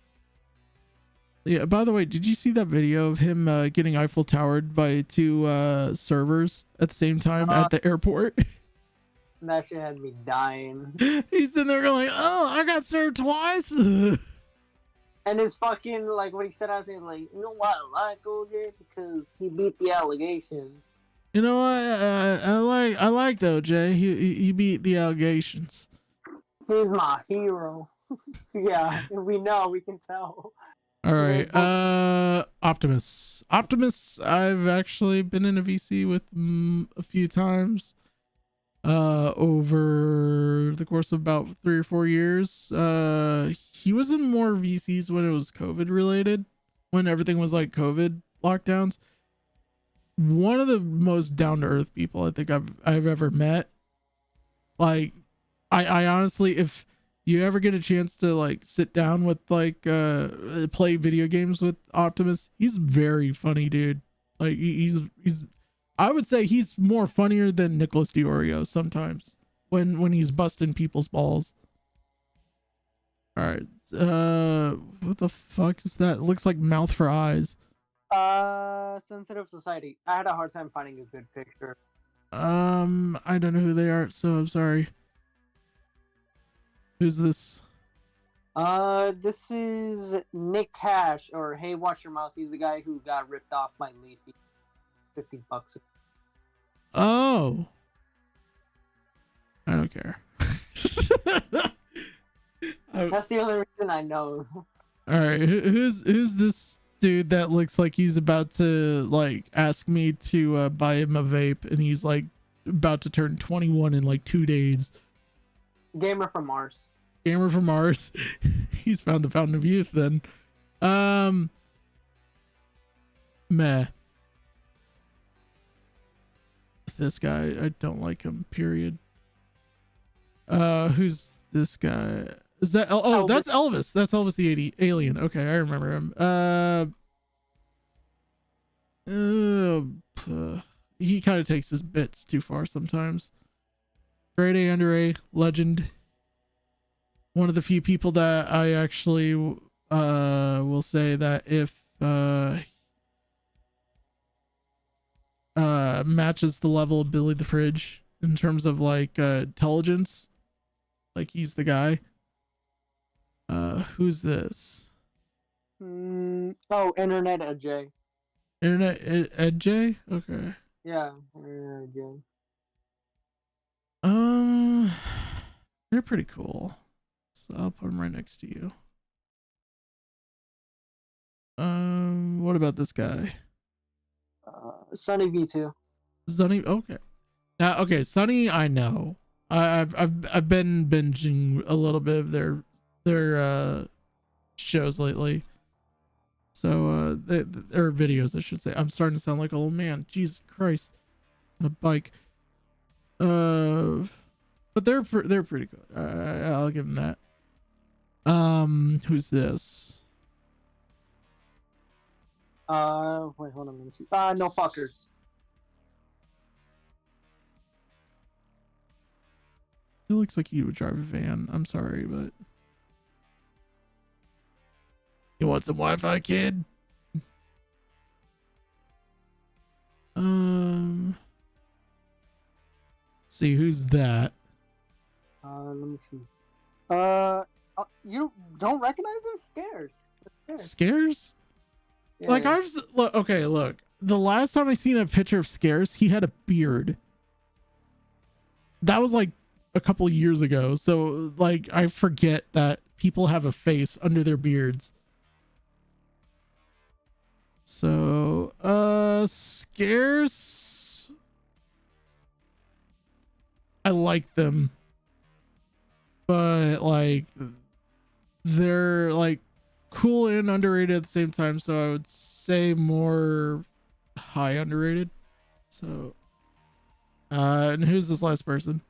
Yeah, by the way, did you see that video of him getting Eiffel Towered by two servers at the same time at the airport? That shit had me dying. He's in there going, oh, I got served twice. And his fucking, like, what he said, I was like, you know what I like OJ? Because he beat the allegations. You know what? I like OJ. He beat the allegations. He's my hero. Yeah, we know, we can tell. All right. Optimus. I've actually been in a VC with a few times over the course of about 3 or 4 years. He was in more VCs when it was COVID related, when everything was like COVID lockdowns. One of the most down to earth people I think I've ever met. Like, I honestly, if you ever get a chance to like sit down with like play video games with Optimus, he's very funny, dude. Like he's I would say he's more funnier than Nicholas Diorio sometimes when he's busting people's balls. All right. What the fuck is that? It looks like mouth for eyes. Sensitive Society. I had a hard time finding a good picture. I don't know who they are, so I'm sorry. Who's this? This is Nick Cash, or Hey Watch Your Mouth. He's the guy who got ripped off by Leafy. $50. Oh. I don't care. That's the only reason I know. All right, who's this dude that looks like he's about to like ask me to buy him a vape, and he's like about to turn 21 in like 2 days? Gamer from Mars. Gamer from Mars. He's found the fountain of youth then. Meh. This guy, I don't like him, period. Who's this guy? Is that Elvis. That's Elvis. That's Elvis the alien. Okay, I remember him. He kind of takes his bits too far sometimes. Grade A under A, legend. One of the few people that I actually will say that if matches the level of Billy the Fridge in terms of like intelligence, like he's the guy. Who's this? Oh, Internet J. Internet Ed J? Okay. Yeah, Internet J. They're pretty cool. So I'll put them right next to you. What about this guy? Sunny V2. Sunny, okay. Now, okay, Sunny, I know. I've been binging a little bit of their shows lately. So their videos, I should say. I'm starting to sound like an old man. Jesus Christ, on a bike. But they're pretty good. I'll give them that. Who's this? Wait, hold on. Let me see. No, fuckers. He looks like he would drive a van. I'm sorry, but you want some Wi-Fi, kid? See who's that? Let me see. You don't recognize him? Scares? Yeah, Like look, okay, look. The last time I seen a picture of Scares, he had a beard. That was like a couple years ago. So like I forget that people have a face under their beards. So Scares, I like them, but like they're like cool and underrated at the same time, so I would say more high underrated. So and who's this last person?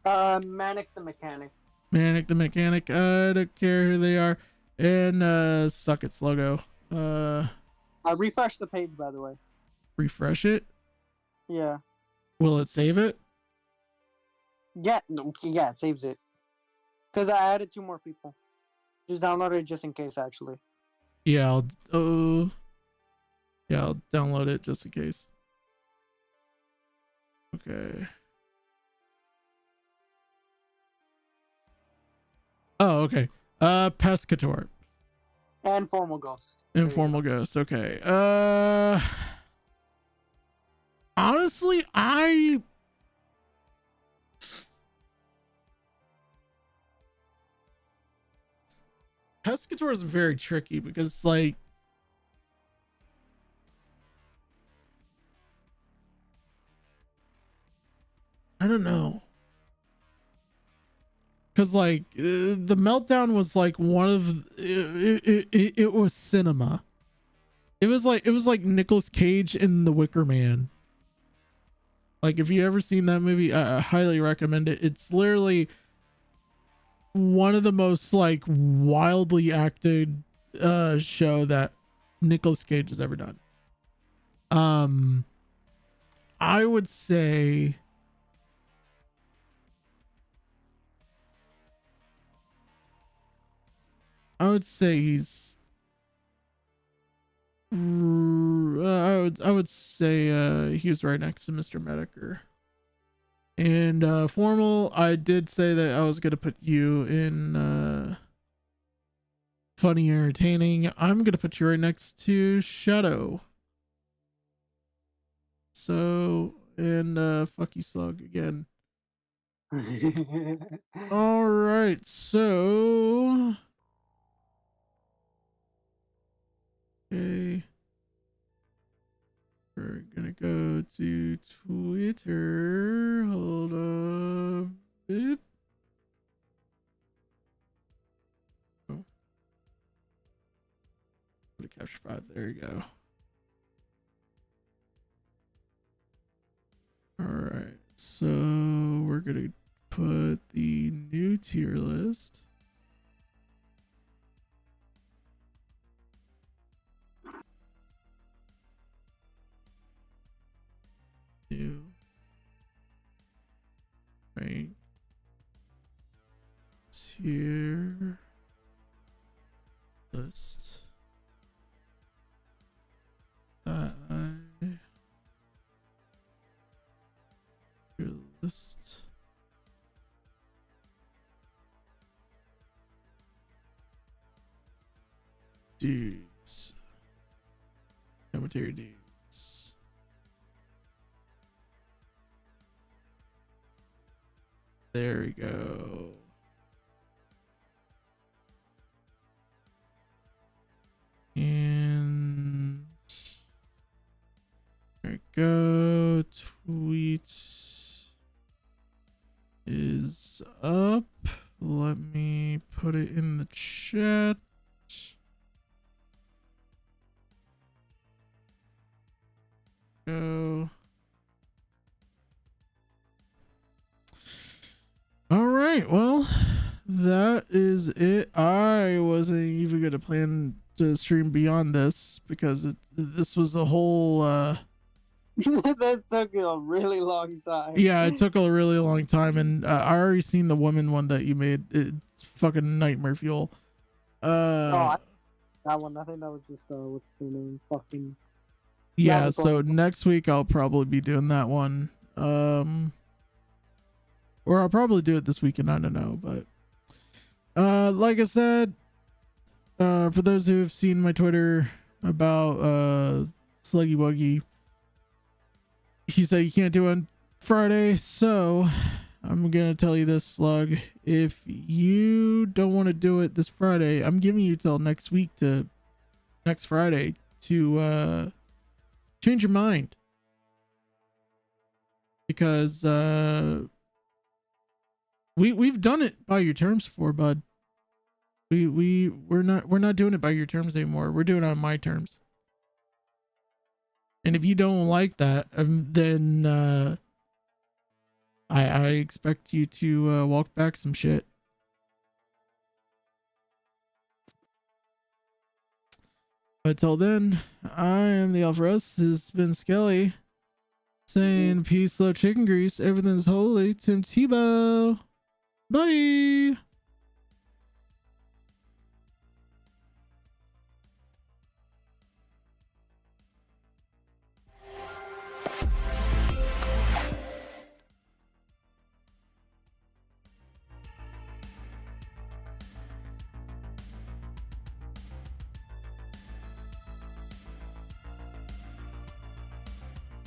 Manic the Mechanic. Manic the Mechanic. I don't care who they are. And Suck It Sluggo. I refreshed the page, by the way. Refresh it. Yeah. Will it save it? Yeah, no, yeah, it saves it. Because I added 2 more people. Just download it just in case, actually. Yeah, I'll download it just in case. Okay. Oh, okay. Pescator. And Formal Ghost. There you Informal Ghost. Okay. Honestly, Pescator is very tricky because like I don't know. Cause like the Meltdown was like one of it was cinema. It was like Nicolas Cage in The Wicker Man. Like if you ever seen that movie, I highly recommend it. It's literally one of the most like wildly acted show that Nicolas Cage has ever done. I would say he's I would say he was right next to Mr. Medicare. And Formal, I did say that I was gonna put you in funny entertaining. I'm gonna put you right next to Shadow. So, and fuck you, Slug, again. go. All right, so okay, we're gonna go to Twitter. Hold up. Beep. Oh. Go to Capture 5. There you go. All right, so we're gonna put the new tier list. New rank tier list that tier list dudes, commentary dudes. There we go. And there we go. Tweet is up. Let me put it in the chat. Go. All right, well, that is it. I wasn't even gonna plan to stream beyond this because this was a whole That took a really long time. Yeah, it took a really long time, and I already seen the woman one that you made. It's fucking nightmare fuel. That one. I think that was just what's their name? Fucking. Yeah, Lava so Clone. next week I'll probably be doing that one. Or I'll probably do it this weekend, I don't know, but like I said, for those who have seen my Twitter about Sluggy Wuggy, he said you can't do it on Friday, so I'm gonna tell you this, Slug. If you don't want to do it this Friday, I'm giving you till next Friday to change your mind, because we've done it by your terms before, bud. We're not doing it by your terms anymore. We're doing it on my terms. And if you don't like that, then I expect you to walk back some shit. But till then, I am the Alpharos. This has been Skelly saying peace, love, chicken grease. Everything's holy. Tim Tebow. Bye.